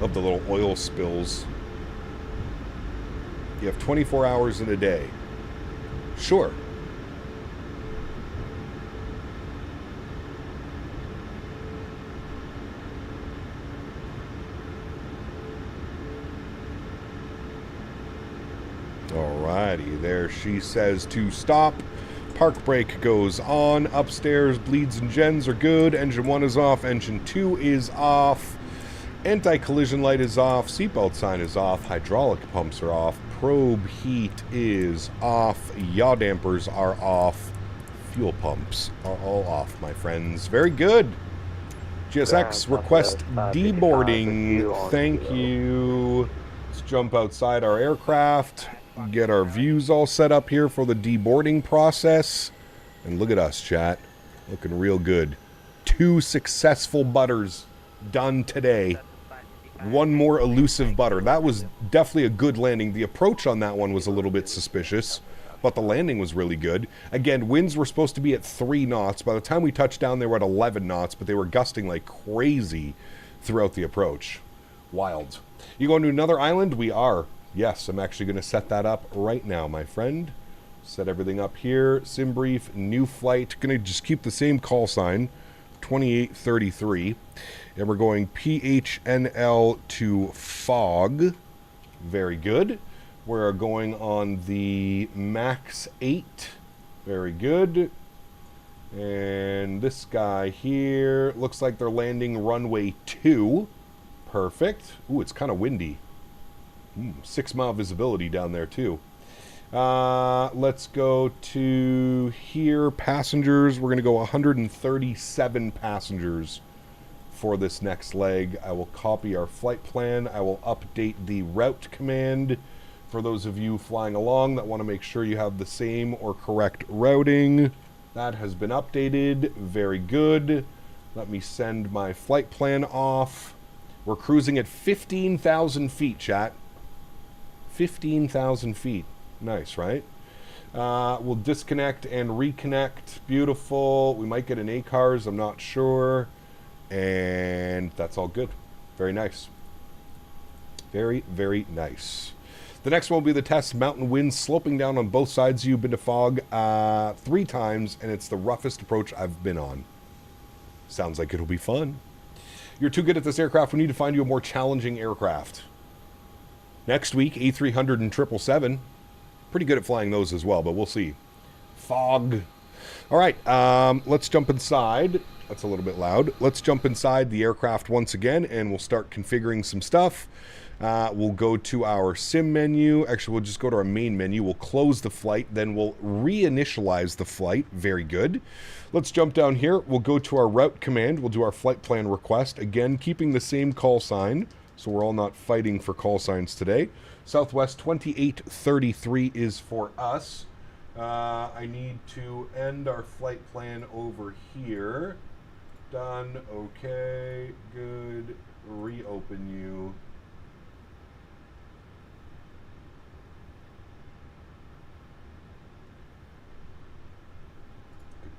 Of the little oil spills. You have 24 hours in a day. Sure. Alrighty, there she says to stop. Park brake goes on. Upstairs, bleeds and gens are good. Engine 1 is off. Engine 2 is off. Anti-collision light is off. Seatbelt sign is off. Hydraulic pumps are off. Probe heat is off. Yaw dampers are off. Fuel pumps are all off, my friends. Very good. GSX, request deboarding. Thank you. Let's jump outside our aircraft. Get our views all set up here for the deboarding process. And look at us, chat. Looking real good. 2 successful butters done today. 1 more elusive butter. That was definitely a good landing. The approach on that one was a little bit suspicious, but the landing was really good. Again, winds were supposed to be at 3 knots. By the time we touched down, they were at 11 knots, but they were gusting like crazy throughout the approach. Wild. You going to another island? We are. Yes, I'm actually going to set that up right now, my friend. Set everything up here. Sim brief, new flight. Going to just keep the same call sign, 2833. And we're going PHNL to Fog. Very good. We're going on the MAX8. Very good. And this guy here, looks like they're landing runway 2. Perfect. Ooh, it's kind of windy. 6 mile visibility down there too. Let's go to here. Passengers. We're going to go 137 passengers for this next leg. I will copy our flight plan. I will update the route command for those of you flying along that want to make sure you have the same or correct routing. That has been updated. Very good. Let me send my flight plan off. We're cruising at 15,000 feet, chat. 15,000 feet. Nice, right? We'll disconnect and reconnect. Beautiful. We might get an ACARS. I'm not sure. And that's all good. Very nice. Very, very nice. The next one will be the test. Mountain winds sloping down on both sides. You've been to Fog 3 times, and it's the roughest approach I've been on. Sounds like it'll be fun. You're too good at this aircraft. We need to find you a more challenging aircraft. Next week, A300 and 777. Pretty good at flying those as well, but we'll see. Fog. All right, let's jump inside. That's a little bit loud. Let's jump inside the aircraft once again, and we'll start configuring some stuff. We'll go to our sim menu. Actually, we'll just go to our main menu. We'll close the flight. Then we'll reinitialize the flight. Very good. Let's jump down here. We'll go to our route command. We'll do our flight plan request. Again, keeping the same call sign. So we're all not fighting for call signs today. Southwest 2833 is for us. I need to end our flight plan over here. Done. Okay. Good. Reopen you.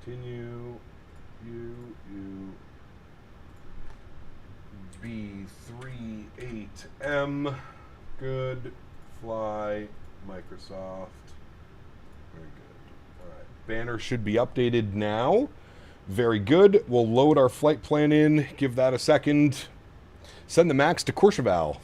Continue. You. B38M. Good. Fly. Microsoft. Very good. All right. Banner should be updated now. Very good. We'll load our flight plan in. Give that a second. Send the MAX to Courchevel.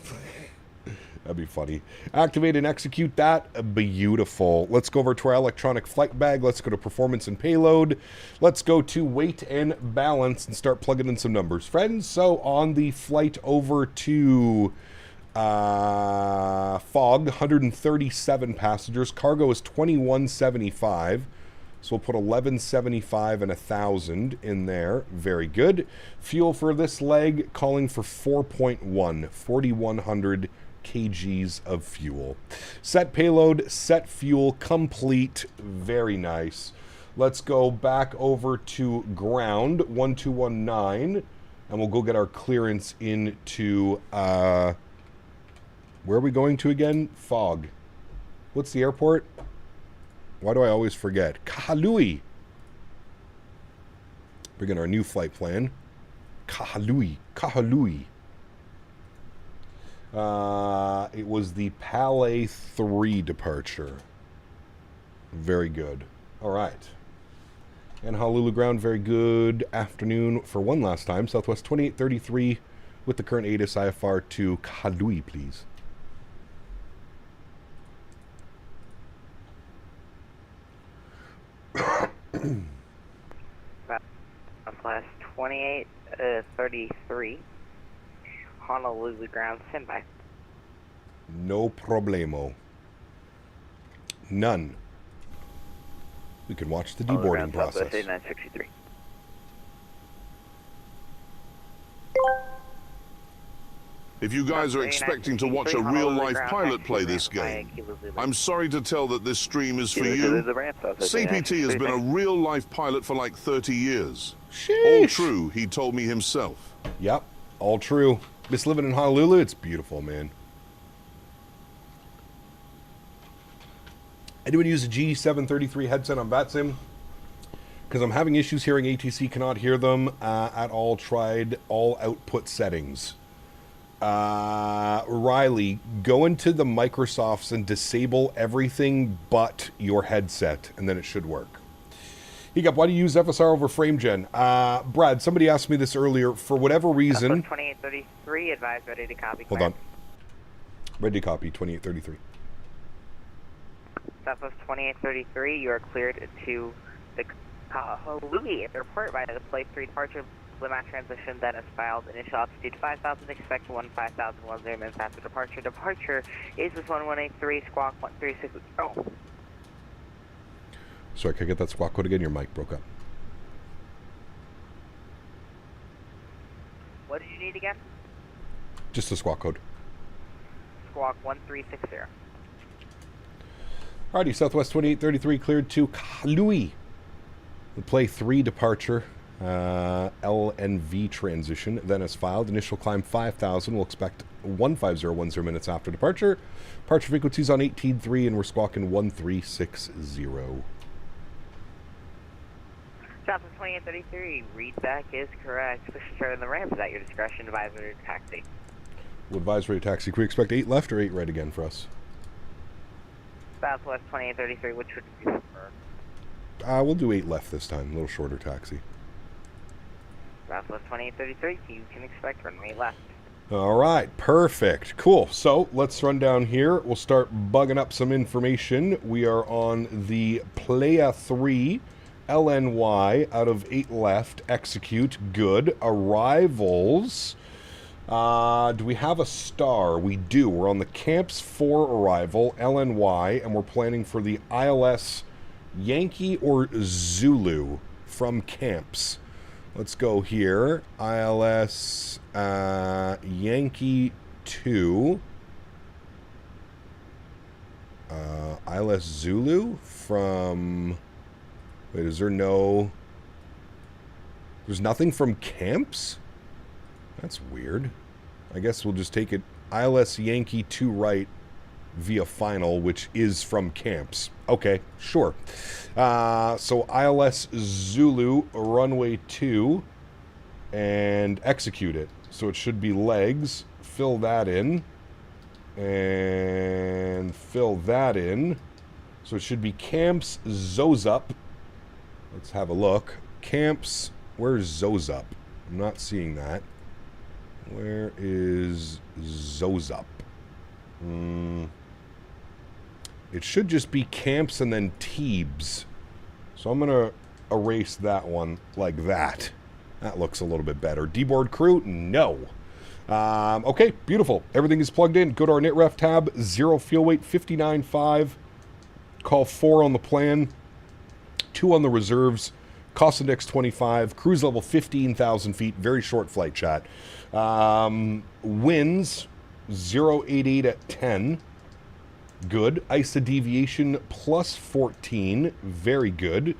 That'd be funny. Activate and execute that. Beautiful. Let's go over to our electronic flight bag. Let's go to performance and payload. Let's go to weight and balance and start plugging in some numbers, friends. So on the flight over to Fog, 137 passengers. Cargo is 2175. So we'll put 1175 and 1,000 in there. Very good. Fuel for this leg, calling for 4.1, 4,100 kgs of fuel. Set payload, set fuel, complete. Very nice. Let's go back over to ground, 1219, and we'll go get our clearance into, where are we going to again? Fog. What's the airport? Why do I always forget? Kahului. Bring in our new flight plan. Kahului. It was the Palais 3 departure. Very good. All right. And Honolulu ground, very good afternoon for one last time. Southwest 2833 with the current ATIS IFR to Kahului, please. Southwest 2833. Honolulu ground, send by. No problemo. None. We can watch the deboarding process. 963. If you guys are expecting to watch a real-life pilot play this game, I'm sorry to tell that this stream is for you. CPT has been a real-life pilot for like 30 years. Sheesh. All true, he told me himself. Yep, all true. Miss living in Honolulu, it's beautiful, man. Anyone use a G733 headset on VATSIM? Because I'm having issues hearing ATC, cannot hear them at all. Tried all output settings. Riley, go into the Microsofts and disable everything but your headset, and then it should work. Hiccup, why do you use FSR over FrameGen? Brad, somebody asked me this earlier. For whatever reason... 2833, advise ready to copy. Hold on. Ready to copy, 2833. Southwest 2833, you are cleared to the Kahului Airport via the Flight 3 departure limit transition that is filed. Initial altitude 5,000, expect 15,010 minutes after departure. Departure is this 1183, squawk 1360. Sorry, can I get that squawk code again? Your mic broke up. What did you need again? Just the squawk code. Squawk 1360. Alrighty, Southwest 2833 cleared to Kahului. The Play 3 departure, LNV transition, then as filed. Initial climb 5,000. We'll expect 15010 minutes after departure. Departure frequencies on 18.3, and we're squawking 1360. Southwest 2833, readback is correct. Push to start on the ramp. Is at your discretion. Advisory to taxi. We'll advisory to taxi. Can we expect 8 left or 8 right again for us? Southwest 2833, which would you prefer? We'll do 8 left this time. A little shorter taxi. Southwest 2833, you can expect runway left. All right, perfect. Cool. So let's run down here. We'll start bugging up some information. We are on the Playa 3 LNY out of 8 left. Execute. Good. Arrivals. Do we have a star? We do. We're on the Camps 4 arrival, LNY, and we're planning for the ILS Yankee or Zulu from Camps. Let's go here. ILS Yankee 2. ILS Zulu from... Wait, is there no... There's nothing from Camps? That's weird. I guess we'll just take it ILS Yankee 2 right via final, which is from Camps. Okay, sure. So ILS Zulu, runway 2, and execute it. So it should be legs. Fill that in. And fill that in. So it should be Camps Zozup. Let's have a look. Camps, where's Zozup? I'm not seeing that. Where is Zozup? It should just be Camps and then Teebs. So I'm going to erase that one like that. That looks a little bit better. D-board crew? No. Okay, beautiful. Everything is plugged in. Go to our NitRef tab. 0 fuel weight, 59.5. Call 4 on the plan. 2 on the reserves. Cost index 25. Cruise level 15,000 feet. Very short flight chat. Winds 088 at 10. Good. ISA deviation plus 14. Very good.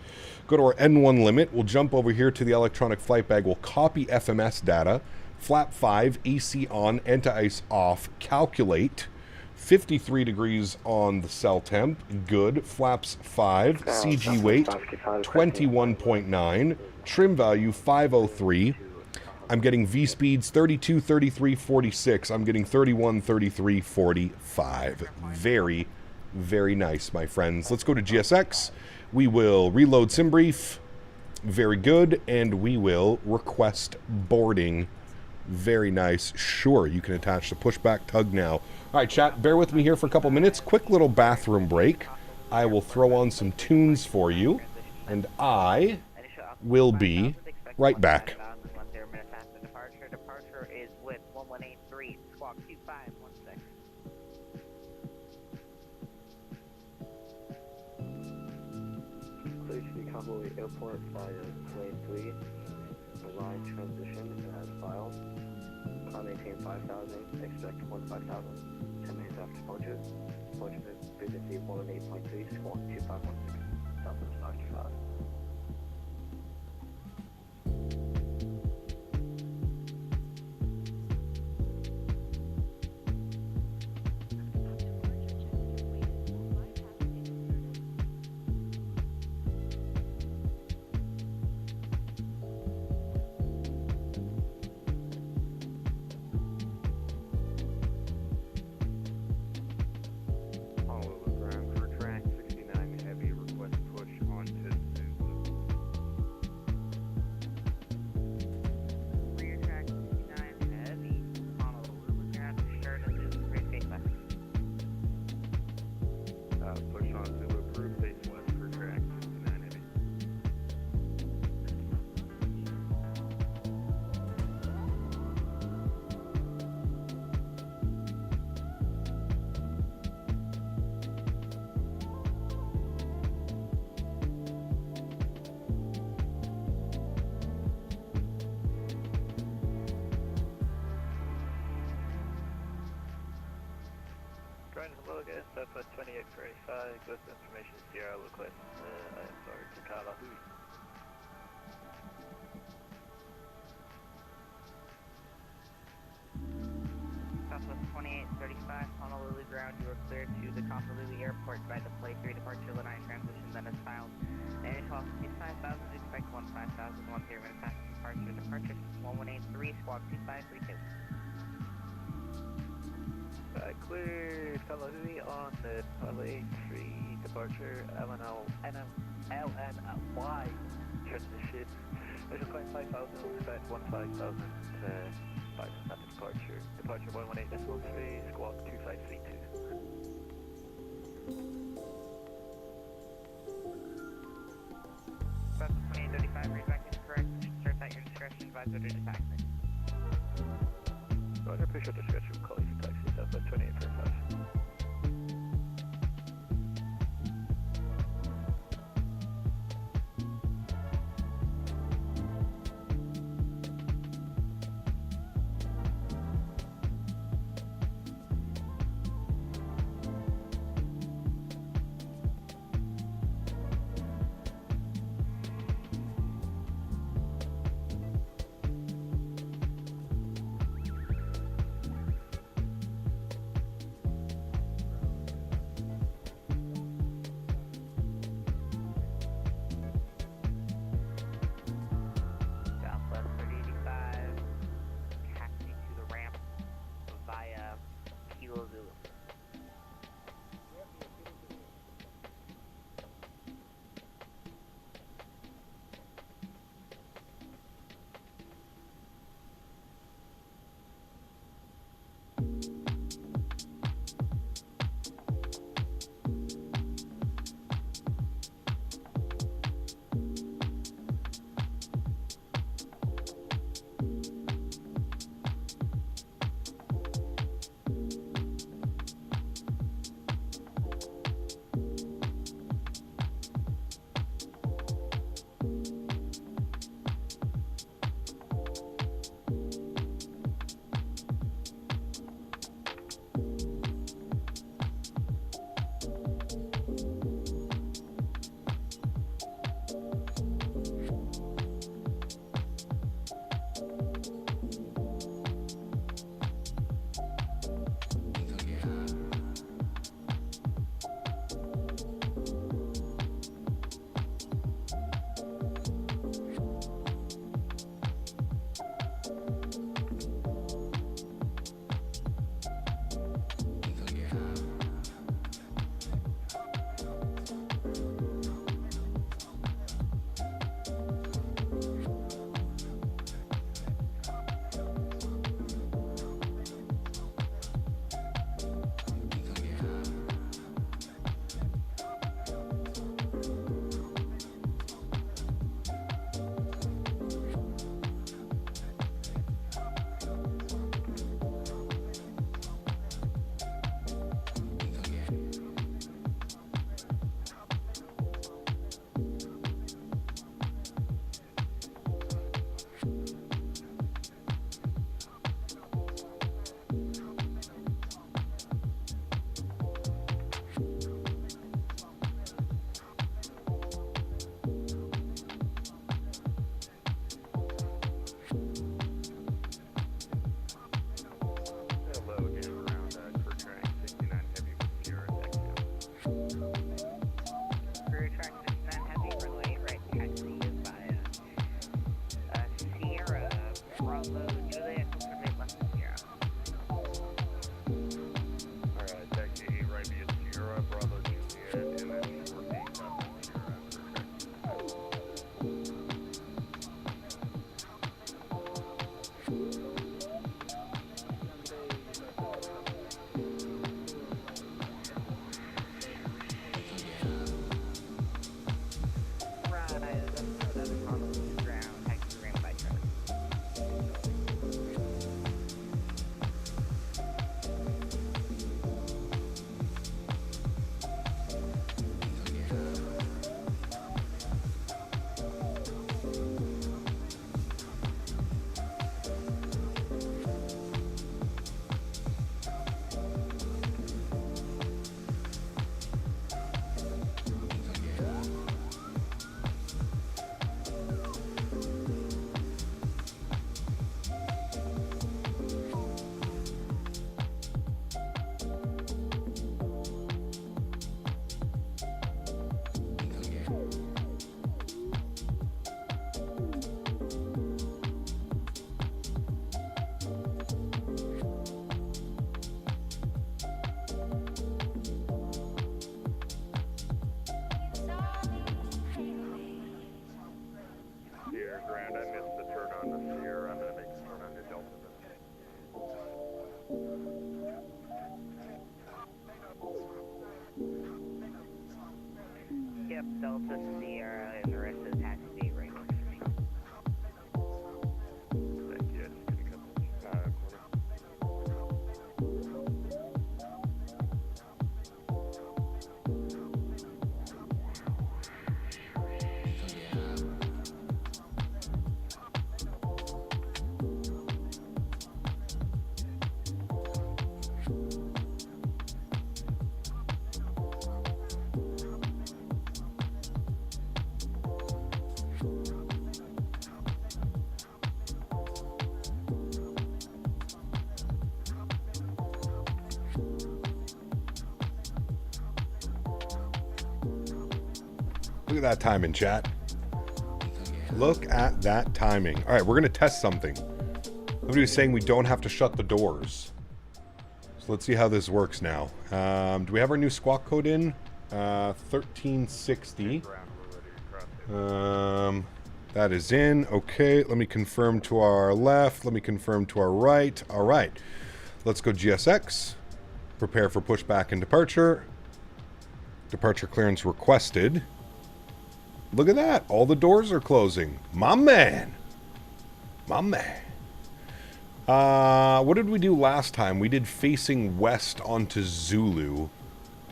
Go to our N1 limit. We'll jump over here to the electronic flight bag. We'll copy FMS data. Flap 5, AC on, anti-ice off. Calculate. 53 degrees on the cell temp. Good. Flaps 5. CG weight 21.9. Trim value 503. I'm getting V speeds 32, 33, 46. I'm getting 31, 33, 45. Very, very nice, my friends. Let's go to GSX. We will reload SimBrief. Very good. And we will request boarding. Very nice. Sure, you can attach the pushback tug now. All right, chat, bear with me here for a couple minutes. Quick little bathroom break. I will throw on some tunes for you, and I will be right back. Departure is with 1183, squawk 2516. Clear to the Cowboy Airport via lane 3. The line transition as filed. Maintain 5,000, expect 15,000. 10 minutes after departure. Departure frequency 118.3, squawk 2516. Southwest 525. Hello again, Southwest 2845, with information Sierra request, I am sorry, to Karl. Southwest 2835, Honolulu ground, you are cleared to the Honolulu airport by the Flight 3 departure line transition that is filed. And it costs 5,000, expect 15,000, 10 minutes after departure. Departure 1183, squawk 2532. Cleared Kalahui on the Flight 3 departure, LNY transition. Measure climb 5,000, expect 15,000, 5 minutes after departure. Departure 118.3, squawk 2532. Southwest 2835, read back incorrect. Insert at your discretion, advisor to taxi. Roger, appreciate the stretch of call you for taxi, Southwest 2835. Look at that timing, chat. Look at that timing. All right, we're going to test something. Somebody was saying we don't have to shut the doors. So let's see how this works now. Do we have our new squawk code in? 1360. That is in. Okay, let me confirm to our left. Let me confirm to our right. All right. Let's go GSX. Prepare for pushback and departure. Departure clearance requested. Look at that. All the doors are closing. My man. My man. What did we do last time? We did facing west onto Zulu.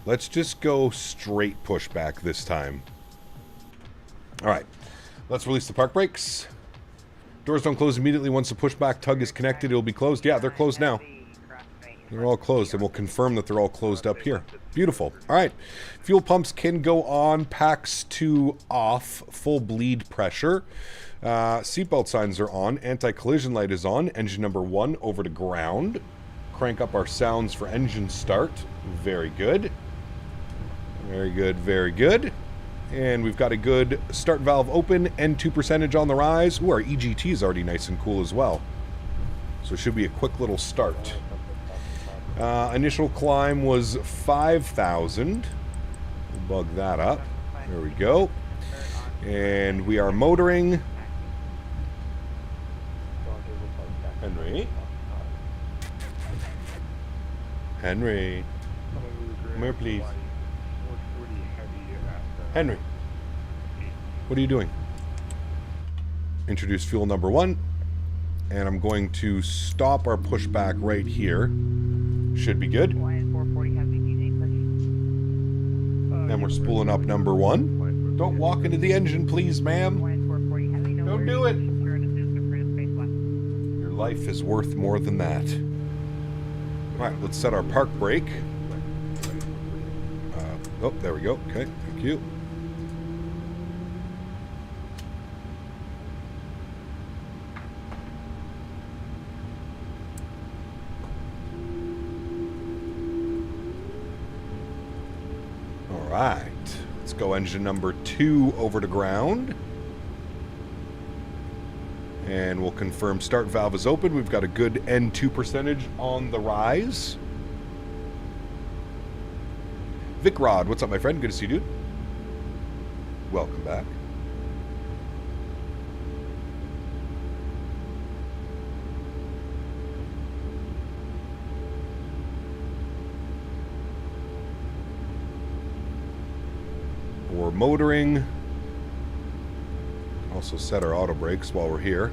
Let's just go straight pushback this time. All right. Let's release the park brakes. Doors don't close immediately. Once the pushback tug is connected, it'll be closed. Yeah, they're closed now. They're all closed, and we'll confirm that they're all closed up here. Beautiful. All right. Fuel pumps can go on. Packs to off. Full bleed pressure. Seatbelt signs are on. Anti-collision light is on. Engine number 1 over to ground. Crank up our sounds for engine start. Very good. Very good, very good. And we've got a good start valve open. N2 percentage on the rise. Ooh, our EGT is already nice and cool as well. So it should be a quick little start. Initial climb was 5,000. We'll bug that up. There we go. And we are motoring. Henry. Henry. Come here, please. Henry. What are you doing? Introduce fuel number 1. And I'm going to stop our pushback right here. Should be good. And we're spooling up number 1. Don't walk into the engine, please, ma'am. Don't do it. Your life is worth more than that. All right, let's set our park brake. Oh, there we go. Okay, thank you. Right, let's go engine number 2 over to ground. And we'll confirm start valve is open. We've got a good N2 percentage on the rise. Vic Rod, what's up, my friend? Good to see you, dude. Welcome back. We're motoring. Also set our auto brakes while we're here.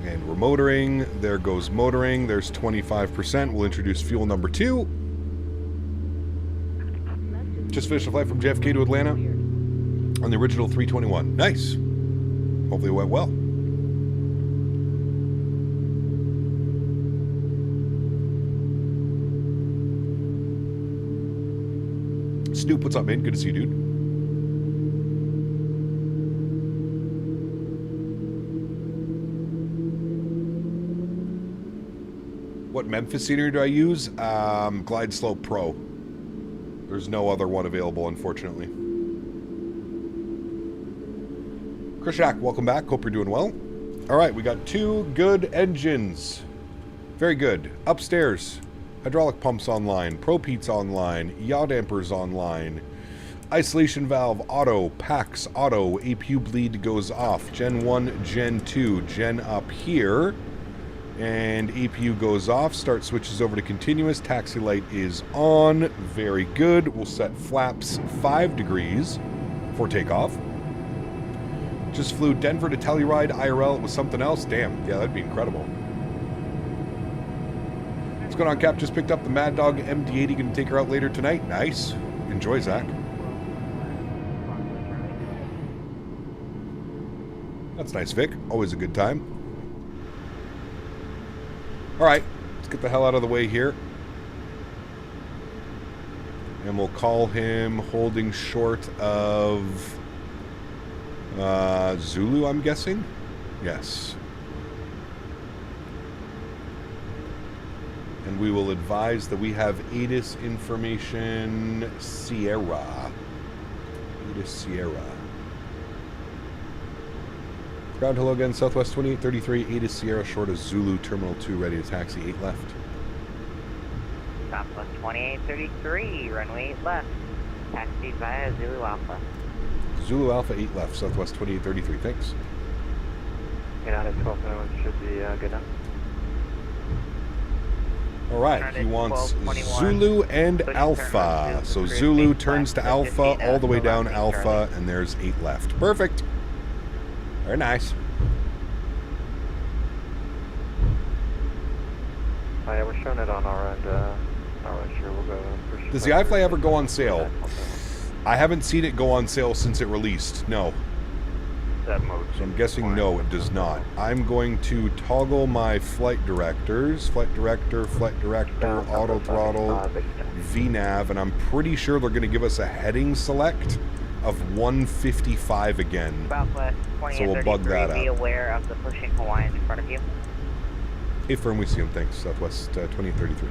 And we're motoring. There goes motoring. There's 25%. We'll introduce fuel number 2. Just finished a flight from JFK to Atlanta on the original 321. Nice. Hopefully it went well. Snoop, what's up, man? Good to see you, dude. What Memphis scenery do I use? Glide Slope Pro. There's no other one available, unfortunately. Krishak, welcome back. Hope you're doing well. All right, we got 2 good engines. Very good. Upstairs. Hydraulic pumps online, Pro-Peats online, yaw dampers online, isolation valve auto, PAX auto, APU bleed goes off, Gen 1, Gen 2, Gen up here, and APU goes off, start switches over to continuous, taxi light is on, very good, we'll set flaps 5 degrees for takeoff. Just flew Denver to Telluride IRL, it was something else, damn, yeah, that'd be incredible. What's going on, Cap? Just picked up the Mad Dog MD-80. Going to take her out later tonight. Nice. Enjoy, Zach. That's nice, Vic. Always a good time. All right. Let's get the hell out of the way here. And we'll call him holding short of Zulu, I'm guessing? Yes. And we will advise that we have ATIS information Sierra. is Sierra. Ground hello again, Southwest 2833, 8 is Sierra, short of Zulu, Terminal 2, ready to taxi, 8 left. Southwest 2833, runway 8 left. Taxi via Zulu Alpha. Zulu Alpha, 8 left, Southwest 2833, thanks. United 1291 should be good now. Alright, he wants Zulu and Alpha. So Zulu turns to Alpha, all the way down Alpha, and there's 8 left. Perfect. Very nice. Oh yeah, we're showing it on our end. Sure, we'll go. Does the iFly ever go on sale? I haven't seen it go on sale since it released. No. That mode. So I'm guessing no, it does not. I'm going to toggle my flight directors. Flight director, auto throttle, VNAV, and I'm pretty sure they're going to give us a heading select of 155 again. Southwest So we'll bug that be up. aware of the pushing Hawaiian in front of you. Hey, firm, we see him. Thanks. Southwest 2033.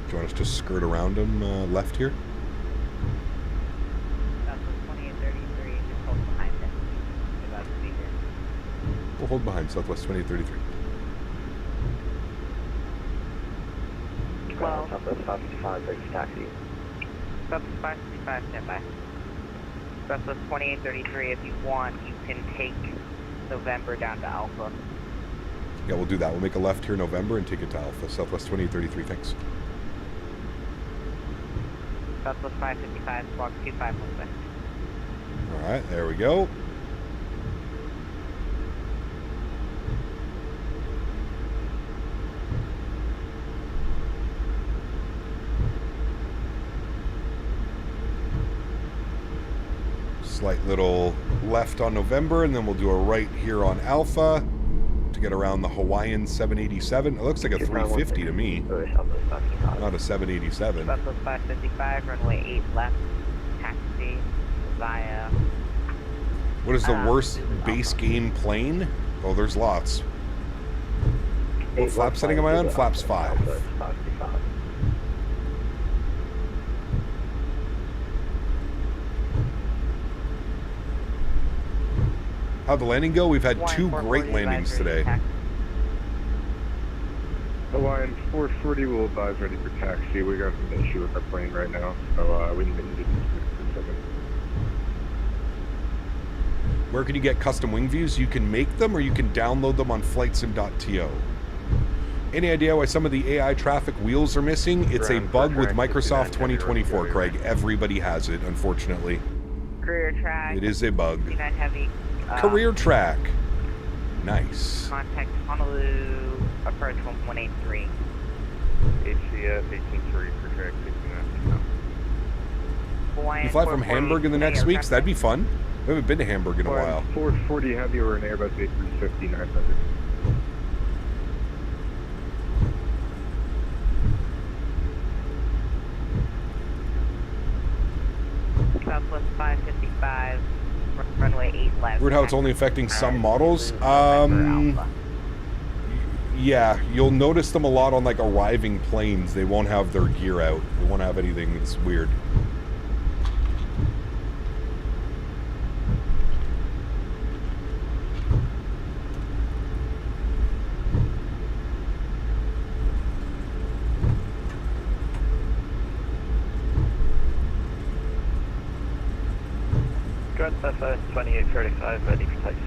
Do you want us to skirt around him left here? Southwest 2833, just hold behind it. You're about to be here. We'll hold behind Southwest 2033. Well, Southwest 555, break taxi. Southwest 555, stand by. Southwest 2833, if you want, you can take November down to Alpha. Yeah, we'll do that. We'll make a left here November and take it to Alpha. Southwest 2833, thanks. Southwest 555, squawk 2516. Alright, there we go. Slight little left on November, and then we'll do a right here on Alpha to get around the Hawaiian 787. It looks like a 350 to me, not a 787. Southwest 555, runway 8 left, taxi via... What is the worst base game plane? Oh, there's lots. What flap setting am I on? Flaps 5. How'd the landing go? We've had 2 great landings today. Hawaiian 440 will advise ready for taxi. We got an issue with our plane right now, so we need to disconnect for a second. Where can you get custom wing views? You can make them or you can download them on flightsim.to. Any idea why some of the AI traffic wheels are missing? It's a bug with Microsoft 2024, Craig. Everybody has it, unfortunately. Career track. It is a bug. C9 heavy. Career track. Nice. Contact Honolulu, approach 1183. HCS 183 for track 69. You fly from Hamburg in the next weeks? That'd be fun. We haven't been to Hamburg in a while. 440 heavy or an Airbus A350 900. Southwest 555, runway 8 left. Weird how it's only affecting some models. Yeah, you'll notice them a lot on like arriving planes. They won't have their gear out. They won't have anything. It's weird. Grand Southwest 2835, ready for taxi.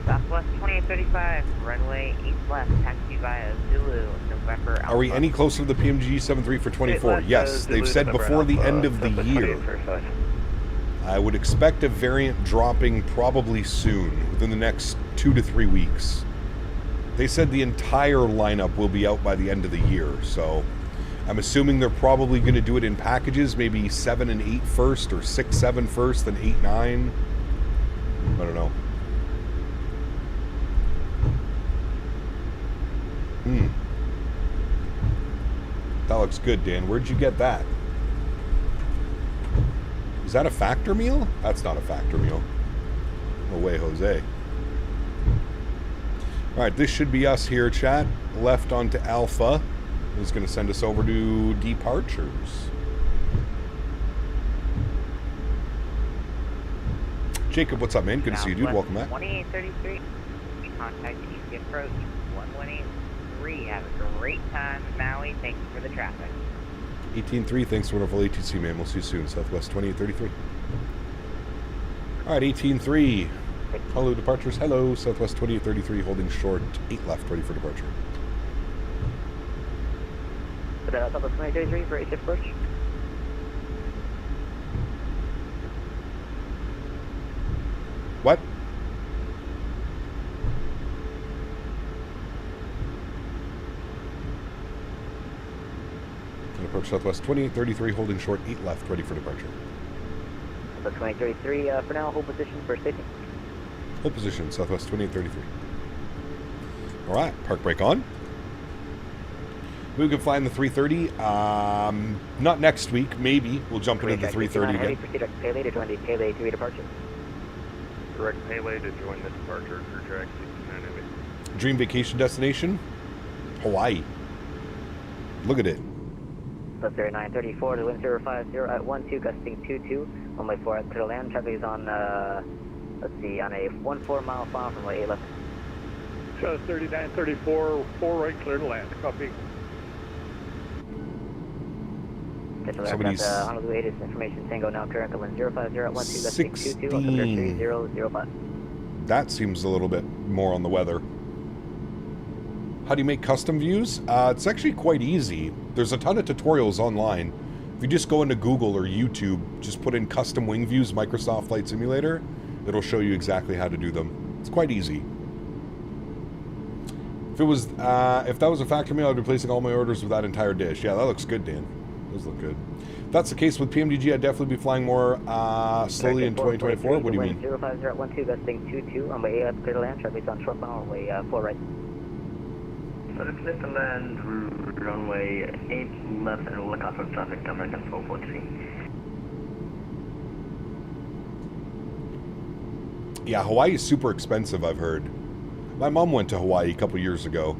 Southwest 2835, runway 8 left, taxi via Zulu, November Alpha. Are we any closer to the PMG 73 for 24? Yes, they've said before the end of the year. I would expect a variant dropping probably soon, within the next 2 to 3 weeks. They said the entire lineup will be out by the end of the year, so I'm assuming they're probably going to do it in packages, maybe 7 and 8 first, or 6, 7 first, then 8, 9. I don't know. That looks good, Dan. Where'd you get that? Is that a factor meal? That's not a factor meal. No way, Jose. Alright, this should be us here, chat. Left onto Alpha. Is going to send us over to departures. Jacob, what's up, man? Good to see you, dude. Welcome back. 2833. We contact Easy Approach 1183. Have a great time in Maui. Thank you for the traffic. 18.3, thanks for wonderful ATC, man. We'll see you soon. Southwest 2833. Alright, 18.3. Hello, departures. Hello, Southwest 2833, holding short. 8 left, ready for departure. Southwest 2833 for Easy Approach. What? Approach Southwest 2833, holding short, 8 left, ready for departure. Southwest 2833, for now, hold position for safety. Hold position, Southwest 2833. Alright, park brake on. We can fly in the 330. Not next week, maybe. We'll jump into the 330 again. Proceed Pele to join the Pele 3 departure. Direct Pele to join the departure, crew track 69 Dream vacation destination? Hawaii. Look at it. Plus 0934 to wind 050 at 12, gusting 22. Runway 4 at clear land. Traffic is on, let's see, on a 14 mile final from runway 8 left. Shows 3934, 4 right, clear to land. Copy. Somebody's... Honolulu 8 is information Tango now current to wind 050 at 12, gusting 22. 3005. That seems a little bit more on the weather. How do you make custom views? It's actually quite easy. There's a ton of tutorials online. If you just go into Google or YouTube, just put in custom wing views, Microsoft Flight Simulator, it'll show you exactly how to do them. It's quite easy. If that was a factory meal, I'd be placing all my orders with that entire dish. Yeah, that looks good, Dan. Those look good. If that's the case with PMDG, I'd definitely be flying more slowly in 2024. What do you mean? 050 at 12, gusting 22. Runway 8 clear to land. Traffic is on short final. Runway 4 right. So to clear to land, runway 8 left and Lacasse on traffic, American 443. Yeah, Hawaii is super expensive, I've heard. My mom went to Hawaii a couple years ago.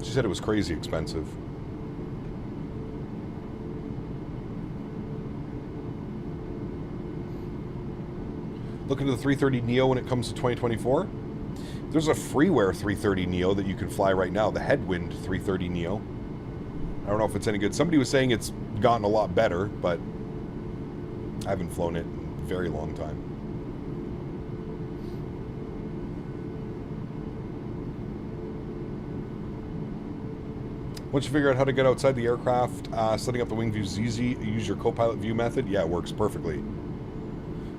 She said it was crazy expensive. Look into the 330 Neo when it comes to 2024. There's a freeware 330 Neo that you can fly right now, the Headwind 330 Neo. I don't know if it's any good. Somebody was saying it's gotten a lot better, but I haven't flown it in a very long time. Once you figure out how to get outside the aircraft, setting up the wing view is easy. Use your co-pilot view method. Yeah, it works perfectly.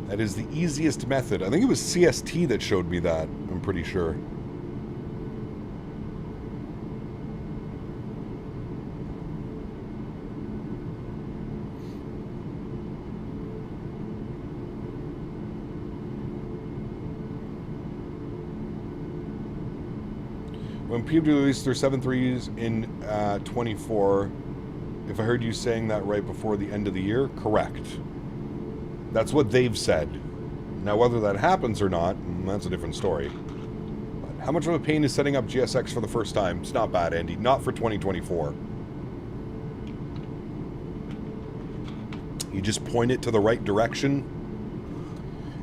That is the easiest method. I think it was CST that showed me that, I'm pretty sure. When PMD released their 7.3s in 24, if I heard you saying that right before the end of the year, correct. That's what they've said. Now, whether that happens or not, that's a different story. But how much of a pain is setting up GSX for the first time? It's not bad, Andy. Not for 2024. You just point it to the right direction.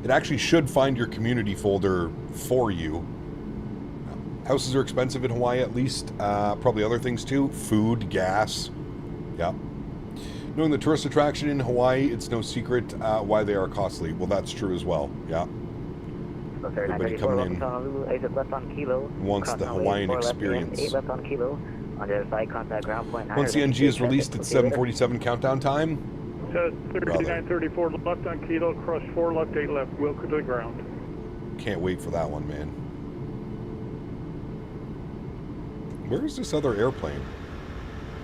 It actually should find your community folder for you. Houses are expensive in Hawaii, at least. Probably other things too. Food, gas. Yeah. Knowing the tourist attraction in Hawaii, it's no secret why they are costly. Well, that's true as well. Yeah. Everybody coming in wants the Hawaiian experience. 8 left on Kilo. On the other side, contact ground point 9. Once the NG is released at 7:47 countdown time. Says 3934 left on Kilo, cross 4 left, 8 left, wheel to the ground. Can't wait for that one, man. Where is this other airplane?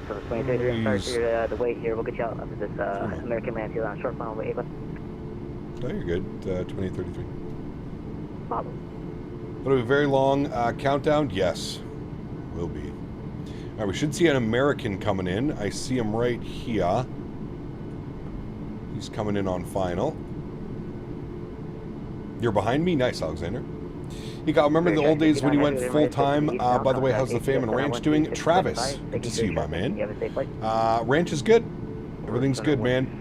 So the 23 start the way here. We'll get you out of this American land here on short final with 8 left. No, you're good. 2833. Problem. It'll be a very long countdown. Yes, will be. All right, we should see an American coming in. I see him right here. He's coming in on final. You're behind me? Nice, Alexander. You got, remember the old days when you went full-time? By the way, how's the fam and ranch doing? Travis, good to see you, my man. Ranch is good. Everything's good, man.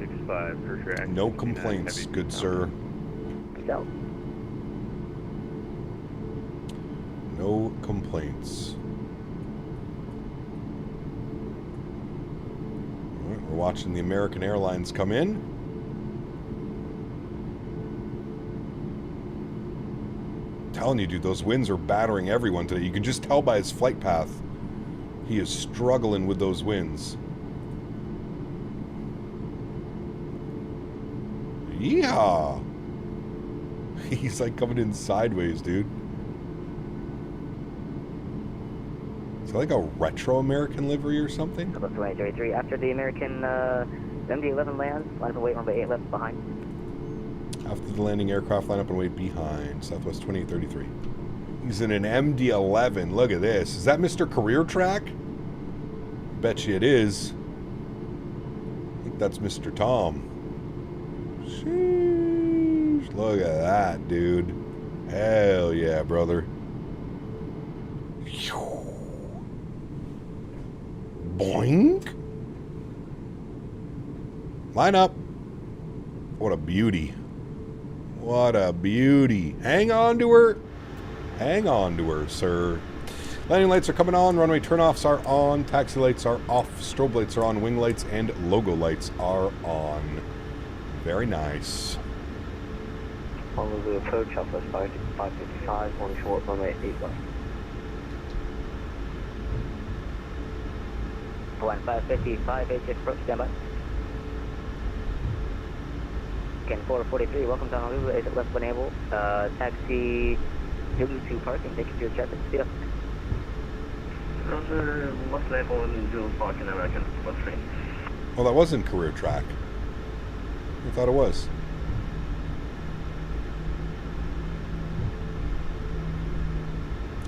No complaints, good sir. No complaints. All right, we're watching the American Airlines come in. Telling you, dude, those winds are battering everyone today. You can just tell by his flight path. He is struggling with those winds. Yeehaw! He's like coming in sideways, dude. Is that like a retro American livery or something? About 2033. After the American MD-11 lands, line up and wait, runway 8 left behind. After the landing, aircraft line up and wait behind. Southwest 2833. He's in an MD-11. Look at this. Is that Mr. Career Track? Bet you it is. I think that's Mr. Tom. Sheesh. Look at that, dude. Hell yeah, brother. Boink. Line up. What a beauty. What a beauty. Hang on to her. Hang on to her, sir. Landing lights are coming on. Runway turnoffs are on. Taxi lights are off. Strobe lights are on. Wing lights and logo lights are on. Very nice. On the approach, Southwest 555, one short, runway 8 left. 1555, 8 approach, standby. Again, 443, welcome to Honolulu, 8 left when able. Taxi Zulu to parking, thank you for your traffic, speed up. Roger, left level and Zulu parking, American, what train? Well, that wasn't Career Track. I thought it was.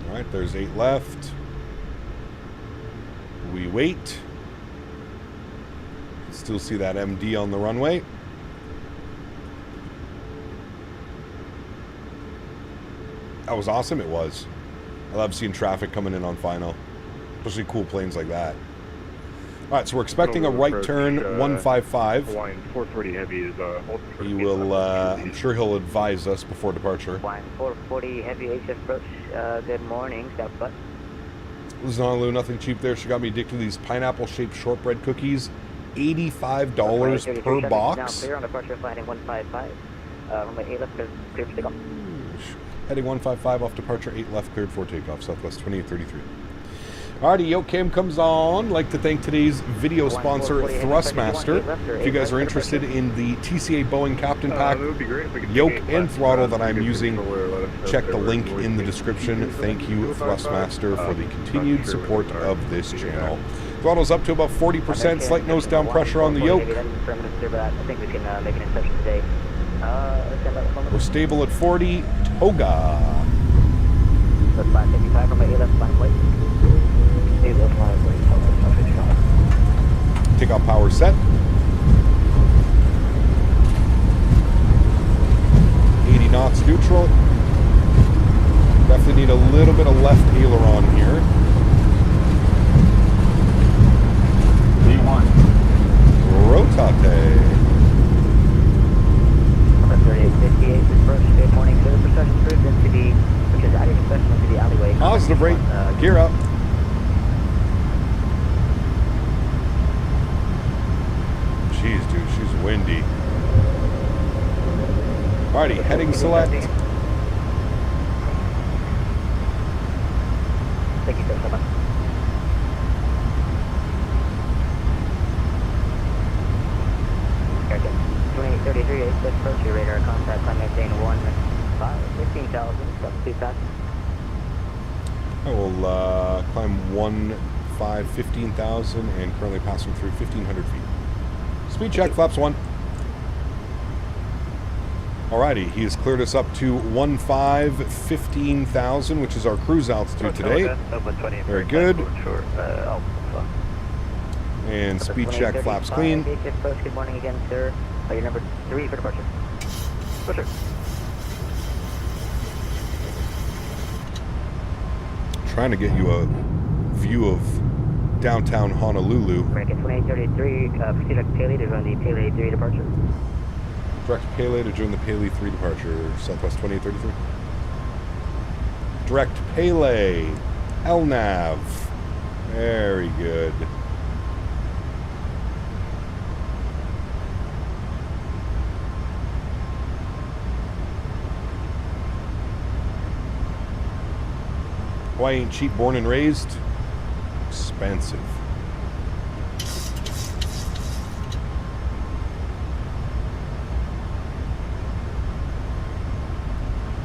Alright, there's 8 left. We wait. Still see that MD on the runway. That was awesome, it was. I love seeing traffic coming in on final. Especially cool planes like that. Alright, so we're expecting a right turn, 155. Hawaiian 440 Heavy is he will, I'm sure he'll advise us before departure. Hawaiian 440 Heavy HF approach, good morning, southwest. This is Honolulu, nothing cheap there. She got me addicted to these pineapple-shaped shortbread cookies. $85 per box. Now clear on departure, flying 155. Runway 8 left, clear for takeoff. Heading 155 off departure, 8 left, cleared for takeoff, Southwest 2833. Alrighty, YoCam comes on. Like to thank today's video sponsor, Thrustmaster. If you guys are interested in the TCA Boeing Captain Pack, yoke and throttle that I'm using, check the link in the description. Thank you, Thrustmaster, for the continued support of this channel. Throttle's up to about 40%, slight nose down pressure on the yoke. I think we can make an exception today. We're stable at 40. Toga. That's 555 from my 8 left line plate. Takeoff power set. 80 knots neutral. Definitely need a little bit of left aileron here. V1. Rotate. 3858 approach, good morning, clear for session cruise into the, which is adding session into the alleyway. Positive rate, gear up. Jeez, dude, she's windy. Alrighty, heading select. Thank you so much. Aircraft 2833, 8 approach, your radar contact, climb maintain 15,000, stop 2 fast. I will climb 15,000 and currently passing through 1,500 feet. Speed check, flaps 1. Alrighty, he has cleared us up to 15,000, which is our cruise altitude today. Very good. And speed check, flaps clean. Good morning again, sir. Your number 3 for departure. Roger. trying to get you a view of downtown Honolulu. American 2833, proceed direct Pele to join the Pele 3 departure. Direct Pele to join the Pele 3 departure, Southwest 2833. Direct Pele, LNAV. Very good. Why ain't cheap, born and raised? Expensive.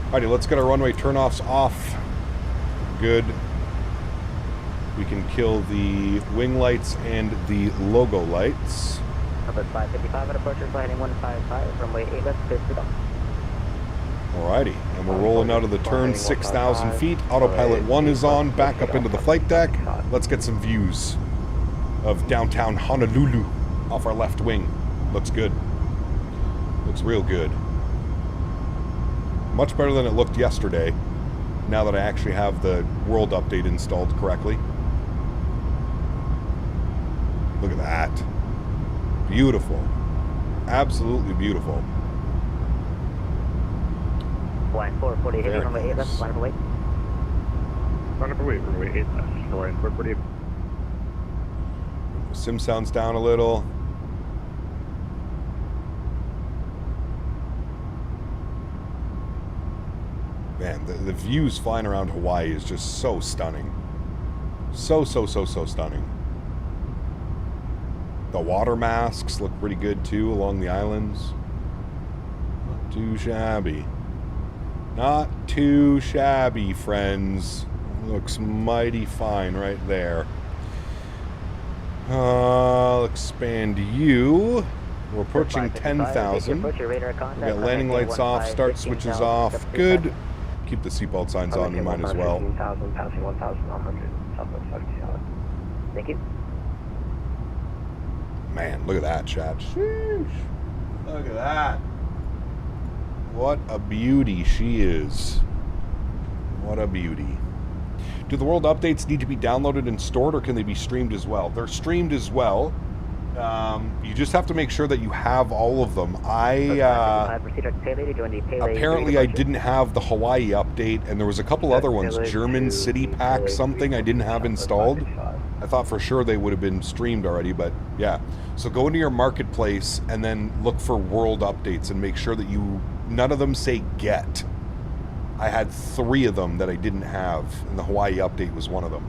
Alrighty, let's get our runway turnoffs off. Good. We can kill the wing lights and the logo lights. Number 555 at approach, heading 155, runway 8 left, clear to go. Alrighty, and we're rolling out of the turn 6,000 feet. Autopilot 1 is on, back up into the flight deck. Let's get some views of downtown Honolulu off our left wing. Looks good. Looks real good. Much better than it looked yesterday, now that I actually have the world update installed correctly. Look at that. Beautiful. Absolutely beautiful. Line 440, heading runway 8 left, line up away. Line up away, runway 8 left, line 440. Sim sounds down a little. Man, the views flying around Hawaii is just so stunning. So stunning. The water masks look pretty good too along the islands. Not too shabby. Not too shabby, friends. Looks mighty fine right there. I'll expand you. We're approaching 10,000. We got landing lights off, start switches off. Good. Keep the seatbelt signs on, you might as well. Thank you. Man, look at that, chat. Sheesh. Look at that. What a beauty she is. What a beauty. Do the world updates need to be downloaded and stored, or can they be streamed as well? They're streamed as well. You just have to make sure that you have all of them. Apparently I didn't have the Hawaii update, and there was a couple other ones. German City Pack something I didn't have installed. I thought for sure they would have been streamed already, but yeah. So go into your marketplace and then look for world updates and make sure that none of them say get. I had 3 of them that I didn't have, and the Hawaii update was one of them.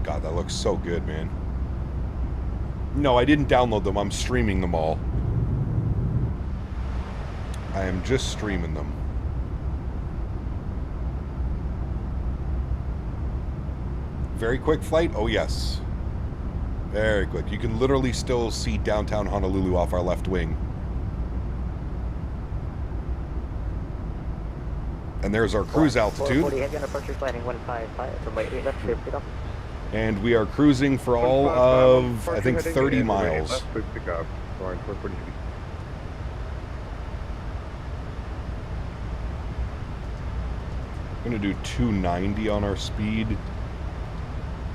God, that looks so good, man. No, I didn't download them. I'm streaming them all. I am just streaming them. Very quick flight? Oh, yes. Very quick. You can literally still see downtown Honolulu off our left wing. And there's our cruise altitude. And we are cruising for all of, I think, 30 miles. I'm going to do 290 on our speed.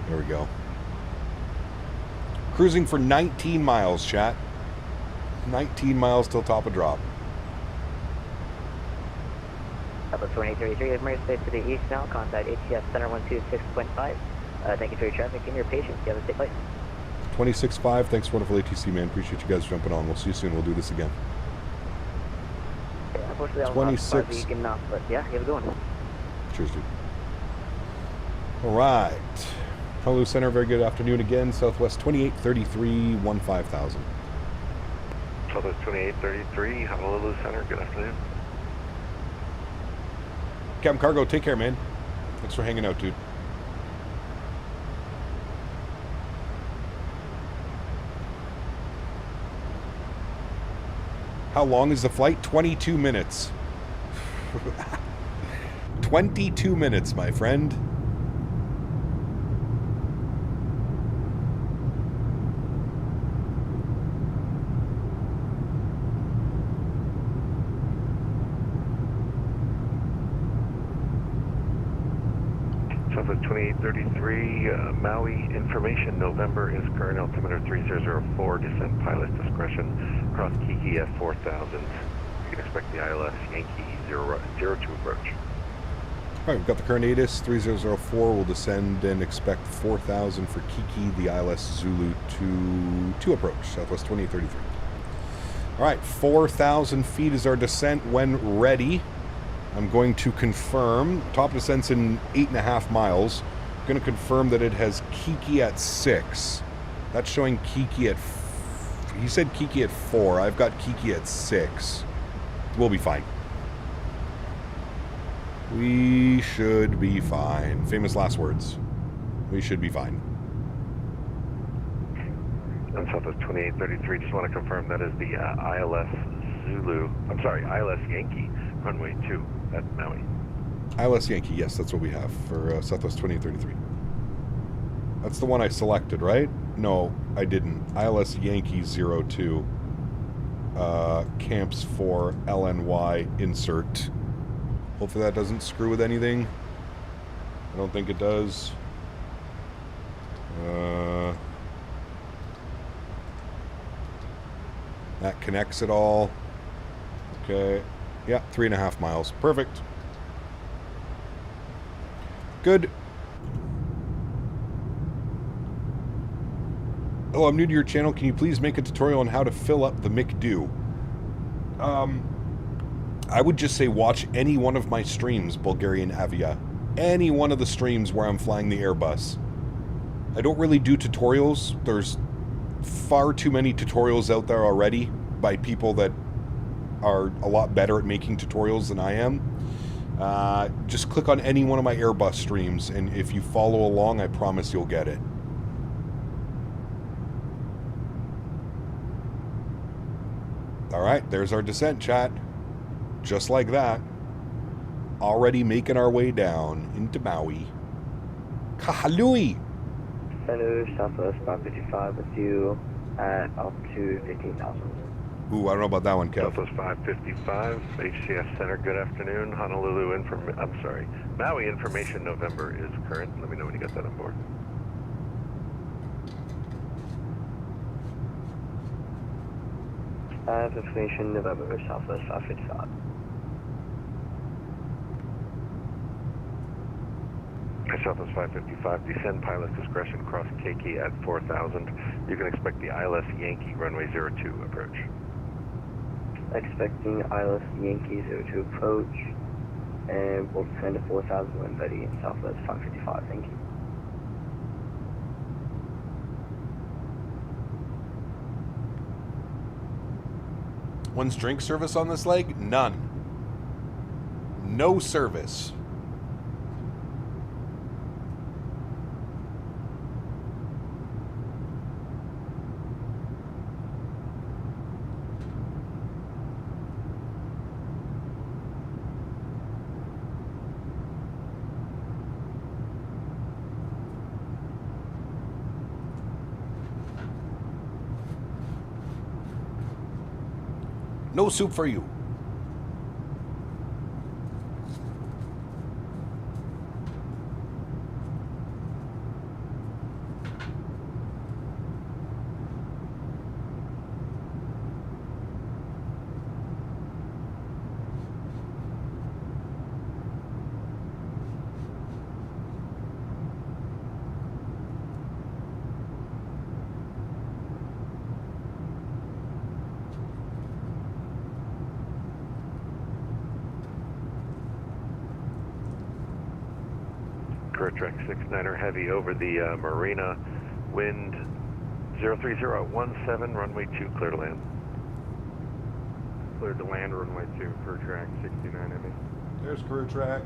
There we go. Cruising for 19 miles, chat. 19 miles till top of drop. Number 2833, Admiral Space to the east now. Contact HCS Center 126.5. Thank you for your traffic and your patience. You have a safe flight. 26.5. Thanks, wonderful ATC, man. Appreciate you guys jumping on. We'll see you soon. We'll do this again. Yeah, unfortunately, I was 26. getting off, but yeah, you have a good one. Cheers, dude. All right. Honolulu Center, very good afternoon again. Southwest 2833, 15,000. Southwest 2833, Honolulu Center, good afternoon. Captain Cargo, take care, man. Thanks for hanging out, dude. How long is the flight? 22 minutes. 22 minutes, my friend. Southwest 2833, Maui information. November is current altimeter 3004. Descent pilot discretion. Cross Kiki at 4000. You can expect the ILS Yankee 02 approach. All right, we've got the current ATIS 3004. We'll descend and expect 4000 for Kiki, the ILS Zulu to approach. Southwest 2833. All right, 4,000 feet is our descent when ready. I'm going to confirm. Top descent's in 8.5 miles. I'm going to confirm that it has Kiki at 6. That's showing Kiki at... He said Kiki at 4. I've got Kiki at 6. We'll be fine. We should be fine. Famous last words. We should be fine. On Southwest 2833, just want to confirm that is the ILS Zulu. I'm sorry, ILS Yankee, runway 2 at Maui. ILS Yankee, yes, that's what we have for Southwest 2833. That's the one I selected, right? No, I didn't. ILS Yankee 02. Camps for LNY insert. Hopefully that doesn't screw with anything. I don't think it does. That connects it all. Okay. Yeah, 3.5 miles. Perfect. Good. Hello, I'm new to your channel. Can you please make a tutorial on how to fill up the McDo? I would just say watch any one of my streams, Bulgarian Avia. Any one of the streams where I'm flying the Airbus. I don't really do tutorials. There's far too many tutorials out there already by people that are a lot better at making tutorials than I am. Just click on any one of my Airbus streams, and if you follow along, I promise you'll get it. Alright, there's our descent, chat. Just like that. Already making our way down into Maui. Kahalui! Hello, Southwest 555 with you at up to 15,000. Ooh, I don't know about that one, Kev. Southwest 555, HCS Center, good afternoon. Honolulu Maui information November is current. Let me know when you got that on board. I have information November, Southwest 555. Southwest 555, descend pilot discretion, cross KK at 4,000. You can expect the ILS Yankee runway 02 approach. Expecting ILS Yankee 02 approach, and we'll descend to 4,000 when ready in Southwest 555. Thank you. When's drink service on this leg? None. No service. No soup for you. Track 69er heavy over the marina, wind 03017, runway 2 clear to land. Cleared to land, runway 2, crew track 69 heavy. There's crew track.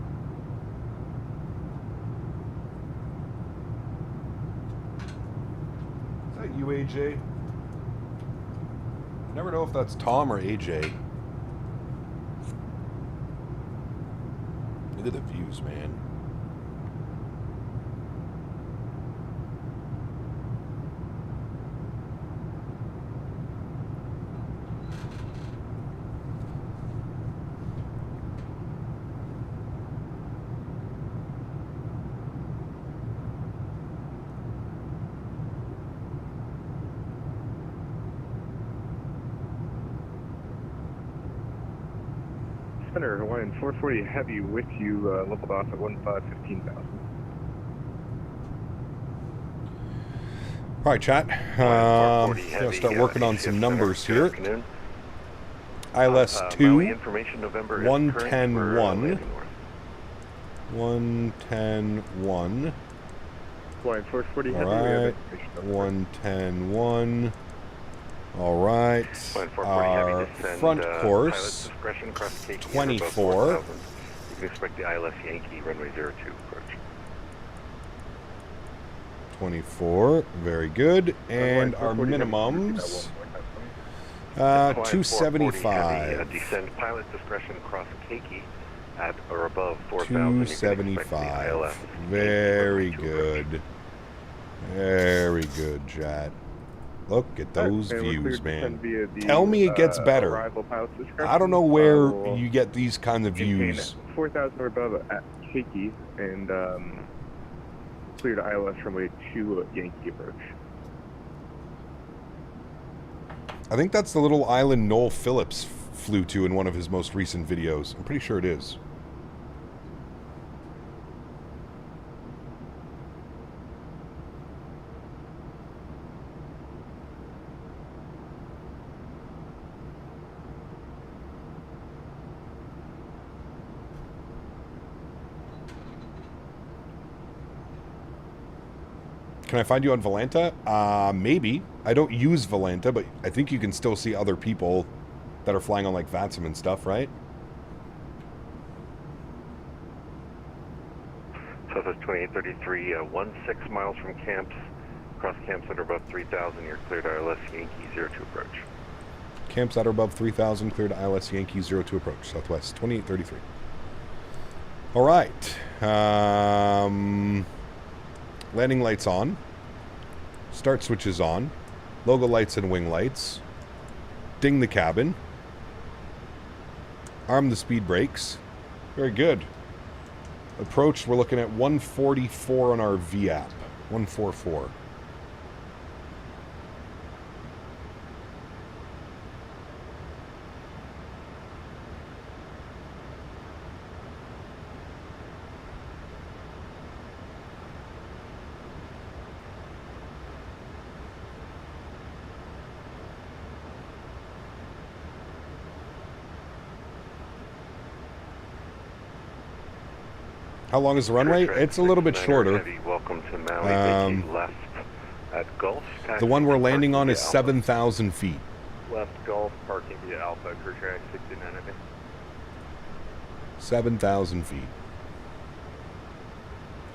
Is that you, AJ? Never know if that's Tom or AJ. Look at the views, man. Center, Hawaiian 440 Heavy with you, leveled off at 15,000. All right, chat. Gonna start working on some numbers here. ILS 2, 110-1. 110-1. Hawaiian 440 Heavy. All right, 110-1. All right, our front course, 24. You can expect the ILS Yankee runway 02 approach. 24, very good. And our minimums, 275. Descend pilot discretion cross Keiki at or above 4,000. 275. Very good. Very good, chat. Look at those views, man. Tell me it gets better. I don't know where you get these kind of views. 4,000 or above at Keiki and clear to ILS runway 2 Yankee approach. I think that's the little island Noel Phillips flew to in one of his most recent videos. I'm pretty sure it is. Can I find you on Volanta? Maybe. I don't use Volanta, but I think you can still see other people that are flying on like VATSIM and stuff, right? Southwest 2833, 16 miles from camps. Cross camps at above 3,000. You're cleared ILS Yankee 02 approach. Camps at or above 3,000, cleared ILS Yankee 02 approach. Southwest 2833. All right. Landing lights on. Start switches on. Logo lights and wing lights. Ding the cabin. Arm the speed brakes. Very good. Approach, we're looking at 144 on our VAP. 144. How long is the runway? It's a little bit shorter. Welcome to Maui. Left at Gulf. The one we're landing on is 7,000 feet. Left Gulf, parking via Alpha, crew track 69. 7,000 feet.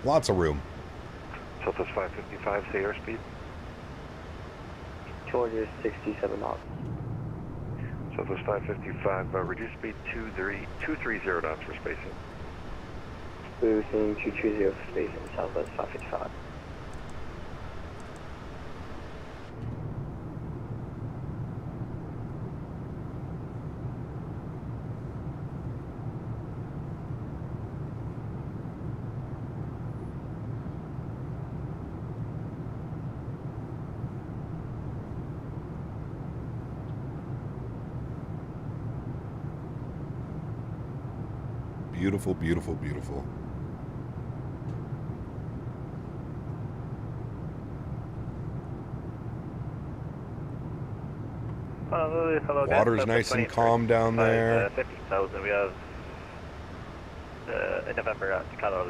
Lots of room. Southwest 555, say airspeed. Childerz 67 knots. Southwest 555, reduce speed 230 knots for spacing. Boosting 230 for spacing, Southwest 555. Beautiful, beautiful, beautiful. Hello, Water's guys. nice and calm down there. 15,000. We have in November at Karl.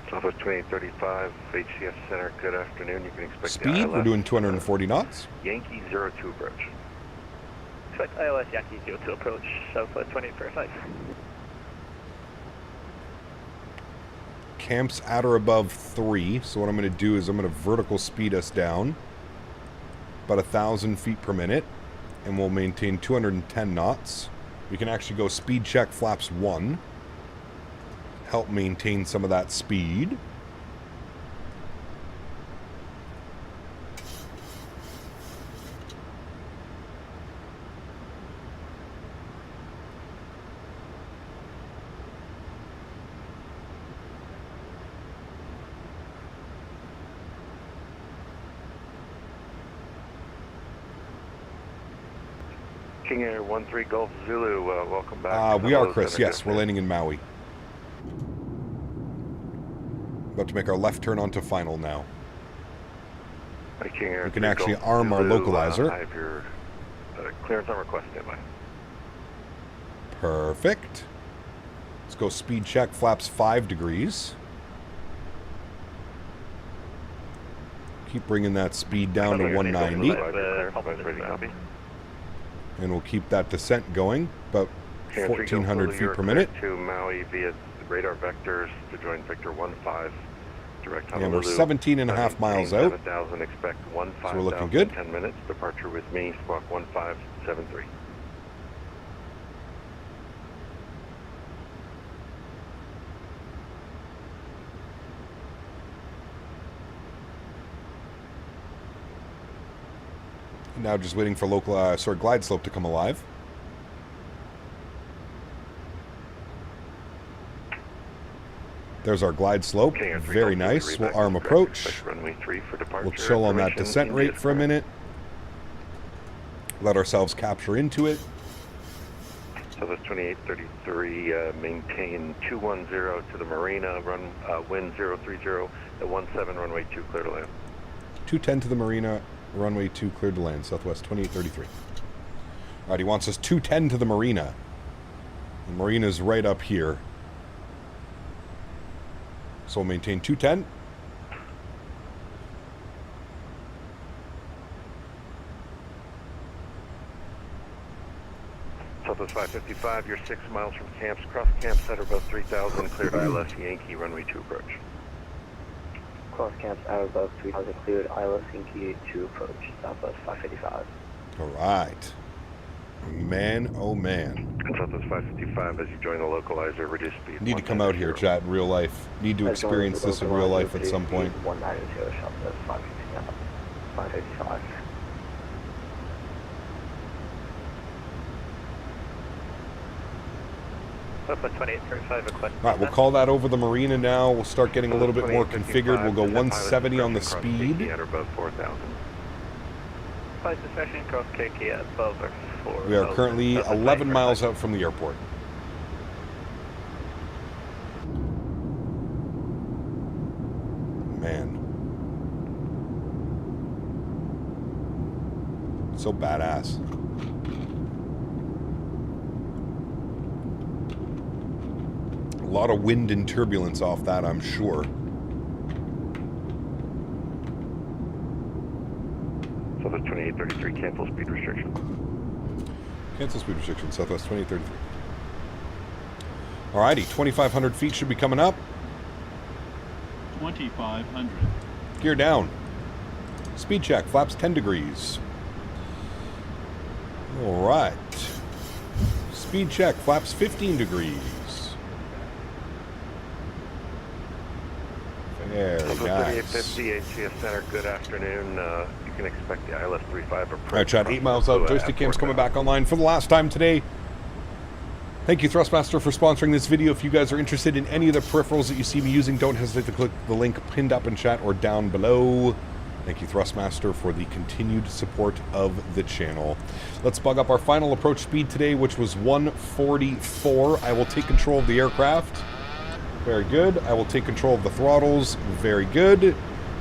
Southwest 2835, HCS Center, good afternoon. You can expect Speed, we're doing 240 knots. Yankee 02 approach. Expect ILS Yankee 02 approach, Southwest 2835. Camps at or above 3. So what I'm going to do is I'm going to vertical speed us down. About 1,000 feet per minute. and we'll maintain 210 knots. We can actually go speed check flaps 1. Help maintain some of that speed. King Air 13 Golf Zulu, welcome back. We are, Chris. Yes, we're landing in Maui. About to make our left turn onto final now. King Air We can actually arm our localizer. I have your clearance on request, standby. Perfect. Let's go speed check flaps 5 degrees. Keep bringing that speed down to 190. And we'll keep that descent going, about 1,400 feet per minute. To Maui via radar vectors to join Victor 15. Direct and we're 17 and a half miles out. 7,000, expect 15,000. So we're looking good. 10 minutes. Departure with me, squawk 1573. Now just waiting for local, glide slope to come alive. There's our glide slope. Very nice. We'll arm approach. We'll chill on that descent rate for a minute. Let ourselves capture into it. So that's 2833, maintain 210 to the marina, wind 030 at 17, runway 2, clear to land. 210 to the marina, runway 2, cleared to land, southwest 2833. All right, he wants us 210 to the marina. The marina's right up here. So we'll maintain 210. Southwest 555, you're 6 miles from camps. Cross campsite are above 3,000, cleared ILS Yankee, runway 2 approach. Cross camps out above 3,000, cleared ILS Yankee 2 approach, Southwest 555. All right. Man, oh man. Southwest 555, as you join the localizer, reduce speed. Need to come out here, chat, in real life. Need to experience this in real life at some point. 192, Southwest 555. Southwest 2835, request. All right, we'll call that over the marina now. We'll start getting a little bit more configured. We'll go 170 on the speed. At or above 4,000. Flight session cross KK at above or 4. We are currently 11 miles out from the airport. Man. So badass. A lot of wind and turbulence off that, I'm sure. So the 2833, cancel speed restriction. Cancel speed restriction, Southwest 2833. Alrighty, 2,500 feet should be coming up. 2,500. Gear down. Speed check, flaps 10 degrees. Alright. Speed check, flaps 15 degrees. Very nice. 3850 HCS Center, good afternoon. You can expect the ILS 35 approach. Alright, Chad, 8 miles out. Joystick cam's coming back online for the last time today. Thank you, Thrustmaster, for sponsoring this video. If you guys are interested in any of the peripherals that you see me using, don't hesitate to click the link pinned up in chat or down below. Thank you, Thrustmaster, for the continued support of the channel. Let's bug up our final approach speed today, which was 144. I will take control of the aircraft. Very good. I will take control of the throttles. Very good.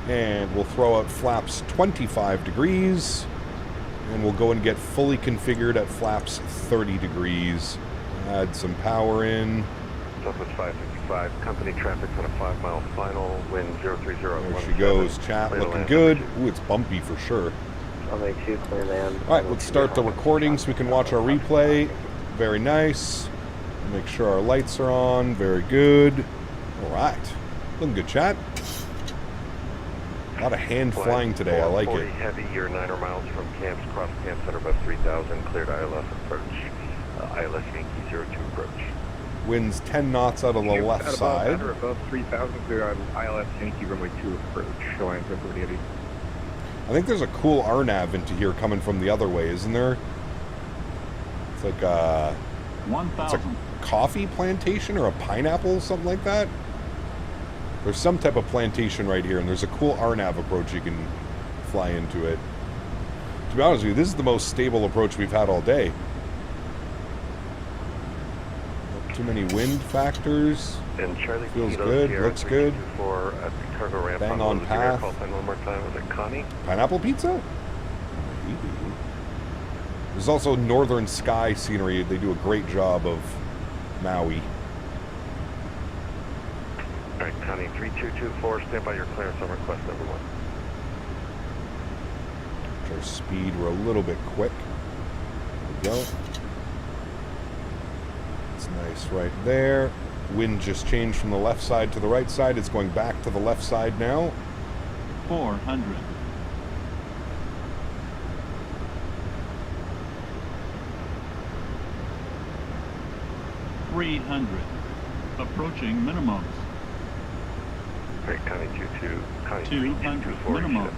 And we'll throw out flaps 25 degrees. And we'll go and get fully configured at flaps 30 degrees. Add some power in. Southwest 555, company traffic's on a 5-mile final, wind 030. There she goes, chat, looking good. Ooh, it's bumpy for sure. Runway 2, clear land. Alright, let's start the recording so we can watch our replay. Very nice. Make sure our lights are on. Very good. Alright. Looking good, chat. A lot of hand flying today. I like 40 it. Heavy, you're 9 miles from camps, cross camp center above 3000, cleared ILS approach. ILS Yankee 02 approach. Winds 10 knots out of the left side. At or above 3000, clear on ILS Yankee runway 2 approach. Showing 4080. I think there's a cool RNAV into here coming from the other way, isn't there? It's like a... 1,000. It's a coffee plantation or a pineapple, something like that. There's some type of plantation right here, and there's a cool RNAV approach you can fly into it. To be honest with you, this is the most stable approach we've had all day. Not too many wind factors. And Charlie feels Kilo good, Sierra looks good. 324 at the cargo ramp. Bang on path. Call sign one more time. Was it Connie? Pineapple pizza? Maybe. There's also northern sky scenery. They do a great job of Maui. All right, Connie 3224. Stand by your clearance on request number 1. Our speed, we're a little bit quick. There we go. It's nice right there. Wind just changed from the left side to the right side. It's going back to the left side now. 400. $300. Approaching minimums. All right, Connie 22. Connie 200 minimums.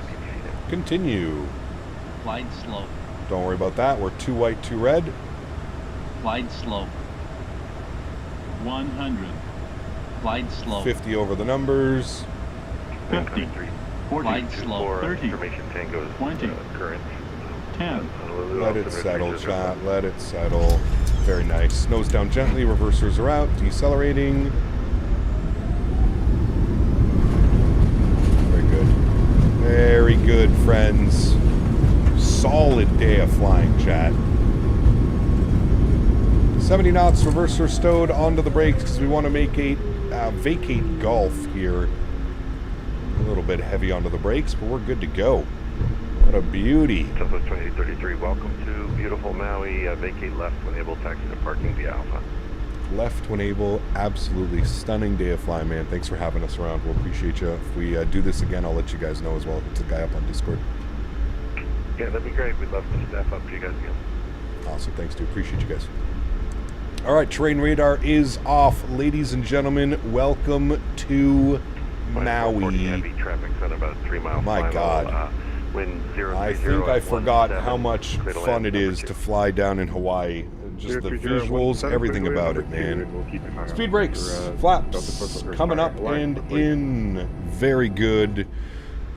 Continue. Glide slope. Don't worry about that. We're 2 white, 2 red. Glide slope. 100. Glide slope. 50 over the numbers. 50. 40. Glide slope. 30. 20. Current. 10. Let it settle, chat. Let it settle. Very nice. Nose down gently. Reversers are out. Decelerating. Very good. Very good, friends. Solid day of flying, chat. 70 knots, reverser stowed onto the brakes because we want to make a vacate Gulf here. A little bit heavy onto the brakes, but we're good to go. What a beauty. Southwest 2833, welcome to beautiful Maui. Vacate left when able, taxi to parking via Alpha. Left when able, absolutely stunning day of flying, man. Thanks for having us around. We'll appreciate you. If we do this again, I'll let you guys know as well. It's a guy up on Discord. Yeah, that'd be great. We'd love to staff up to you guys again. Awesome. Thanks, dude. Appreciate you guys. All right, terrain radar is off. Ladies and gentlemen, welcome to Maui. Heavy traffic on about 3 miles. My God. Wind 030 I think I forgot how much fun it is to fly down in Hawaii. Just the visuals, everything about it, man. Speed brakes, flaps, coming up and in. Very good.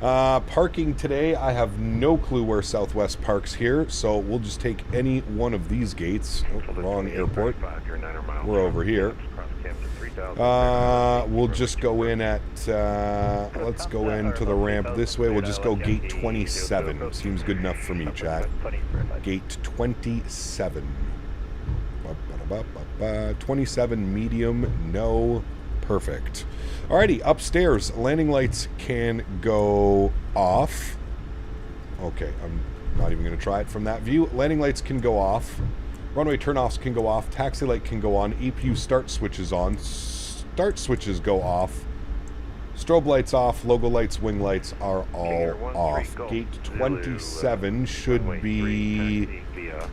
Parking today, I have no clue where Southwest parks here, so we'll just take any one of these gates. Oh, wrong airport. We're over here. We'll just go in at, let's go into the ramp this way. We'll just go gate 27. Seems good enough for me, chat. Gate 27. 27 medium, no, perfect. Alrighty, upstairs, landing lights can go off. Okay, I'm not even going to try it from that view. Landing lights can go off. Runway turnoffs can go off. Taxi light can go on. EPU start switches on. Start switches go off. Strobe lights off. Logo lights, wing lights are all off. Gate 27 should be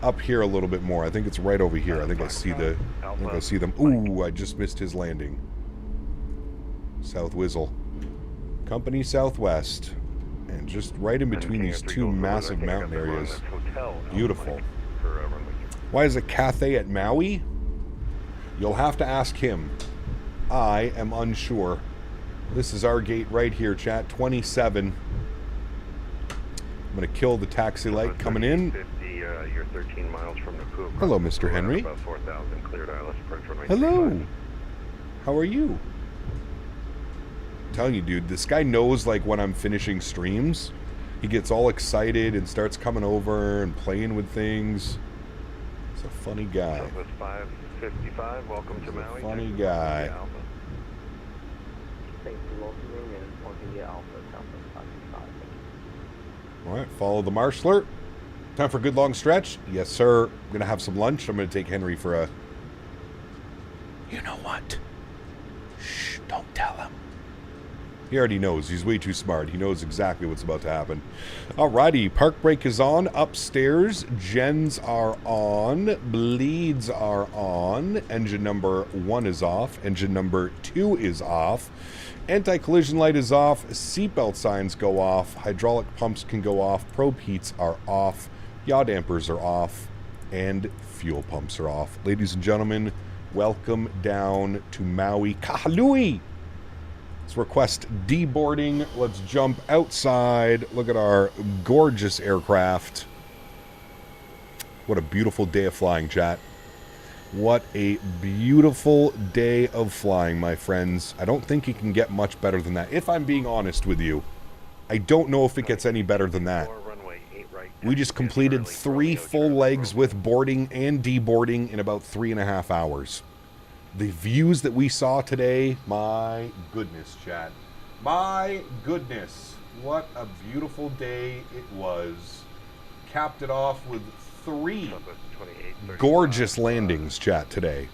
up here a little bit more. I think it's right over here. I think I see them. Ooh, I just missed his landing. South Whizzle. Company Southwest. And just right in between these two massive mountain areas. Beautiful. Why is it Cathay at Maui? You'll have to ask him. I am unsure. This is our gate right here, chat. 27. I'm going to kill the taxi light coming in. You're 13 miles from Nakua. Hello, Mr. Henry. About 4,000, cleared ILS approach runway. Hello. How are you? I'm telling you, dude, this guy knows, like, when I'm finishing streams, he gets all excited and starts coming over and playing with things. He's a funny guy. Southwest 555, welcome to Maui. Funny guy. Alright, follow the marshler. Time for a good long stretch? Yes, sir. I'm going to have some lunch. I'm going to take Henry for a... You know what? Shh, don't tell him. He already knows. He's way too smart. He knows exactly what's about to happen. Alrighty, park brake is on. Upstairs, gens are on. Bleeds are on. Engine number 1 is off. Engine number 2 is off. Anti-collision light is off. Seatbelt signs go off. Hydraulic pumps can go off. Probe heats are off. Yaw dampers are off. And fuel pumps are off. Ladies and gentlemen, welcome down to Maui, Kahalui. Let's request deboarding. Let's jump outside. Look at our gorgeous aircraft. What a beautiful day of flying, chat. What a beautiful day of flying, my friends. I don't think it can get much better than that. If I'm being honest with you, I don't know if it gets any better than that. We just completed 3 full legs with boarding and deboarding in about 3.5 hours. The views that we saw today, my goodness, chat. My goodness. What a beautiful day it was. Capped it off with 3 gorgeous landings, chat, today.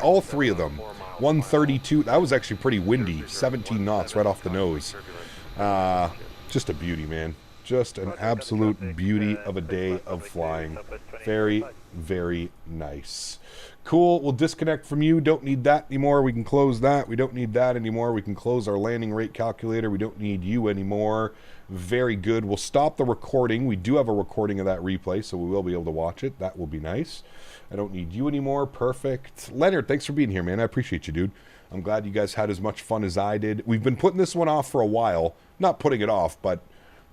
All three of them. 132. That was actually pretty windy. 17 knots right off the nose. Just a beauty, man. Just an absolute beauty of a day of flying. Very, very nice. Cool, we'll disconnect from you. Don't need that anymore. We can close that. We don't need that anymore. We can close our landing rate calculator. We don't need you anymore. Very good. We'll stop the recording. We do have a recording of that replay, so we will be able to watch it. That will be nice. I don't need you anymore. Perfect. Leonard, thanks for being here, man. I appreciate you, dude. I'm glad you guys had as much fun as I did. We've been putting this one off for a while. Not putting it off, but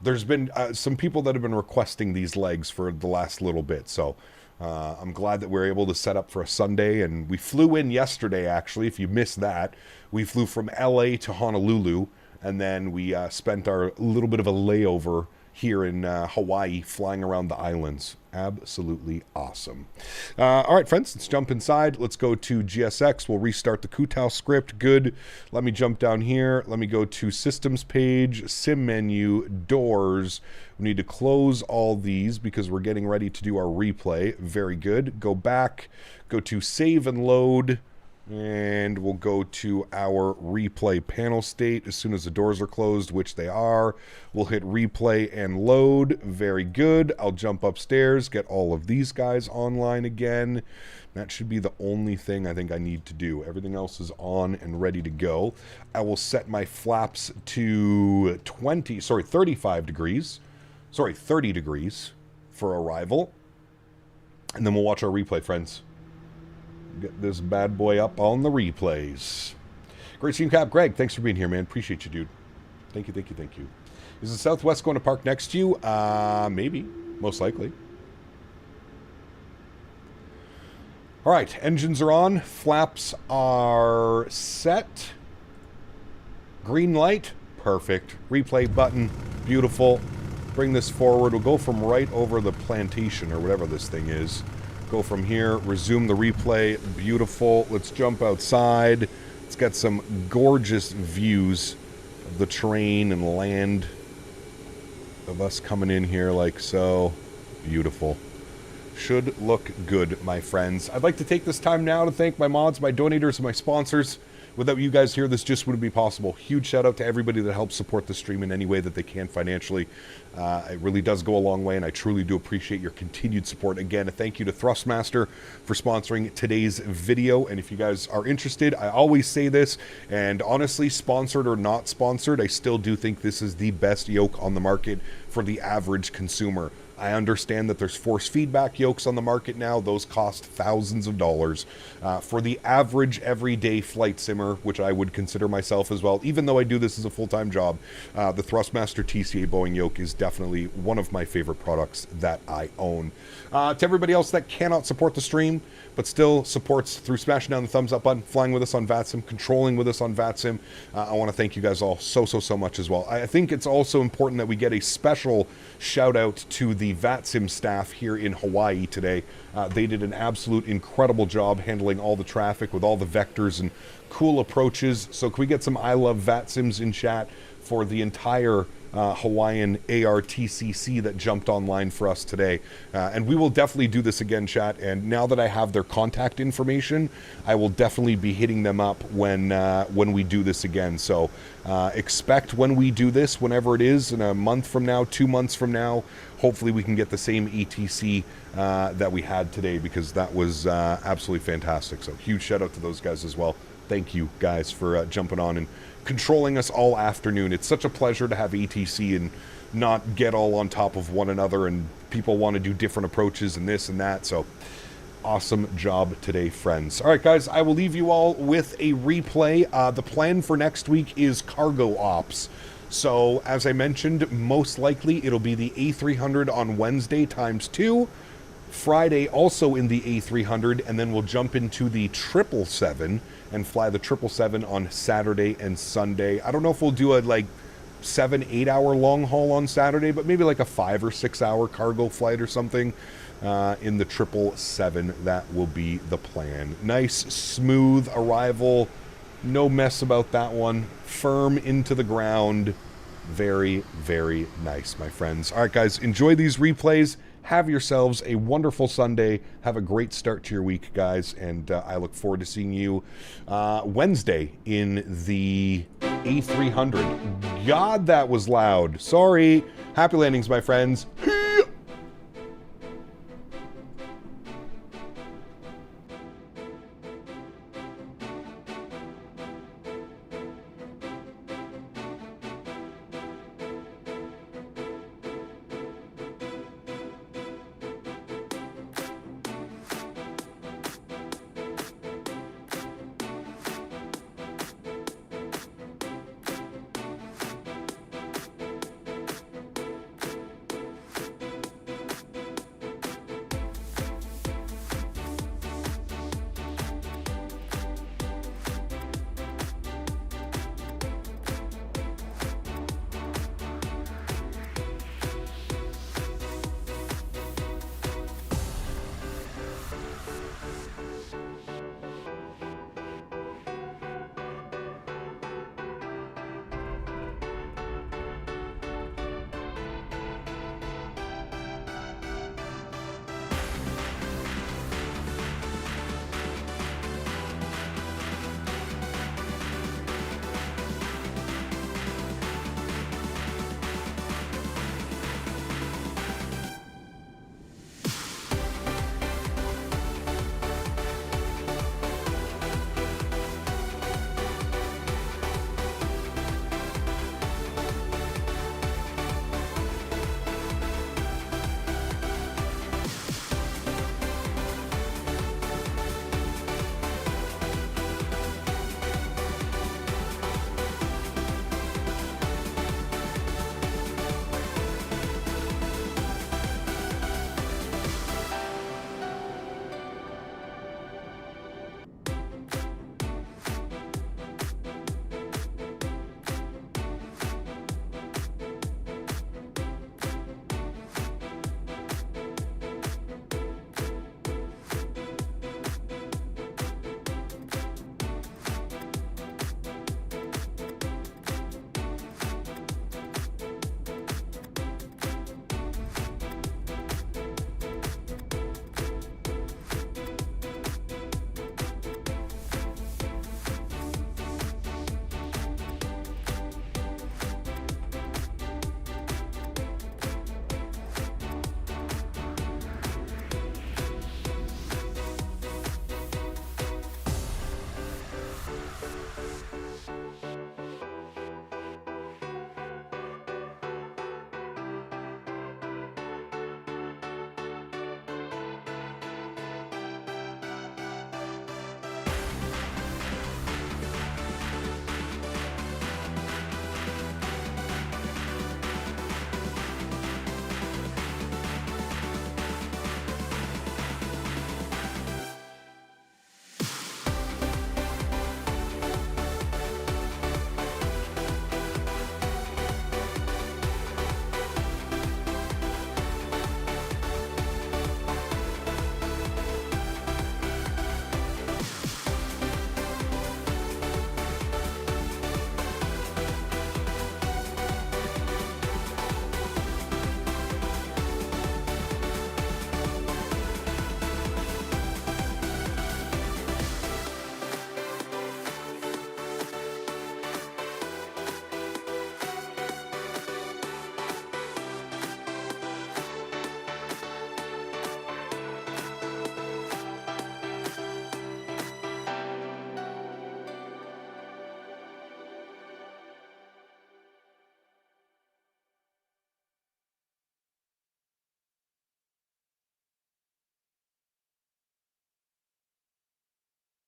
there's been some people that have been requesting these legs for the last little bit, so I'm glad that we're able to set up for a Sunday. And we flew in yesterday, actually, if you missed that. We flew from LA to Honolulu, and then we spent our little bit of a layover here in Hawaii, flying around the islands. Absolutely awesome. All right, friends, let's jump inside. Let's go to GSX. We'll restart the Kutao script. Good. Let me jump down here. Let me go to Systems page, Sim menu, Doors. We need to close all these because we're getting ready to do our replay. Very good. Go back. Go to Save and Load. And we'll go to our replay panel state as soon as the doors are closed, which they are. We'll hit replay and load. Very good. I'll jump upstairs, get all of these guys online again. That should be the only thing I think I need to do. Everything else is on and ready to go. I will set my flaps to 35 degrees. 30 degrees for arrival. And then we'll watch our replay, friends. Get this bad boy up on the replays. Great stream cap, Greg. Thanks for being here, man. Appreciate you, dude. Thank you, thank you, thank you. Is the Southwest going to park next to you? Maybe. Most likely. All right, engines are on. Flaps are set. Green light. Perfect. Replay button. Beautiful. Bring this forward. We'll go from right over the plantation or whatever this thing is. Go from here, resume the replay. Beautiful. Let's jump outside. Let's get some gorgeous views of the terrain and land of us coming in here like so. Beautiful. Should look good, my friends. I'd like to take this time now to thank my mods, my donators, and my sponsors. Without you guys here, this just wouldn't be possible. Huge shout out to everybody that helps support the stream in any way that they can financially. It really does go a long way, and I truly do appreciate your continued support. Again, a thank you to Thrustmaster for sponsoring today's video. And if you guys are interested, I always say this, and honestly, sponsored or not sponsored, I still do think this is the best yoke on the market for the average consumer. I understand that there's force feedback yokes on the market now. Those cost thousands of dollars. For the average everyday flight simmer, which I would consider myself as well, even though I do this as a full-time job, the Thrustmaster TCA Boeing yoke is definitely one of my favorite products that I own. To everybody else that cannot support the stream, but still supports through smashing down the thumbs up button, flying with us on VATSIM, controlling with us on VATSIM, I want to thank you guys all so much as well. I think it's also important that we get a special shout out to the VATSIM staff here in Hawaii today. They did an absolute incredible job handling all the traffic with all the vectors and cool approaches. So can we get some I Love VATSIMs in chat for the entire Hawaiian ARTCC that jumped online for us today. And we will definitely do this again, chat. And now that I have their contact information, I will definitely be hitting them up when we do this again. So expect when we do this, whenever it is, in a month from now, 2 months from now, hopefully we can get the same ETC that we had today, because that was absolutely fantastic. So huge shout out to those guys as well. Thank you guys for jumping on and controlling us all afternoon. It's such a pleasure to have ETC and not get all on top of one another, and people want to do different approaches and this and that. So awesome job today, friends. All right, guys, I will leave you all with a replay. The plan for next week is cargo ops. So as I mentioned, most likely it'll be the A300 on Wednesday ×2. Friday also in the A300, and then we'll jump into the 777 and fly the 777 on Saturday and Sunday. I don't know if we'll do a 7-8 hour long haul on Saturday, but maybe like a 5 or 6 hour cargo flight or something in the 777. That will be the plan. Nice, smooth arrival. No mess about that one. Firm into the ground. Very, very nice, my friends. All right, guys, enjoy these replays. Have yourselves a wonderful Sunday. Have a great start to your week, guys. And I look forward to seeing you Wednesday in the A300. God, that was loud. Sorry. Happy landings, my friends.